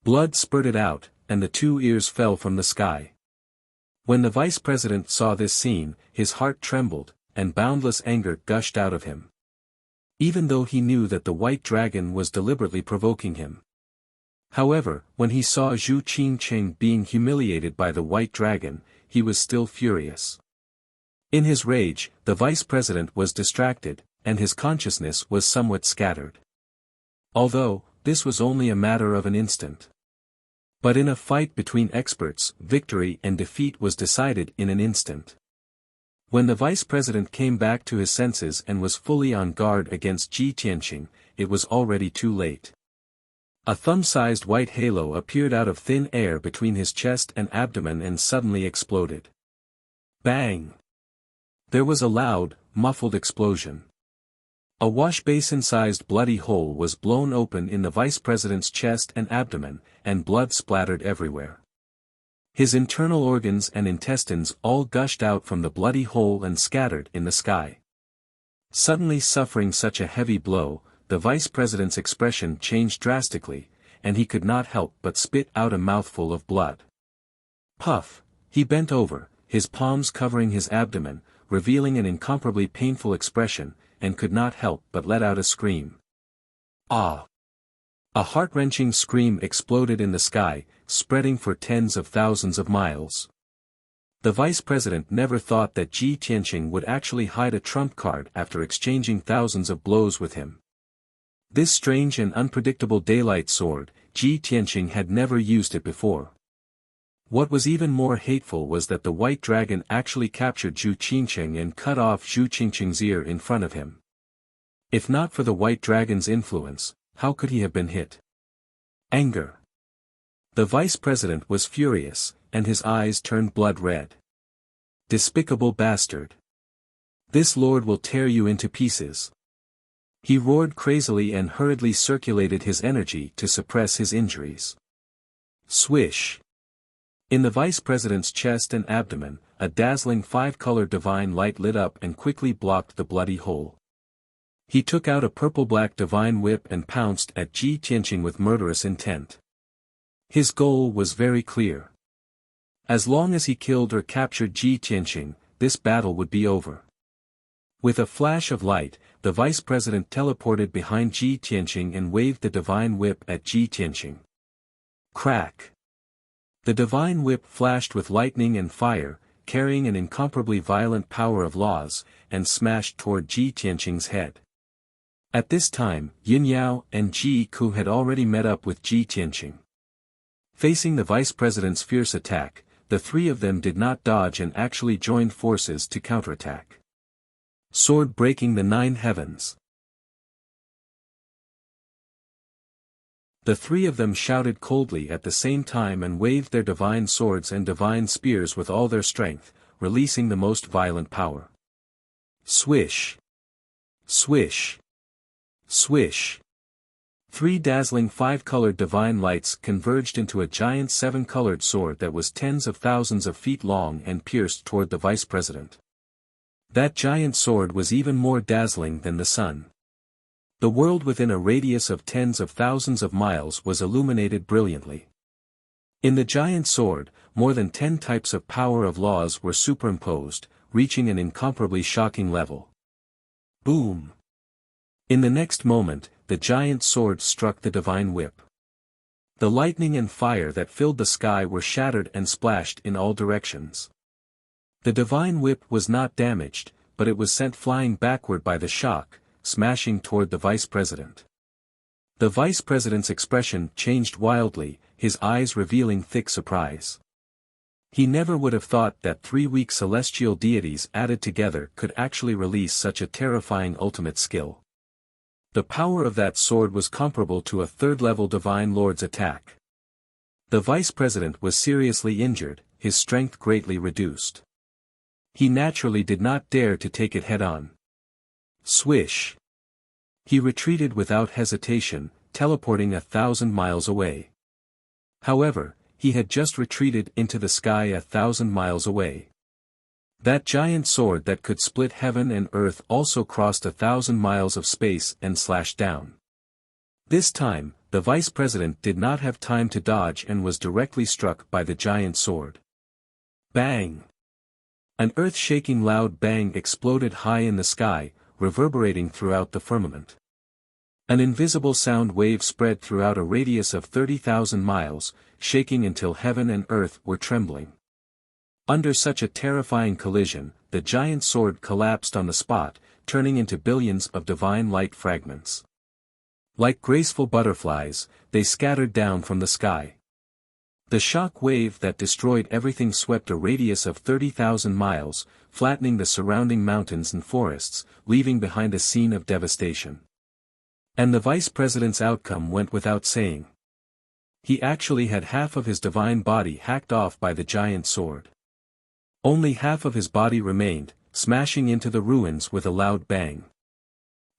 Blood spurted out, and the 2 ears fell from the sky. When the vice president saw this scene, his heart trembled, and boundless anger gushed out of him. Even though he knew that the white dragon was deliberately provoking him. However, when he saw Zhu Qingqing being humiliated by the white dragon, he was still furious. In his rage, the vice president was distracted, and his consciousness was somewhat scattered. Although, this was only a matter of an instant. But in a fight between experts, victory and defeat was decided in an instant. When the vice president came back to his senses and was fully on guard against Ji Tianqing, it was already too late. A thumb-sized white halo appeared out of thin air between his chest and abdomen and suddenly exploded. Bang! There was a loud, muffled explosion. A wash-basin-sized bloody hole was blown open in the vice president's chest and abdomen, and blood splattered everywhere. His internal organs and intestines all gushed out from the bloody hole and scattered in the sky. Suddenly suffering such a heavy blow, the vice president's expression changed drastically, and he could not help but spit out a mouthful of blood. Puff! He bent over, his palms covering his abdomen, revealing an incomparably painful expression, and could not help but let out a scream. Ah! A heart-wrenching scream exploded in the sky, spreading for tens of thousands of miles. The vice president never thought that Ji Tianqing would actually hide a trump card after exchanging thousands of blows with him. This strange and unpredictable daylight sword, Ji Tianqing had never used it before. What was even more hateful was that the white dragon actually captured Zhu Qingqing and cut off Zhu Qingqing's ear in front of him. If not for the white dragon's influence, how could he have been hit? Anger. The vice president was furious, and his eyes turned blood red. Despicable bastard! This lord will tear you into pieces. He roared crazily and hurriedly circulated his energy to suppress his injuries. Swish! In the vice president's chest and abdomen, a dazzling 5-color divine light lit up and quickly blocked the bloody hole. He took out a purple-black divine whip and pounced at Ji Tianqing with murderous intent. His goal was very clear. As long as he killed or captured Ji Tianqing, this battle would be over. With a flash of light, the vice president teleported behind Ji Tianqing and waved the divine whip at Ji Tianqing. Crack! The divine whip flashed with lightning and fire, carrying an incomparably violent power of laws, and smashed toward Ji Tianqing's head. At this time, Yin Yao and Ji Ku had already met up with Ji Tianqing. Facing the vice president's fierce attack, the three of them did not dodge and actually joined forces to counterattack. Sword breaking the 9 heavens. The three of them shouted coldly at the same time and waved their divine swords and divine spears with all their strength, releasing the most violent power. Swish! Swish! Swish! 3 dazzling 5-colored divine lights converged into a giant 7-colored sword that was tens of thousands of feet long and pierced toward the vice president. That giant sword was even more dazzling than the sun. The world within a radius of tens of thousands of miles was illuminated brilliantly. In the giant sword, more than 10 types of power of laws were superimposed, reaching an incomparably shocking level. Boom! In the next moment, the giant sword struck the divine whip. The lightning and fire that filled the sky were shattered and splashed in all directions. The divine whip was not damaged, but it was sent flying backward by the shock, smashing toward the vice president. The vice president's expression changed wildly, his eyes revealing thick surprise. He never would have thought that 3 weak celestial deities added together could actually release such a terrifying ultimate skill. The power of that sword was comparable to a third-level Divine Lord's attack. The vice president was seriously injured, his strength greatly reduced. He naturally did not dare to take it head-on. Swish! He retreated without hesitation, teleporting 1,000 miles away. However, he had just retreated into the sky 1,000 miles away. That giant sword that could split heaven and earth also crossed 1,000 miles of space and slashed down. This time, the vice president did not have time to dodge and was directly struck by the giant sword. Bang! An earth-shaking loud bang exploded high in the sky, reverberating throughout the firmament. An invisible sound wave spread throughout a radius of 30,000 miles, shaking until heaven and earth were trembling. Under such a terrifying collision, the giant sword collapsed on the spot, turning into billions of divine light fragments. Like graceful butterflies, they scattered down from the sky. The shock wave that destroyed everything swept a radius of 30,000 miles, flattening the surrounding mountains and forests, leaving behind a scene of devastation. And the vice president's outcome went without saying. He actually had half of his divine body hacked off by the giant sword. Only half of his body remained, smashing into the ruins with a loud bang.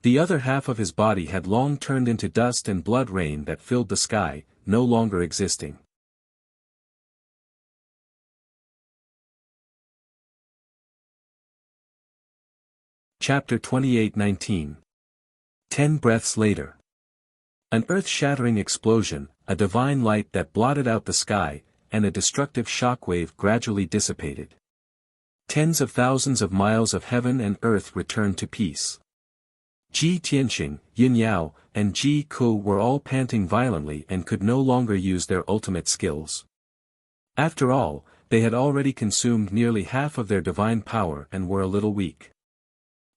The other half of his body had long turned into dust and blood rain that filled the sky, no longer existing. Chapter 28:19. 10 breaths later. An earth-shattering explosion, a divine light that blotted out the sky, and a destructive shockwave gradually dissipated. Tens of thousands of miles of heaven and earth returned to peace. Ji Tianxing, Yin Yao, and Ji Ku were all panting violently and could no longer use their ultimate skills. After all, they had already consumed nearly half of their divine power and were a little weak.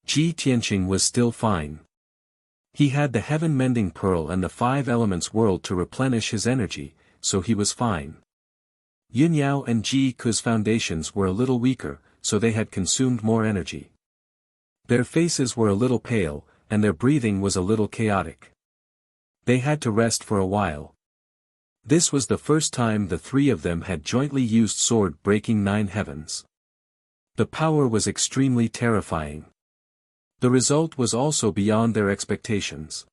Ji Tianxing was still fine. He had the heaven-mending pearl and the 5 elements world to replenish his energy, so he was fine. Yin Yao and Ji Ku's foundations were a little weaker, so they had consumed more energy. Their faces were a little pale, and their breathing was a little chaotic. They had to rest for a while. This was the first time the 3 of them had jointly used sword breaking 9 heavens. The power was extremely terrifying. The result was also beyond their expectations.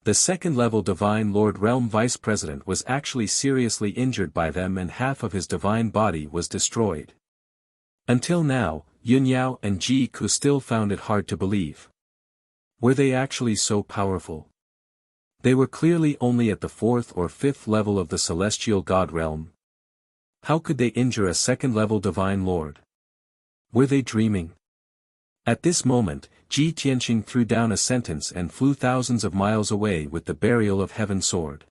The second-level Divine Lord Realm Vice President was actually seriously injured by them and half of his divine body was destroyed. Until now, Yun Yao and Ji Ku still found it hard to believe. Were they actually so powerful? They were clearly only at the 4th or 5th level of the Celestial God Realm. How could they injure a second-level Divine Lord? Were they dreaming? At this moment, Ji Tianxing threw down a sentence and flew thousands of miles away with the Burial of Heaven sword.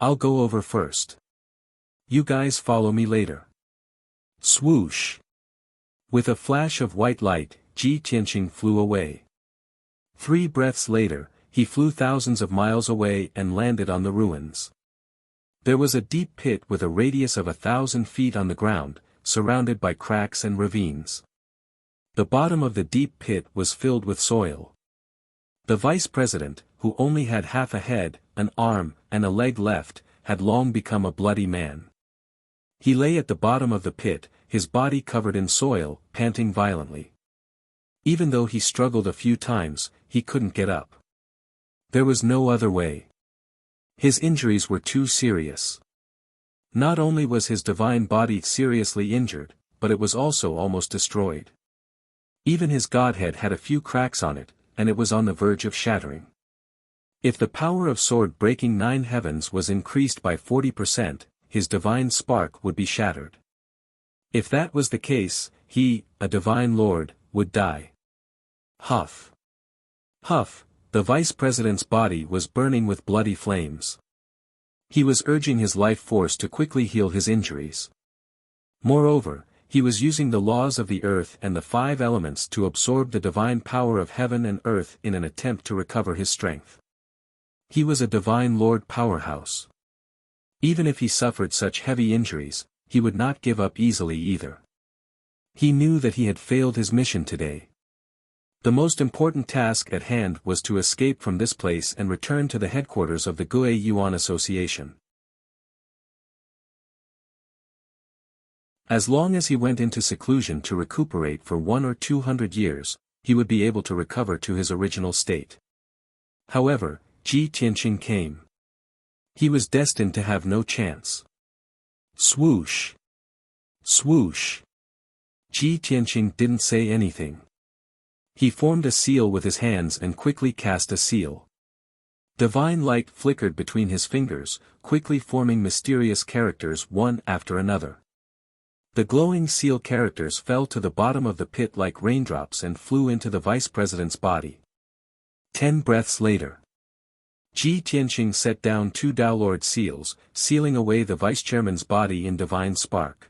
I'll go over first. You guys follow me later. Swoosh! With a flash of white light, Ji Tianxing flew away. 3 breaths later, he flew thousands of miles away and landed on the ruins. There was a deep pit with a radius of 1,000 feet on the ground, surrounded by cracks and ravines. The bottom of the deep pit was filled with soil. The vice president, who only had half a head, an arm, and a leg left, had long become a bloody man. He lay at the bottom of the pit, his body covered in soil, panting violently. Even though he struggled a few times, he couldn't get up. There was no other way. His injuries were too serious. Not only was his divine body seriously injured, but it was also almost destroyed. Even his godhead had a few cracks on it, and it was on the verge of shattering. If the power of sword breaking 9 heavens was increased by 40%, his divine spark would be shattered. If that was the case, he, a divine lord, would die. Huff! Huff! The vice president's body was burning with bloody flames. He was urging his life force to quickly heal his injuries. Moreover, he was using the laws of the earth and the 5 elements to absorb the divine power of heaven and earth in an attempt to recover his strength. He was a divine lord powerhouse. Even if he suffered such heavy injuries, he would not give up easily either. He knew that he had failed his mission today. The most important task at hand was to escape from this place and return to the headquarters of the Gue Yuan Association. As long as he went into seclusion to recuperate for 100 or 200 years, he would be able to recover to his original state. However, Ji Tianqing came. He was destined to have no chance. Swoosh! Swoosh! Ji Tianqing didn't say anything. He formed a seal with his hands and quickly cast a seal. Divine light flickered between his fingers, quickly forming mysterious characters one after another. The glowing seal characters fell to the bottom of the pit like raindrops and flew into the vice president's body. 10 breaths later, Ji Tianqing set down 2 Daolord seals, sealing away the vice chairman's body in divine spark.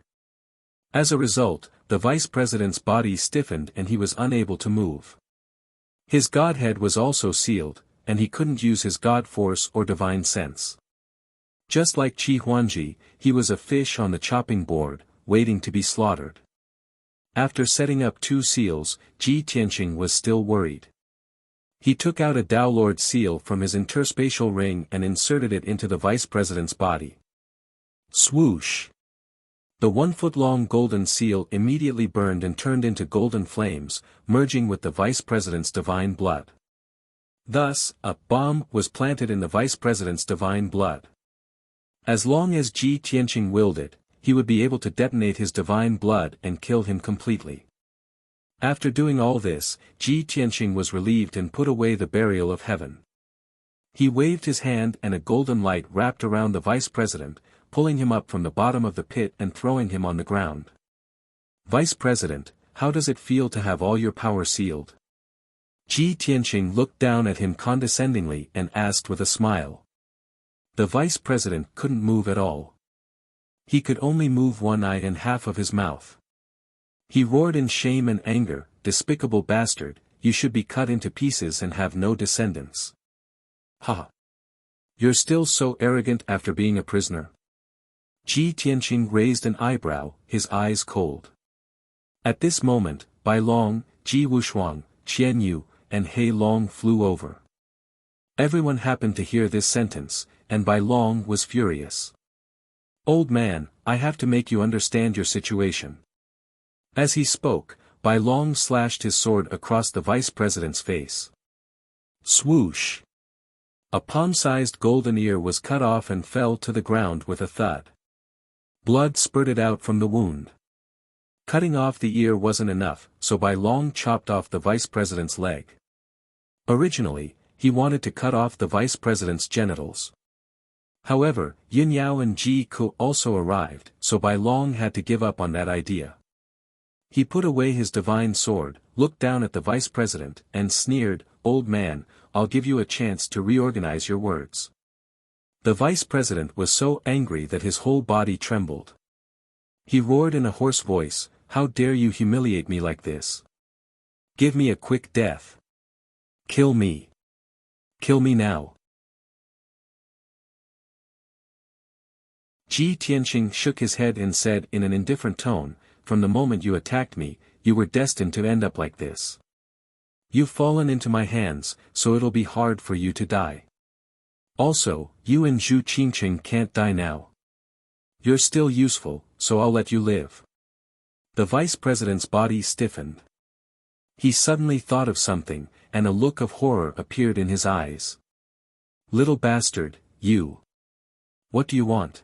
As a result, the vice president's body stiffened and he was unable to move. His godhead was also sealed, and he couldn't use his god force or divine sense. Just like Qi Huanji, he was a fish on the chopping board, waiting to be slaughtered. After setting up 2 seals, Ji Tianqing was still worried. He took out a Daolord seal from his interspatial ring and inserted it into the vice president's body. Swoosh! The 1-foot-long golden seal immediately burned and turned into golden flames, merging with the vice president's divine blood. Thus, a bomb was planted in the vice president's divine blood. As long as Ji Tianqing willed it, he would be able to detonate his divine blood and kill him completely. After doing all this, Ji Tianqing was relieved and put away the burial of heaven. He waved his hand and a golden light wrapped around the vice president, pulling him up from the bottom of the pit and throwing him on the ground. Vice President, how does it feel to have all your power sealed? Ji Tianqing looked down at him condescendingly and asked with a smile. The vice president couldn't move at all. He could only move one eye and half of his mouth. He roared in shame and anger, "Despicable bastard, you should be cut into pieces and have no descendants. Ha! You're still so arrogant after being a prisoner?" Ji Tianqing raised an eyebrow, his eyes cold. At this moment, Bai Long, Ji Wushuang, Qian Yu, and Hei Long flew over. Everyone happened to hear this sentence, and Bai Long was furious. "Old man, I have to make you understand your situation." As he spoke, Bai Long slashed his sword across the vice president's face. Swoosh! A palm-sized golden ear was cut off and fell to the ground with a thud. Blood spurted out from the wound. Cutting off the ear wasn't enough, so Bai Long chopped off the vice president's leg. Originally, he wanted to cut off the vice president's genitals. However, Yin Yao and Ji Ku also arrived, so Bai Long had to give up on that idea. He put away his divine sword, looked down at the vice president, and sneered, "Old man, I'll give you a chance to reorganize your words." The vice president was so angry that his whole body trembled. He roared in a hoarse voice, "How dare you humiliate me like this? Give me a quick death. Kill me. Kill me now." Ji Tianqing shook his head and said in an indifferent tone, "From the moment you attacked me, you were destined to end up like this. You've fallen into my hands, so it'll be hard for you to die. Also, you and Zhu Qingqing can't die now. You're still useful, so I'll let you live." The vice president's body stiffened. He suddenly thought of something, and a look of horror appeared in his eyes. "Little bastard, you. What do you want?"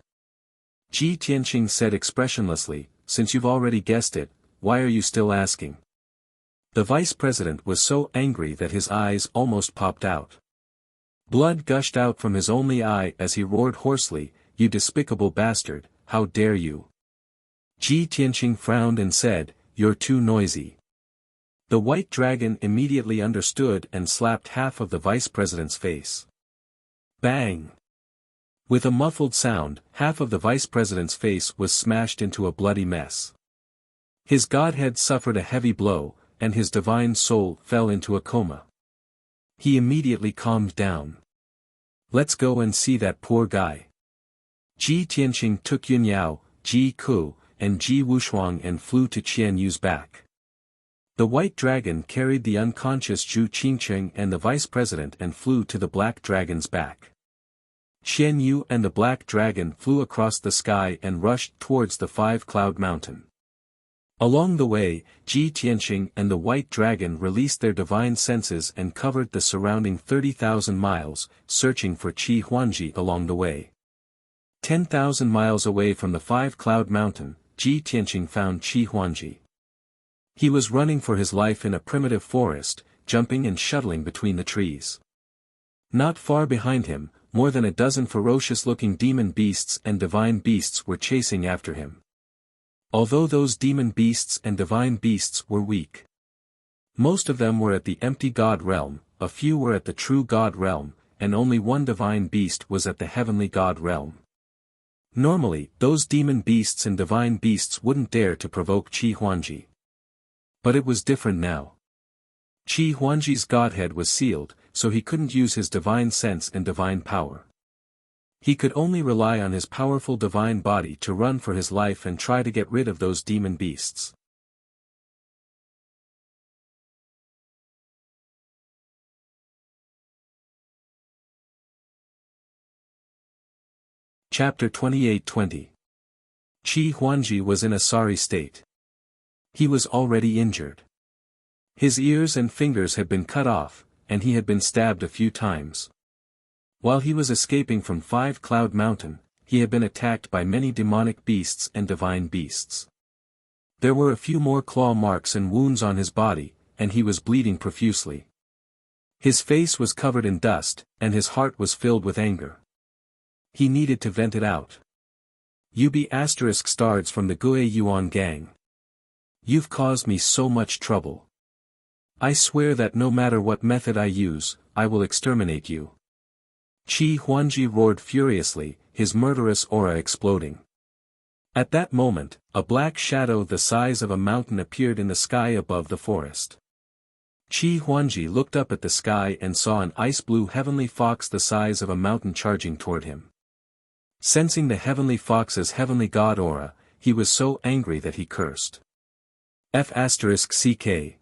Ji Tianqing said expressionlessly, "Since you've already guessed it, why are you still asking?" The vice president was so angry that his eyes almost popped out. Blood gushed out from his only eye as he roared hoarsely, "You despicable bastard, how dare you!" Ji Tianqing frowned and said, "You're too noisy." The white dragon immediately understood and slapped half of the vice president's face. Bang! With a muffled sound, half of the vice president's face was smashed into a bloody mess. His godhead suffered a heavy blow, and his divine soul fell into a coma. He immediately calmed down. Let's go and see that poor guy. Ji Tianqing took Yun Yao, Ji Ku, and Ji Wushuang and flew to Qian Yu's back. The white dragon carried the unconscious Zhu Qingqing and the vice president and flew to the black dragon's back. Qian Yu and the black dragon flew across the sky and rushed towards the five-cloud mountain. Along the way, Ji Tianqing and the white dragon released their divine senses and covered the surrounding 30,000 miles, searching for Qi Huanji along the way. 10,000 miles away from the five-cloud mountain, Ji Tianqing found Qi Huanji. He was running for his life in a primitive forest, jumping and shuttling between the trees. Not far behind him, more than a dozen ferocious-looking demon beasts and divine beasts were chasing after him. Although those demon beasts and divine beasts were weak, most of them were at the empty god realm, a few were at the true god realm, and only one divine beast was at the heavenly god realm. Normally, those demon beasts and divine beasts wouldn't dare to provoke Qi Huanji. But it was different now. Qi Huanji's godhead was sealed, so he couldn't use his divine sense and divine power. He could only rely on his powerful divine body to run for his life and try to get rid of those demon beasts. Chapter 28-20. Qi Huanji was in a sorry state. He was already injured. His ears and fingers had been cut off, and he had been stabbed a few times. While he was escaping from Five Cloud Mountain, he had been attacked by many demonic beasts and divine beasts. There were a few more claw marks and wounds on his body, and he was bleeding profusely. His face was covered in dust, and his heart was filled with anger. He needed to vent it out. "You be **stards from the Gue Yuan gang. You've caused me so much trouble. I swear that no matter what method I use, I will exterminate you." Qi Huanji roared furiously, his murderous aura exploding. At that moment, a black shadow the size of a mountain appeared in the sky above the forest. Qi Huanji looked up at the sky and saw an ice-blue heavenly fox the size of a mountain charging toward him. Sensing the heavenly fox's heavenly god aura, he was so angry that he cursed. F***ck.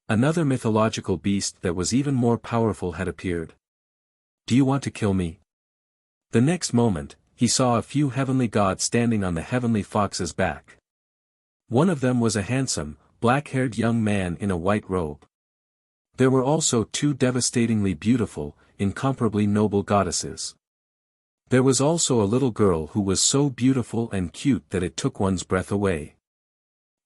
Another mythological beast that was even more powerful had appeared. "Do you want to kill me?" The next moment, he saw a few heavenly gods standing on the heavenly fox's back. One of them was a handsome, black-haired young man in a white robe. There were also two devastatingly beautiful, incomparably noble goddesses. There was also a little girl who was so beautiful and cute that it took one's breath away.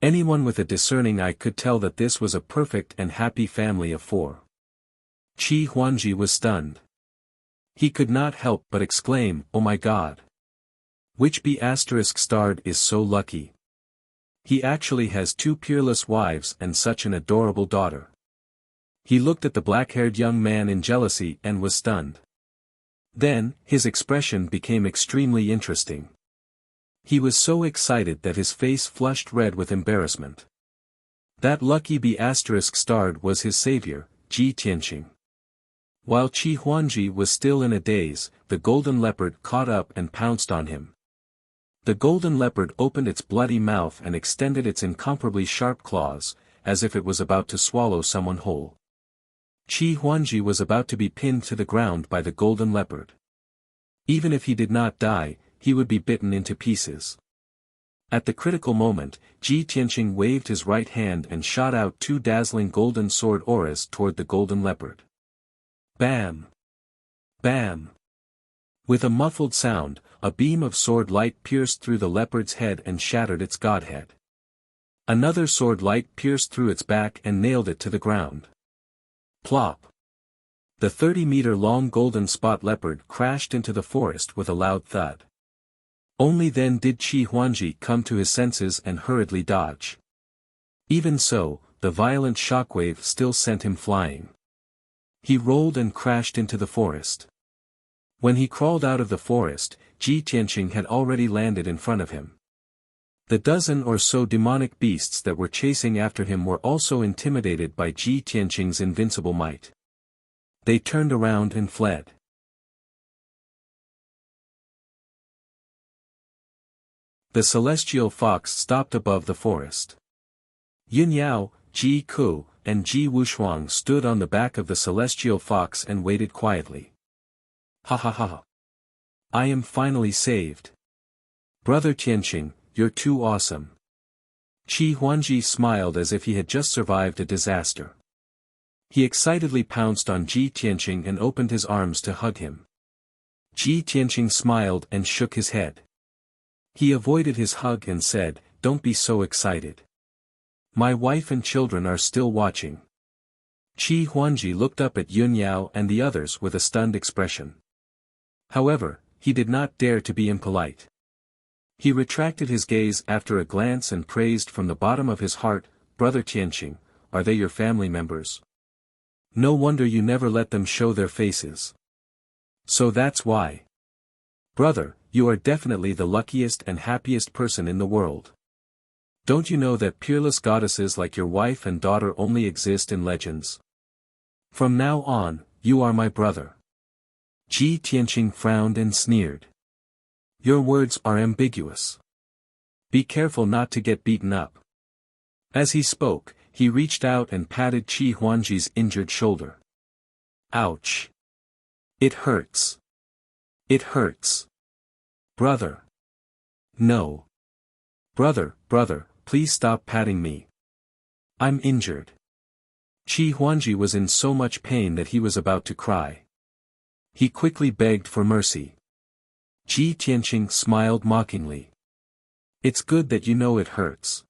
Anyone with a discerning eye could tell that this was a perfect and happy family of four. Qi Huanji was stunned. He could not help but exclaim, "Oh my God! Which ***starred is so lucky? He actually has two peerless wives and such an adorable daughter." He looked at the black-haired young man in jealousy and was stunned. Then, his expression became extremely interesting. He was so excited that his face flushed red with embarrassment. That lucky ***starred was his savior, Ji Tianqing. While Qi Huanji was still in a daze, the golden leopard caught up and pounced on him. The golden leopard opened its bloody mouth and extended its incomparably sharp claws, as if it was about to swallow someone whole. Qi Huanji was about to be pinned to the ground by the golden leopard. Even if he did not die, he would be bitten into pieces. At the critical moment, Ji Tianqing waved his right hand and shot out two dazzling golden sword auras toward the golden leopard. Bam! Bam! With a muffled sound, a beam of sword light pierced through the leopard's head and shattered its godhead. Another sword light pierced through its back and nailed it to the ground. Plop! The 30-meter-long golden spot leopard crashed into the forest with a loud thud. Only then did Qi Huanji come to his senses and hurriedly dodge. Even so, the violent shockwave still sent him flying. He rolled and crashed into the forest. When he crawled out of the forest, Ji Tianqing had already landed in front of him. The dozen or so demonic beasts that were chasing after him were also intimidated by Ji Tianqing's invincible might. They turned around and fled. The celestial fox stopped above the forest. Yun Yao, Ji Ku, and Ji Wushuang stood on the back of the celestial fox and waited quietly. Ha ha ha. I am finally saved. Brother Tianqing, you're too awesome. Qi Huangji smiled as if he had just survived a disaster. He excitedly pounced on Ji Tianqing and opened his arms to hug him. Ji Tianqing smiled and shook his head. He avoided his hug and said, "Don't be so excited. My wife and children are still watching." Qi Huangji looked up at Yun Yao and the others with a stunned expression. However, he did not dare to be impolite. He retracted his gaze after a glance and praised from the bottom of his heart, "Brother Tianqing, are they your family members? No wonder you never let them show their faces. So that's why. Brother, you are definitely the luckiest and happiest person in the world. Don't you know that peerless goddesses like your wife and daughter only exist in legends? From now on, you are my brother." Ji Tianqing frowned and sneered. "Your words are ambiguous. Be careful not to get beaten up." As he spoke, he reached out and patted Qi Huangji's injured shoulder. "Ouch. It hurts. It hurts. Brother. No. Brother, please stop patting me. I'm injured." Qi Huangji was in so much pain that he was about to cry. He quickly begged for mercy. Ji Tianqing smiled mockingly. "It's good that you know it hurts.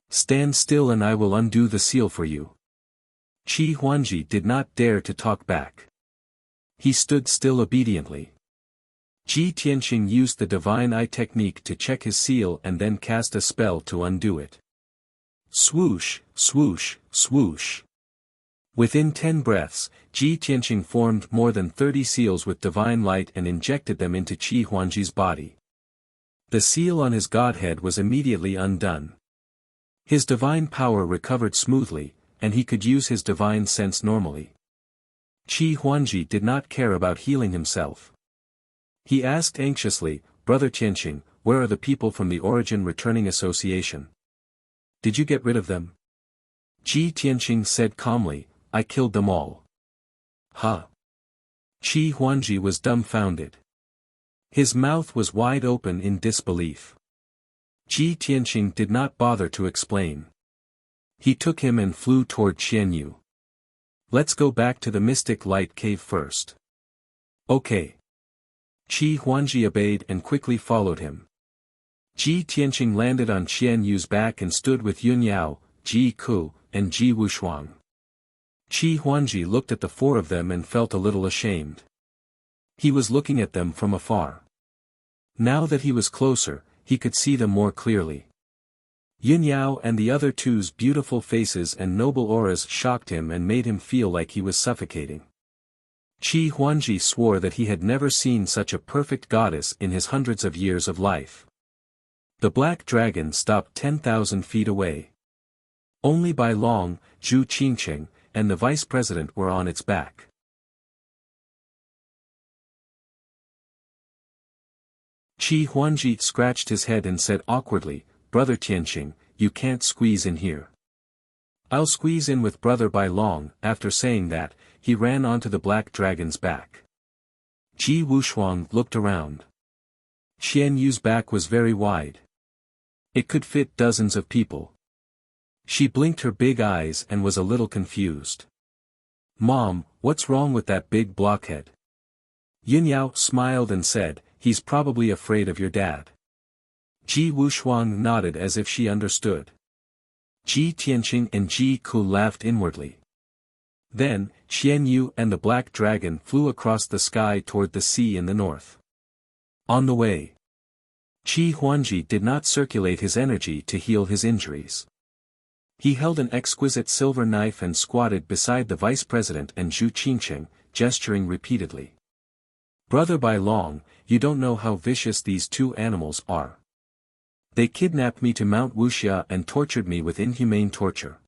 Stand still and I will undo the seal for you." Qi Huangji did not dare to talk back. He stood still obediently. Ji Tianqing used the divine eye technique to check his seal and then cast a spell to undo it. Swoosh, swoosh, swoosh. Within 10 breaths, Ji Tianqing formed more than 30 seals with divine light and injected them into Qi Huangji's body. The seal on his godhead was immediately undone. His divine power recovered smoothly, and he could use his divine sense normally. Qi Huangji did not care about healing himself. He asked anxiously, "Brother Tianqing, where are the people from the Origin Returning Association? Did you get rid of them?" Ji Tianqing said calmly, "I killed them all." "Huh?" Qi Huangji was dumbfounded. His mouth was wide open in disbelief. Ji Tianqing did not bother to explain. He took him and flew toward Qianyu. "Let's go back to the Mystic Light Cave first." "Okay." Qi Huangji obeyed and quickly followed him. Ji Tianqing landed on Qianyu's back and stood with Yun Yao, Ji Ku, and Ji Wushuang. Qi Huangji looked at the four of them and felt a little ashamed. He was looking at them from afar. Now that he was closer, he could see them more clearly. Yun Yao and the other two's beautiful faces and noble auras shocked him and made him feel like he was suffocating. Qi Huangji swore that he had never seen such a perfect goddess in his hundreds of years of life. The black dragon stopped 10,000 feet away. Only Bai Long, Zhu Qingqing, and the vice president were on its back. Qi Huangji scratched his head and said awkwardly, "Brother Tianqing, you can't squeeze in here." "I'll squeeze in with Brother Bai Long." After saying that, he ran onto the black dragon's back. Ji Wushuang looked around. Qianyu's back was very wide. It could fit dozens of people. She blinked her big eyes and was a little confused. "Mom, what's wrong with that big blockhead?" Yun Yao smiled and said, "He's probably afraid of your dad." Ji Wushuang nodded as if she understood. Ji Tianqing and Ji Ku laughed inwardly. Then, Qianyu and the black dragon flew across the sky toward the sea in the north. On the way, Qi Huangji did not circulate his energy to heal his injuries. He held an exquisite silver knife and squatted beside the vice president and Zhu Qingqing, gesturing repeatedly. "Brother Bai Long, you don't know how vicious these two animals are. They kidnapped me to Mount Wuxia and tortured me with inhumane torture.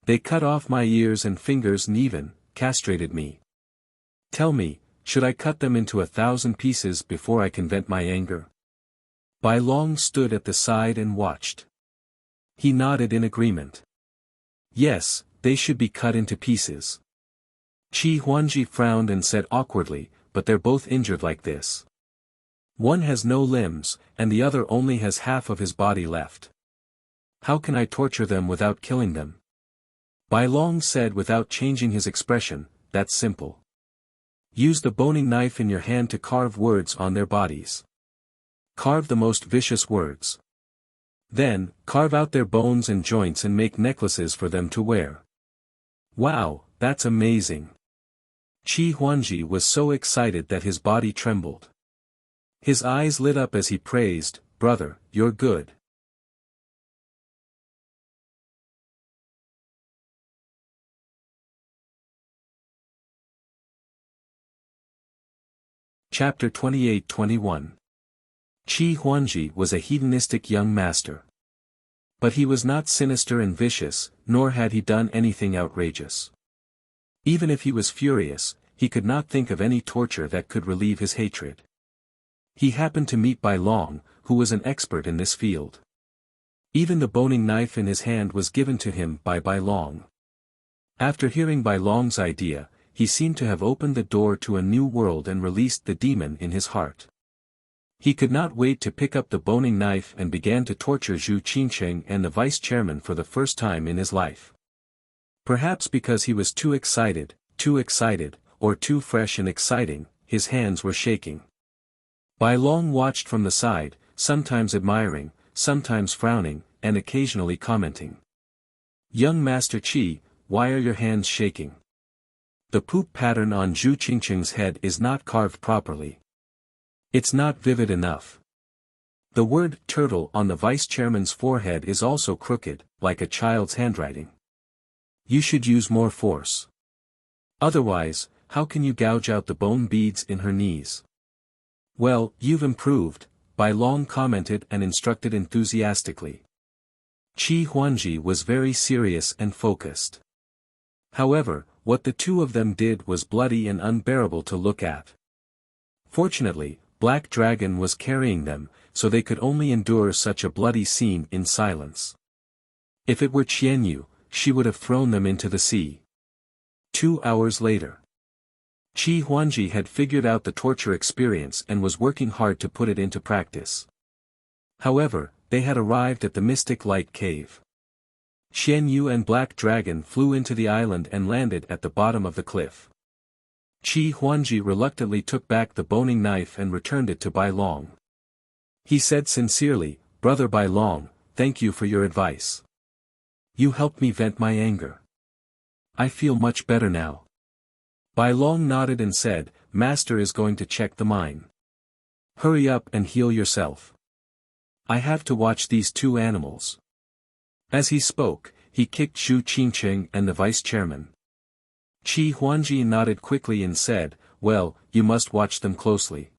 They cut off my ears and fingers and even castrated me. Tell me, should I cut them into 1,000 pieces before I can vent my anger?" Bai Long stood at the side and watched. He nodded in agreement. Yes, they should be cut into pieces. Qi Huanji frowned and said awkwardly, but they're both injured like this. One has no limbs, and the other only has half of his body left. How can I torture them without killing them? Bai Long said without changing his expression, that's simple. Use the boning knife in your hand to carve words on their bodies. Carve the most vicious words. Then, carve out their bones and joints and make necklaces for them to wear. Wow, that's amazing. Qi Huanji was so excited that his body trembled. His eyes lit up as he praised, "Brother, you're good." Chapter 28-21. Qi Huanji was a hedonistic young master. But he was not sinister and vicious, nor had he done anything outrageous. Even if he was furious, he could not think of any torture that could relieve his hatred. He happened to meet Bai Long, who was an expert in this field. Even the boning knife in his hand was given to him by Bai Long. After hearing Bai Long's idea, he seemed to have opened the door to a new world and released the demon in his heart. He could not wait to pick up the boning knife and began to torture Zhu Qingcheng and the vice-chairman for the first time in his life. Perhaps because he was too excited, or too fresh and exciting, his hands were shaking. Bai Long watched from the side, sometimes admiring, sometimes frowning, and occasionally commenting. "Young Master Qi, why are your hands shaking? The poop pattern on Zhu Qingcheng's head is not carved properly. It's not vivid enough. The word turtle on the vice-chairman's forehead is also crooked, like a child's handwriting. You should use more force. Otherwise, how can you gouge out the bone beads in her knees?" "Well, you've improved," Bai Long commented and instructed enthusiastically. Qi Huanji was very serious and focused. However, what the two of them did was bloody and unbearable to look at. Fortunately, Black Dragon was carrying them, so they could only endure such a bloody scene in silence. If it were Qianyu, she would have thrown them into the sea. 2 hours later. Qi Huanji had figured out the torture experience and was working hard to put it into practice. However, they had arrived at the Mystic Light Cave. Qianyu and Black Dragon flew into the island and landed at the bottom of the cliff. Qi Huanji reluctantly took back the boning knife and returned it to Bai Long. He said sincerely, "Brother Bai Long, thank you for your advice. You helped me vent my anger. I feel much better now." Bai Long nodded and said, "Master is going to check the mine. Hurry up and heal yourself. I have to watch these two animals." As he spoke, he kicked Zhu Qingcheng and the vice-chairman. Qi Huanji nodded quickly and said, "Well, you must watch them closely.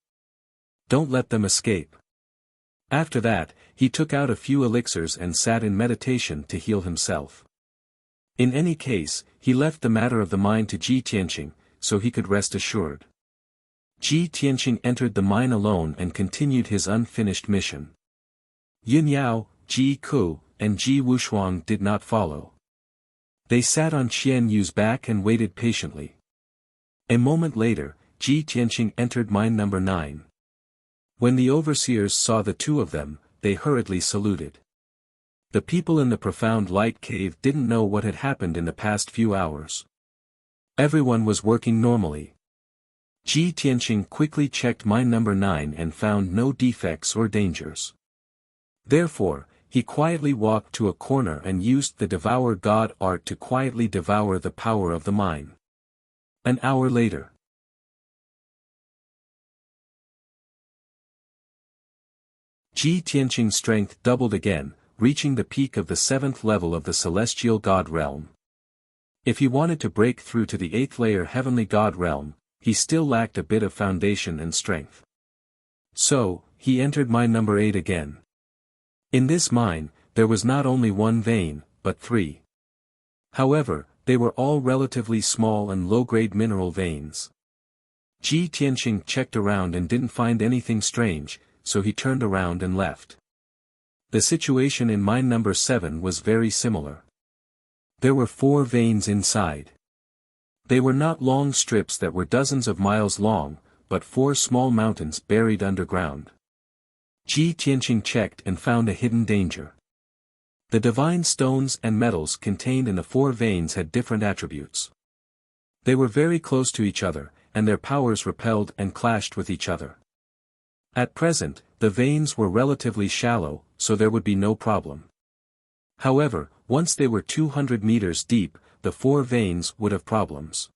Don't let them escape." After that, he took out a few elixirs and sat in meditation to heal himself. In any case, he left the matter of the mine to Ji Tianqing, so he could rest assured. Ji Tianqing entered the mine alone and continued his unfinished mission. Yin Yao, Ji Ku, and Ji Wushuang did not follow. They sat on Qian Yu's back and waited patiently. A moment later, Ji Tianqing entered mine number 9. When the overseers saw the two of them, they hurriedly saluted. The people in the profound light cave didn't know what had happened in the past few hours. Everyone was working normally. Ji Tianqing quickly checked mine number 9 and found no defects or dangers. Therefore, he quietly walked to a corner and used the Devour God art to quietly devour the power of the mine. An hour later. Ji Tianqing's strength doubled again, reaching the peak of the 7th level of the Celestial God realm. If he wanted to break through to the 8th layer Heavenly God realm, he still lacked a bit of foundation and strength. So, he entered mine number 8 again. In this mine, there was not only one vein, but 3. However, they were all relatively small and low-grade mineral veins. Ji Tianqing checked around and didn't find anything strange, so he turned around and left. The situation in mine number 7 was very similar. There were 4 veins inside. They were not long strips that were dozens of miles long, but 4 small mountains buried underground. Ji Tianqing checked and found a hidden danger. The divine stones and metals contained in the 4 veins had different attributes. They were very close to each other, and their powers repelled and clashed with each other. At present, the veins were relatively shallow, so there would be no problem. However, once they were 200 meters deep, the 4 veins would have problems.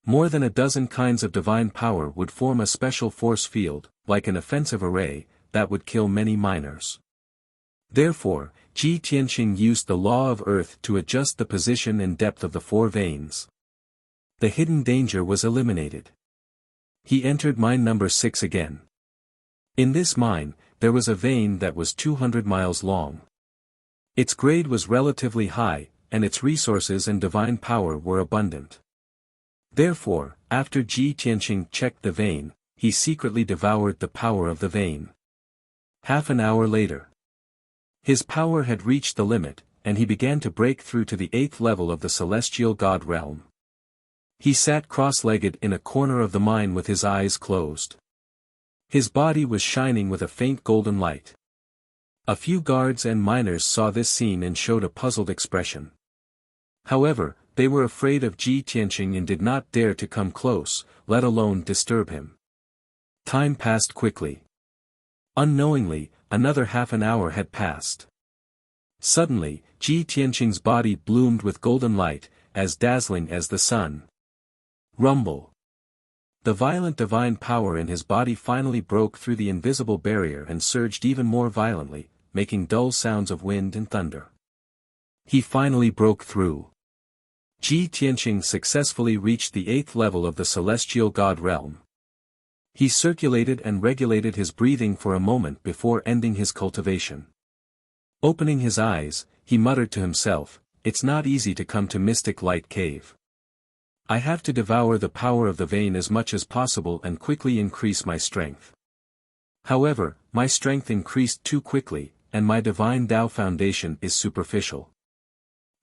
More than a dozen kinds of divine power would form a special force field, like an offensive array, that would kill many miners. Therefore, Ji Tianqing used the law of earth to adjust the position and depth of the 4 veins. The hidden danger was eliminated. He entered mine number 6 again. In this mine, there was a vein that was 200 miles long. Its grade was relatively high, and its resources and divine power were abundant. Therefore, after Ji Tianqing checked the vein, he secretly devoured the power of the vein. Half an hour later, his power had reached the limit, and he began to break through to the 8th level of the celestial god realm. He sat cross-legged in a corner of the mine with his eyes closed. His body was shining with a faint golden light. A few guards and miners saw this scene and showed a puzzled expression. However, they were afraid of Ji Tianqing and did not dare to come close, let alone disturb him. Time passed quickly. Unknowingly, another half an hour had passed. Suddenly, Ji Tianqing's body bloomed with golden light, as dazzling as the sun. Rumble. The violent divine power in his body finally broke through the invisible barrier and surged even more violently, making dull sounds of wind and thunder. He finally broke through. Ji Tianqing successfully reached the 8th level of the celestial god realm. He circulated and regulated his breathing for a moment before ending his cultivation. Opening his eyes, he muttered to himself, "It's not easy to come to Mystic Light Cave. I have to devour the power of the vein as much as possible and quickly increase my strength." However, my strength increased too quickly, and my divine Tao foundation is superficial.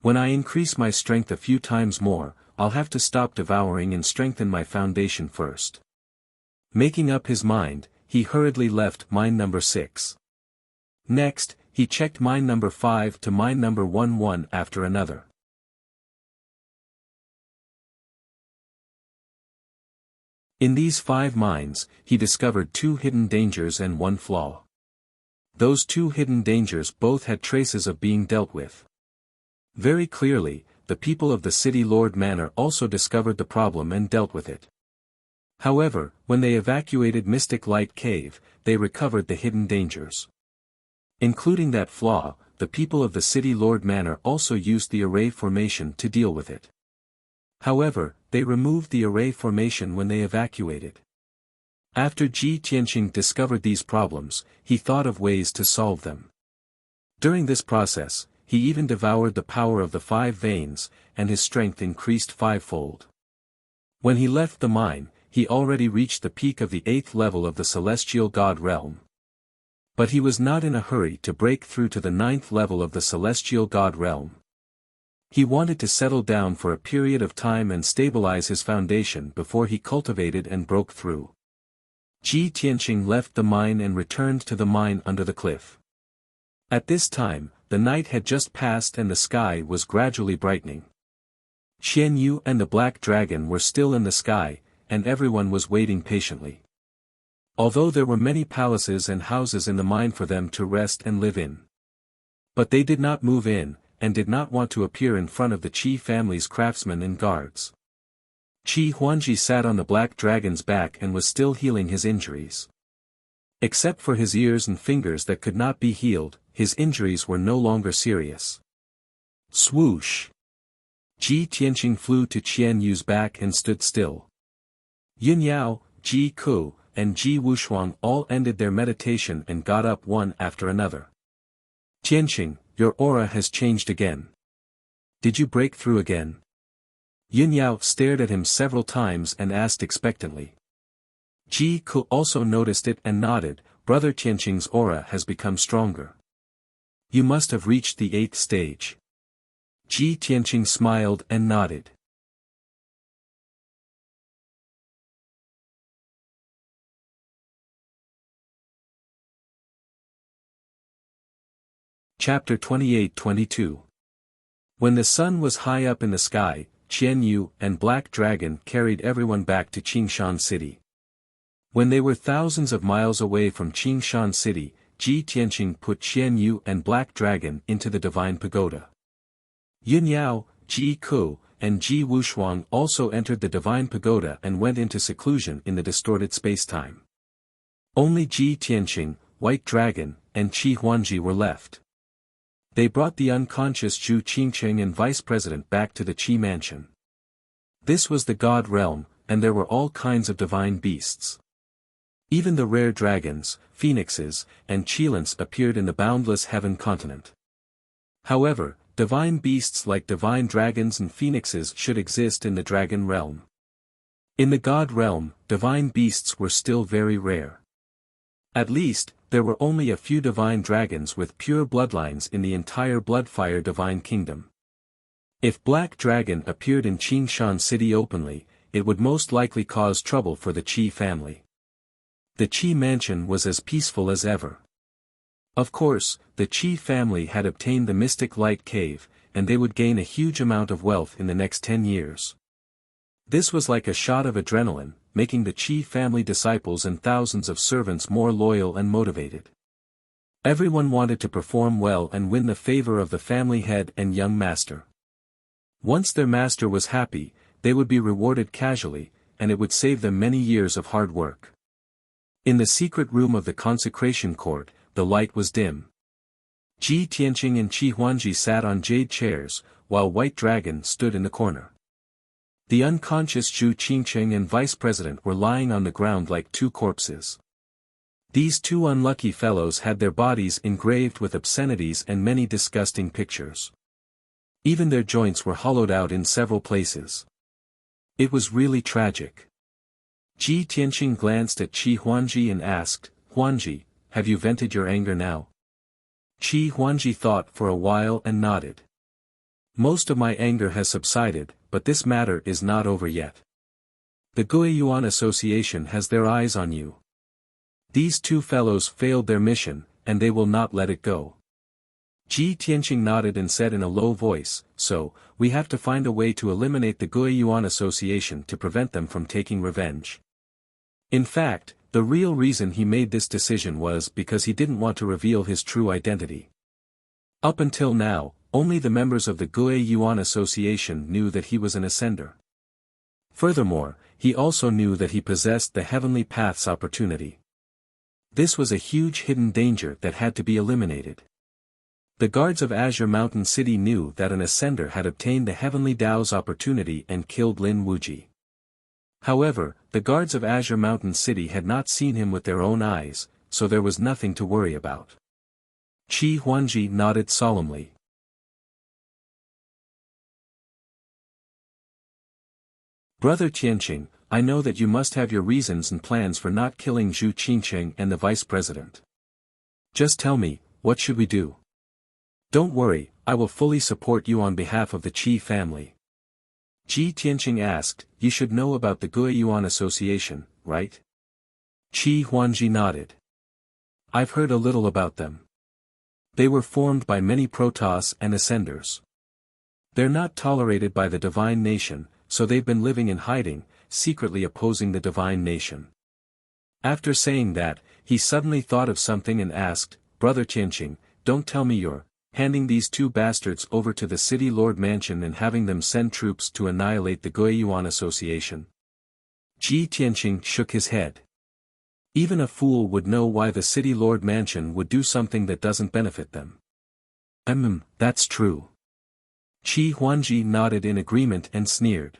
When I increase my strength a few times more, I'll have to stop devouring and strengthen my foundation first. Making up his mind, he hurriedly left mine number 6. Next, he checked mine number 5 to mine number 1 one after another. In these 5 mines, he discovered 2 hidden dangers and 1 flaw. Those 2 hidden dangers both had traces of being dealt with. Very clearly, the people of the city Lord Manor also discovered the problem and dealt with it. However, when they evacuated Mystic Light Cave, they recovered the hidden dangers. Including that flaw, the people of the city Lord Manor also used the array formation to deal with it. However, they removed the array formation when they evacuated. After Ji Tianqing discovered these problems, he thought of ways to solve them. During this process, he even devoured the power of the 5 veins, and his strength increased 5-fold. When he left the mine, he already reached the peak of the 8th level of the celestial god realm. But he was not in a hurry to break through to the 9th level of the celestial god realm. He wanted to settle down for a period of time and stabilize his foundation before he cultivated and broke through. Ji Tianqing left the mine and returned to the mine under the cliff. At this time, the night had just passed and the sky was gradually brightening. Qian Yu and the Black Dragon were still in the sky, and everyone was waiting patiently. Although there were many palaces and houses in the mine for them to rest and live in. But they did not move in, and did not want to appear in front of the Qi family's craftsmen and guards. Qi Huangji sat on the Black Dragon's back and was still healing his injuries. Except for his ears and fingers that could not be healed, his injuries were no longer serious. Swoosh! Ji Tianqing flew to Qian Yu's back and stood still. Yun Yao, Ji Ku, and Ji Wushuang all ended their meditation and got up one after another. Tianqing, your aura has changed again. Did you break through again? Yun Yao stared at him several times and asked expectantly. Ji Ku also noticed it and nodded, Brother Tianqing's aura has become stronger. You must have reached the 8th stage. Ji Tianqing smiled and nodded. Chapter 28-22. When the sun was high up in the sky, Qian Yu and Black Dragon carried everyone back to Qingshan City. When they were thousands of miles away from Qingshan City, Ji Tianqing put Qian Yu and Black Dragon into the Divine Pagoda. Yun Yao, Ji Ku, and Ji Wushuang also entered the Divine Pagoda and went into seclusion in the distorted spacetime. Only Ji Tianqing, White Dragon, and Qi Huanji were left. They brought the unconscious Zhu Qingqing and Vice President back to the Qi Mansion. This was the God realm, and there were all kinds of divine beasts. Even the rare dragons, phoenixes, and qilins appeared in the boundless heaven continent. However, divine beasts like divine dragons and phoenixes should exist in the dragon realm. In the God realm, divine beasts were still very rare. At least, there were only a few divine dragons with pure bloodlines in the entire Bloodfire Divine Kingdom. If Black Dragon appeared in Qingshan City openly, it would most likely cause trouble for the Qi family. The Qi mansion was as peaceful as ever. Of course, the Qi family had obtained the Mystic Light Cave, and they would gain a huge amount of wealth in the next 10 years. This was like a shot of adrenaline, making the Qi family disciples and thousands of servants more loyal and motivated. Everyone wanted to perform well and win the favor of the family head and young master. Once their master was happy, they would be rewarded casually, and it would save them many years of hard work. In the secret room of the consecration court, the light was dim. Ji Tianqing and Qi Huanji sat on jade chairs, while White Dragon stood in the corner. The unconscious Zhu Qingqing and Vice President were lying on the ground like two corpses. These two unlucky fellows had their bodies engraved with obscenities and many disgusting pictures. Even their joints were hollowed out in several places. It was really tragic. Ji Tianqing glanced at Qi Huanji and asked, "Huanji, have you vented your anger now?" Qi Huanji thought for a while and nodded. "Most of my anger has subsided, but this matter is not over yet. The Guiyuan Association has their eyes on you. These two fellows failed their mission, and they will not let it go." Ji Tianqing nodded and said in a low voice, "So, we have to find a way to eliminate the Guiyuan Association to prevent them from taking revenge." In fact, the real reason he made this decision was because he didn't want to reveal his true identity. Up until now, only the members of the Guiyuan Association knew that he was an ascender. Furthermore, he also knew that he possessed the Heavenly Path's opportunity. This was a huge hidden danger that had to be eliminated. The guards of Azure Mountain City knew that an ascender had obtained the Heavenly Dao's opportunity and killed Lin Wuji. However, the guards of Azure Mountain City had not seen him with their own eyes, so there was nothing to worry about. Qi Huanji nodded solemnly. "Brother Tianqing, I know that you must have your reasons and plans for not killing Zhu Qingqing and the Vice President. Just tell me, what should we do?" "Don't worry, I will fully support you on behalf of the Qi family." Ji Tianqing asked, "You should know about the Guiyuan Association, right?" Qi Huanji nodded. "I've heard a little about them. They were formed by many Protoss and Ascenders. They're not tolerated by the Divine Nation, so they've been living in hiding, secretly opposing the Divine Nation." After saying that, he suddenly thought of something and asked, "Brother Tianqing, don't tell me you're handing these two bastards over to the City Lord Mansion and having them send troops to annihilate the Guiyuan Association?" Ji Tianqing shook his head. Even a fool would know why the City Lord Mansion would do something that doesn't benefit them. That's true." Qi Huanji nodded in agreement and sneered.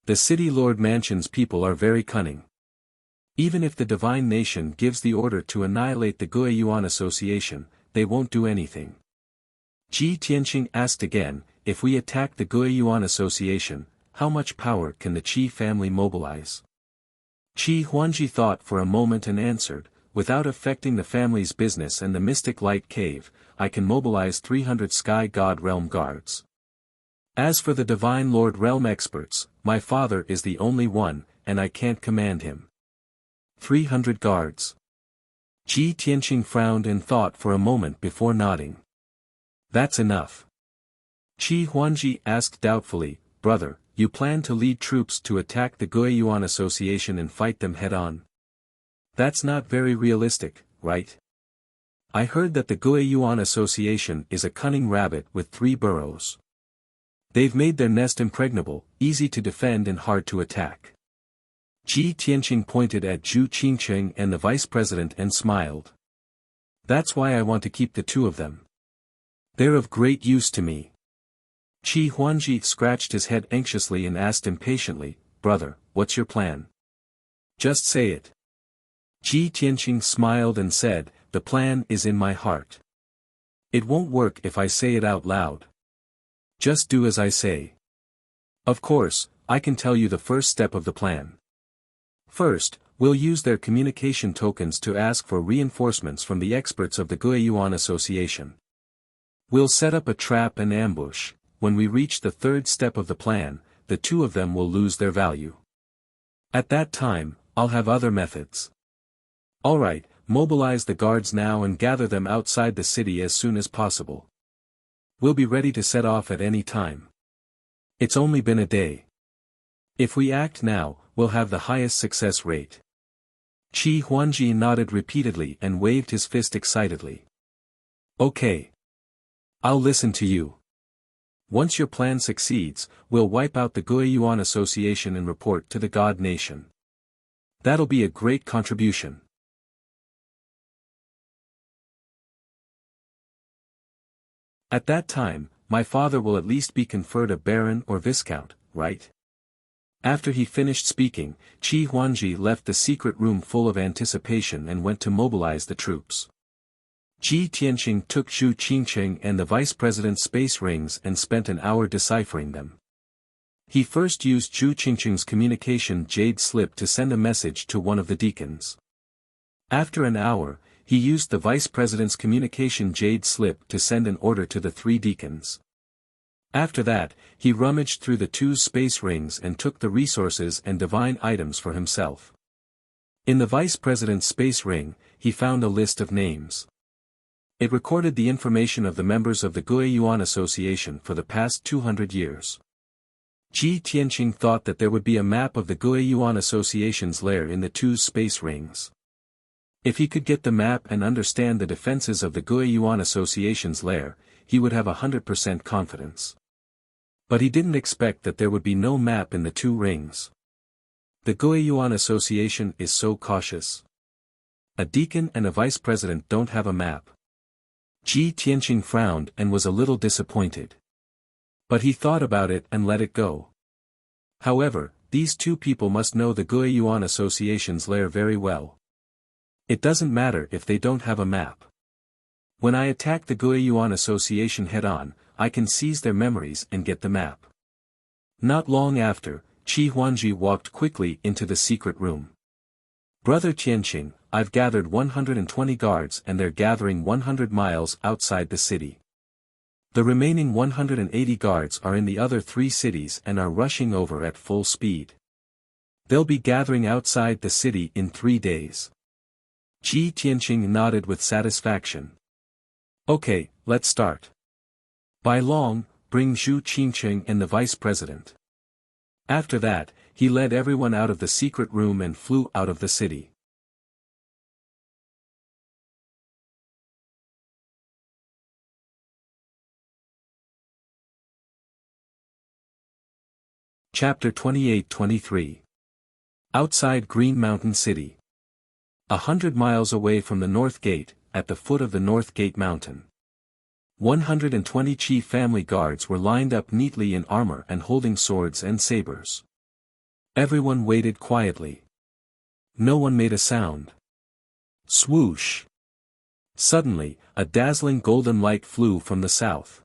"The City Lord Mansion's people are very cunning. Even if the Divine Nation gives the order to annihilate the Guiyuan Association, they won't do anything." Ji Tianqing asked again, "If we attack the Guiyuan Association, how much power can the Qi family mobilize?" Qi Huanji thought for a moment and answered, without affecting the family's business and the Mystic Light Cave, I can mobilize 300 Sky God Realm guards. As for the Divine Lord Realm experts, my father is the only one, and I can't command him. 300 guards. Ji Tianqing frowned and thought for a moment before nodding. That's enough. Qi Huanji asked doubtfully, brother, you plan to lead troops to attack the Guiyuan Association and fight them head-on? That's not very realistic, right? I heard that the Guiyuan Association is a cunning rabbit with 3 burrows. They've made their nest impregnable, easy to defend and hard to attack. Ji Tianqing pointed at Zhu Qingqing and the vice president and smiled. That's why I want to keep the 2 of them. They're of great use to me. Qi Huanji scratched his head anxiously and asked impatiently, brother, what's your plan? Just say it. Ji Tianqing smiled and said, the plan is in my heart. It won't work if I say it out loud. Just do as I say. Of course, I can tell you the first step of the plan. First, we'll use their communication tokens to ask for reinforcements from the experts of the Guiyuan Association. We'll set up a trap and ambush. When we reach the 3rd step of the plan, the 2 of them will lose their value. At that time, I'll have other methods. Alright, mobilize the guards now and gather them outside the city as soon as possible. We'll be ready to set off at any time. It's only been a day. If we act now, we'll have the highest success rate. Qi Huanji nodded repeatedly and waved his fist excitedly. Okay. I'll listen to you. Once your plan succeeds, we'll wipe out the Guiyuan Association and report to the God Nation. That'll be a great contribution. At that time, my father will at least be conferred a baron or viscount, right? After he finished speaking, Qi Huanji left the secret room full of anticipation and went to mobilize the troops. Ji Tianqing took Zhu Qingqing and the vice president's space rings and spent an hour deciphering them. He first used Zhu Qingqing's communication jade slip to send a message to one of the deacons. After an hour, he used the vice president's communication jade slip to send an order to the 3 deacons. After that, he rummaged through the 2 space rings and took the resources and divine items for himself. In the vice president's space ring, he found a list of names. It recorded the information of the members of the Guiyuan Association for the past 200 years. Ji Tianqing thought that there would be a map of the Guiyuan Association's lair in the 2 space rings. If he could get the map and understand the defenses of the Guiyuan Association's lair, he would have 100% confidence. But he didn't expect that there would be no map in the 2 rings. The Guiyuan Association is so cautious. A deacon and a vice president don't have a map. Ji Tianqing frowned and was a little disappointed. But he thought about it and let it go. However, these 2 people must know the Guiyuan Association's lair very well. It doesn't matter if they don't have a map. When I attack the Guiyuan Association head-on, I can seize their memories and get the map. Not long after, Qi Huanji walked quickly into the secret room. Brother Tianqing, I've gathered 120 guards and they're gathering 100 miles outside the city. The remaining 180 guards are in the other 3 cities and are rushing over at full speed. They'll be gathering outside the city in 3 days. Ji Tianqing nodded with satisfaction. Okay, let's start. By Long, bring Zhu Qingqing and the vice president. After that, he led everyone out of the secret room and flew out of the city. Chapter 28-23. Outside Green Mountain City. 100 miles away from the North Gate, at the foot of the North Gate Mountain. 120 Qi family guards were lined up neatly in armor and holding swords and sabers. Everyone waited quietly. No one made a sound. Swoosh! Suddenly, a dazzling golden light flew from the south.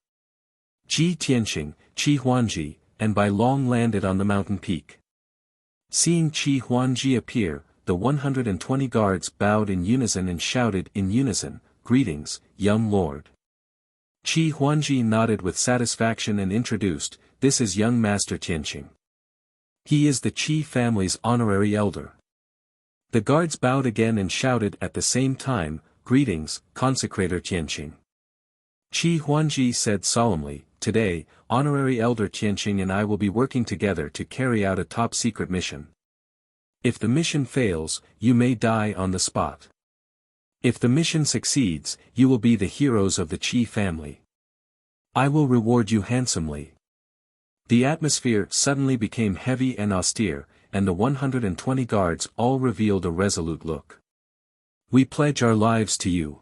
Ji Tianqing, Qi Huanji, and Bai Long landed on the mountain peak. Seeing Qi Huanji appear, the 120 guards bowed in unison and shouted in unison, "Greetings, young lord." Qi Huangji nodded with satisfaction and introduced, "This is young Master Tianqing. He is the Qi family's honorary elder." The guards bowed again and shouted at the same time, "Greetings, Consecrator Tianqing." Qi Huangji said solemnly, "Today, honorary elder Tianqing and I will be working together to carry out a top-secret mission. If the mission fails, you may die on the spot. If the mission succeeds, you will be the heroes of the Qi family. I will reward you handsomely." The atmosphere suddenly became heavy and austere, and the 120 guards all revealed a resolute look. "We pledge our lives to you."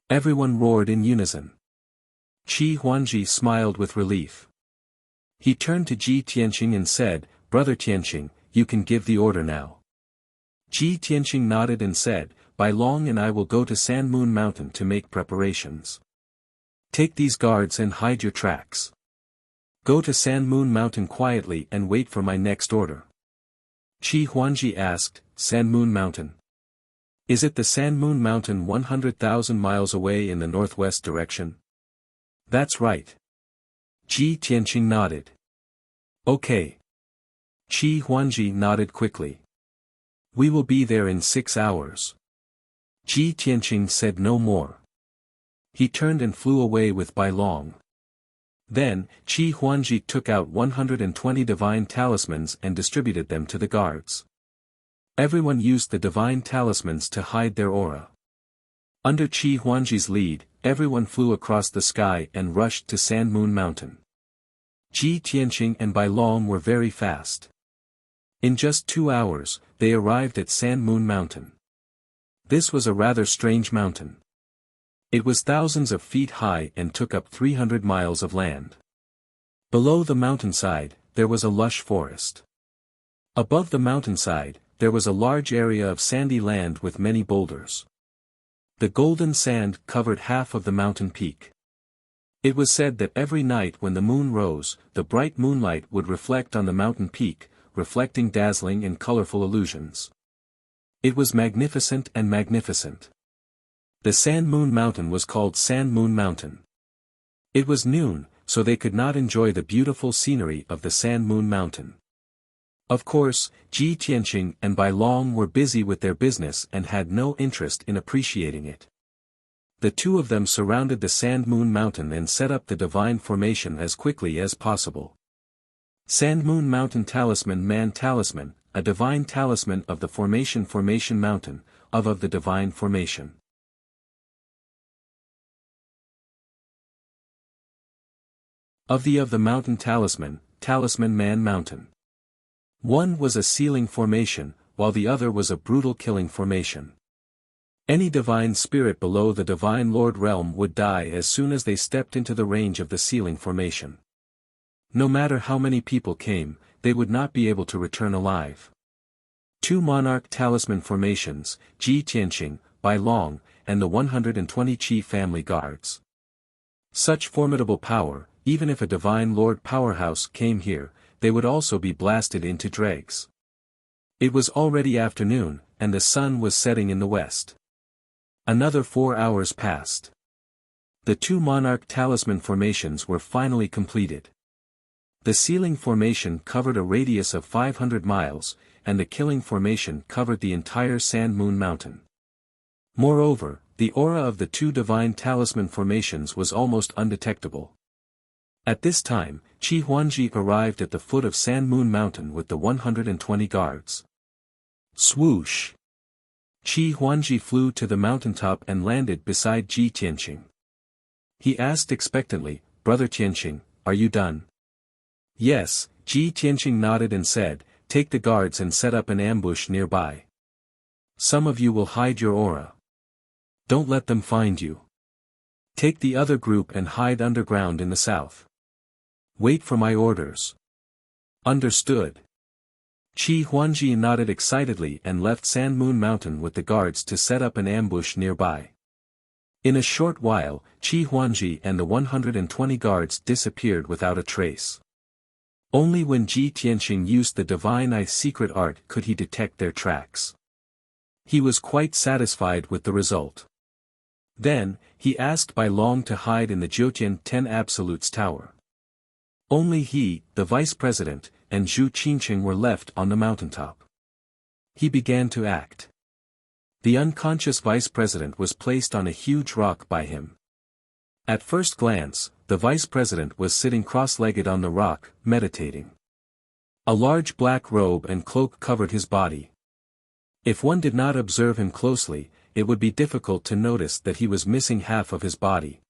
Everyone roared in unison. Qi Huangji smiled with relief. He turned to Ji Tianqing and said, "Brother Tianqing, you can give the order now." Ji Tianqing nodded and said, "Bai Long and I will go to San Moon Mountain to make preparations. Take these guards and hide your tracks. Go to San Moon Mountain quietly and wait for my next order." Qi Huangji asked, "San Moon Mountain? Is it the San Moon Mountain 100,000 miles away in the northwest direction?" "That's right." Ji Tianqing nodded. "Okay." Qi Huangji nodded quickly. "We will be there in 6 hours." Ji Tianqing said no more. He turned and flew away with Bai Long. Then, Qi Huangji took out 120 divine talismans and distributed them to the guards. Everyone used the divine talismans to hide their aura. Under Qi Huangji's lead, everyone flew across the sky and rushed to San Moon Mountain. Ji Tianqing and Bai Long were very fast. In just 2 hours, they arrived at San Moon Mountain. This was a rather strange mountain. It was thousands of feet high and took up 300 miles of land. Below the mountainside, there was a lush forest. Above the mountainside, there was a large area of sandy land with many boulders. The golden sand covered half of the mountain peak. It was said that every night when the moon rose, the bright moonlight would reflect on the mountain peak, reflecting dazzling and colorful illusions. It was magnificent and magnificent. The San Moon Mountain was called San Moon Mountain. It was noon, so they could not enjoy the beautiful scenery of the San Moon Mountain. Of course, Ji Tianqing and Bai Long were busy with their business and had no interest in appreciating it. The two of them surrounded the Sand Moon Mountain and set up the divine formation as quickly as possible. Sand Moon Mountain Talisman Man Talisman, a divine talisman of the Formation Mountain, of the divine formation. Of the Mountain Talisman, Talisman Man Mountain. One was a sealing formation, while the other was a brutal killing formation. Any divine spirit below the Divine Lord realm would die as soon as they stepped into the range of the sealing formation. No matter how many people came, they would not be able to return alive. 2 monarch talisman formations, Ji Tianqing, Bai Long, and the 120 Qi family guards. Such formidable power, even if a Divine Lord powerhouse came here, they would also be blasted into dregs. It was already afternoon, and the sun was setting in the west. Another 4 hours passed. The 2 monarch talisman formations were finally completed. The sealing formation covered a radius of 500 miles, and the killing formation covered the entire Sand Moon Mountain. Moreover, the aura of the 2 divine talisman formations was almost undetectable. At this time, Qi Huangji arrived at the foot of Sand Moon Mountain with the 120 guards. Swoosh! Qi Huangji flew to the mountaintop and landed beside Ji Tianqing. He asked expectantly, "Brother Tianqing, are you done?" "Yes," Ji Tianqing nodded and said, "Take the guards and set up an ambush nearby. Some of you will hide your aura. Don't let them find you. Take the other group and hide underground in the south. Wait for my orders." "Understood." Qi Huangji nodded excitedly and left Sand Moon Mountain with the guards to set up an ambush nearby. In a short while, Qi Huangji and the 120 guards disappeared without a trace. Only when Ji Tianqing used the Divine Eye secret art could he detect their tracks. He was quite satisfied with the result. Then, he asked Bai Long to hide in the Jiutian 10 Absolutes Tower. Only he, the vice president, and Zhu Qingqing were left on the mountaintop. He began to act. The unconscious vice president was placed on a huge rock by him. At first glance, the vice president was sitting cross-legged on the rock, meditating. A large black robe and cloak covered his body. If one did not observe him closely, it would be difficult to notice that he was missing half of his body.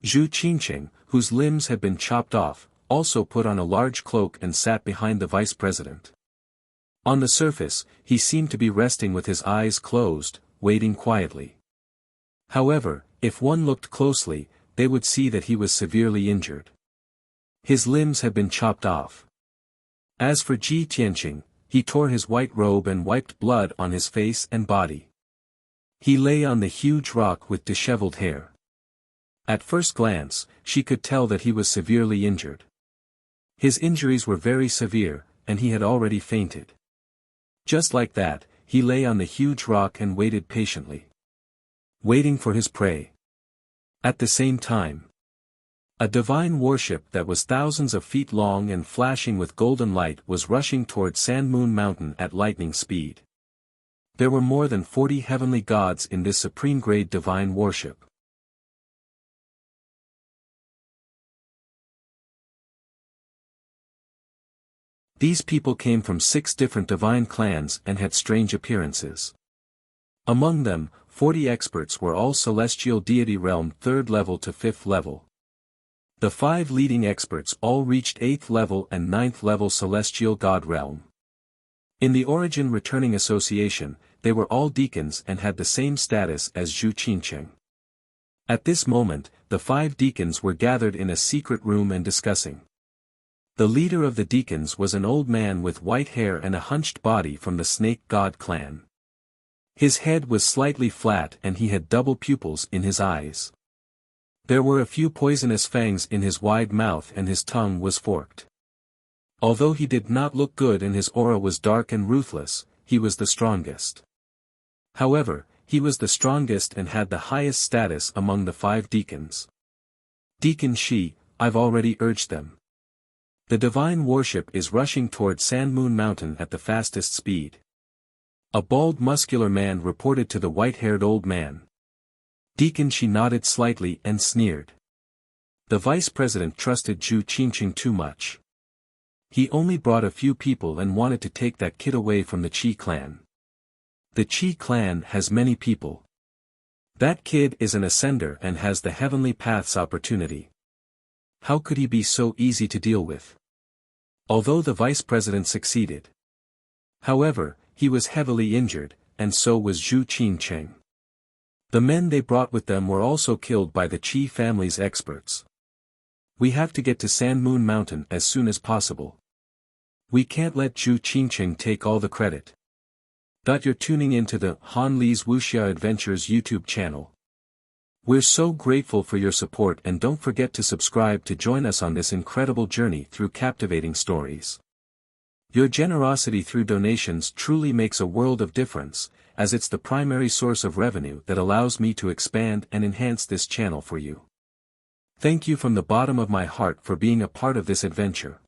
Zhu Qingqing, whose limbs had been chopped off, also put on a large cloak and sat behind the vice president. On the surface, he seemed to be resting with his eyes closed, waiting quietly. However, if one looked closely, they would see that he was severely injured. His limbs had been chopped off. As for Ji Tianqing, he tore his white robe and wiped blood on his face and body. He lay on the huge rock with disheveled hair. At first glance, she could tell that he was severely injured. His injuries were very severe, and he had already fainted. Just like that, he lay on the huge rock and waited patiently. Waiting for his prey. At the same time, a divine warship that was thousands of feet long and flashing with golden light was rushing toward Sand Moon Mountain at lightning speed. There were more than 40 heavenly gods in this supreme-grade divine warship. These people came from 6 different divine clans and had strange appearances. Among them, 40 experts were all celestial deity realm 3rd level to 5th level. The 5 leading experts all reached 8th level and 9th level celestial god realm. In the Origin Returning Association, they were all deacons and had the same status as Zhu Qingqing. At this moment, the 5 deacons were gathered in a secret room and discussing. The leader of the deacons was an old man with white hair and a hunched body from the Snake God clan. His head was slightly flat and he had double pupils in his eyes. There were a few poisonous fangs in his wide mouth and his tongue was forked. Although he did not look good and his aura was dark and ruthless, he was the strongest. However, he was the strongest and had the highest status among the 5 deacons. Deacon Shi, I've already urged them. The divine warship is rushing toward Sand Moon Mountain at the fastest speed. A bald muscular man reported to the white-haired old man. Deacon Shi nodded slightly and sneered. The vice president trusted Zhu Qingqing too much. He only brought a few people and wanted to take that kid away from the Qi clan. The Qi clan has many people. That kid is an ascender and has the heavenly path's opportunity. How could he be so easy to deal with? Although the vice president succeeded. However, he was heavily injured, and so was Zhu Qingqing. The men they brought with them were also killed by the Qi family's experts. We have to get to Sand Moon Mountain as soon as possible. We can't let Zhu Qingqing take all the credit. You're tuning into the Han Li's Wuxia Adventures YouTube channel. We're so grateful for your support and don't forget to subscribe to join us on this incredible journey through captivating stories. Your generosity through donations truly makes a world of difference, as it's the primary source of revenue that allows me to expand and enhance this channel for you. Thank you from the bottom of my heart for being a part of this adventure.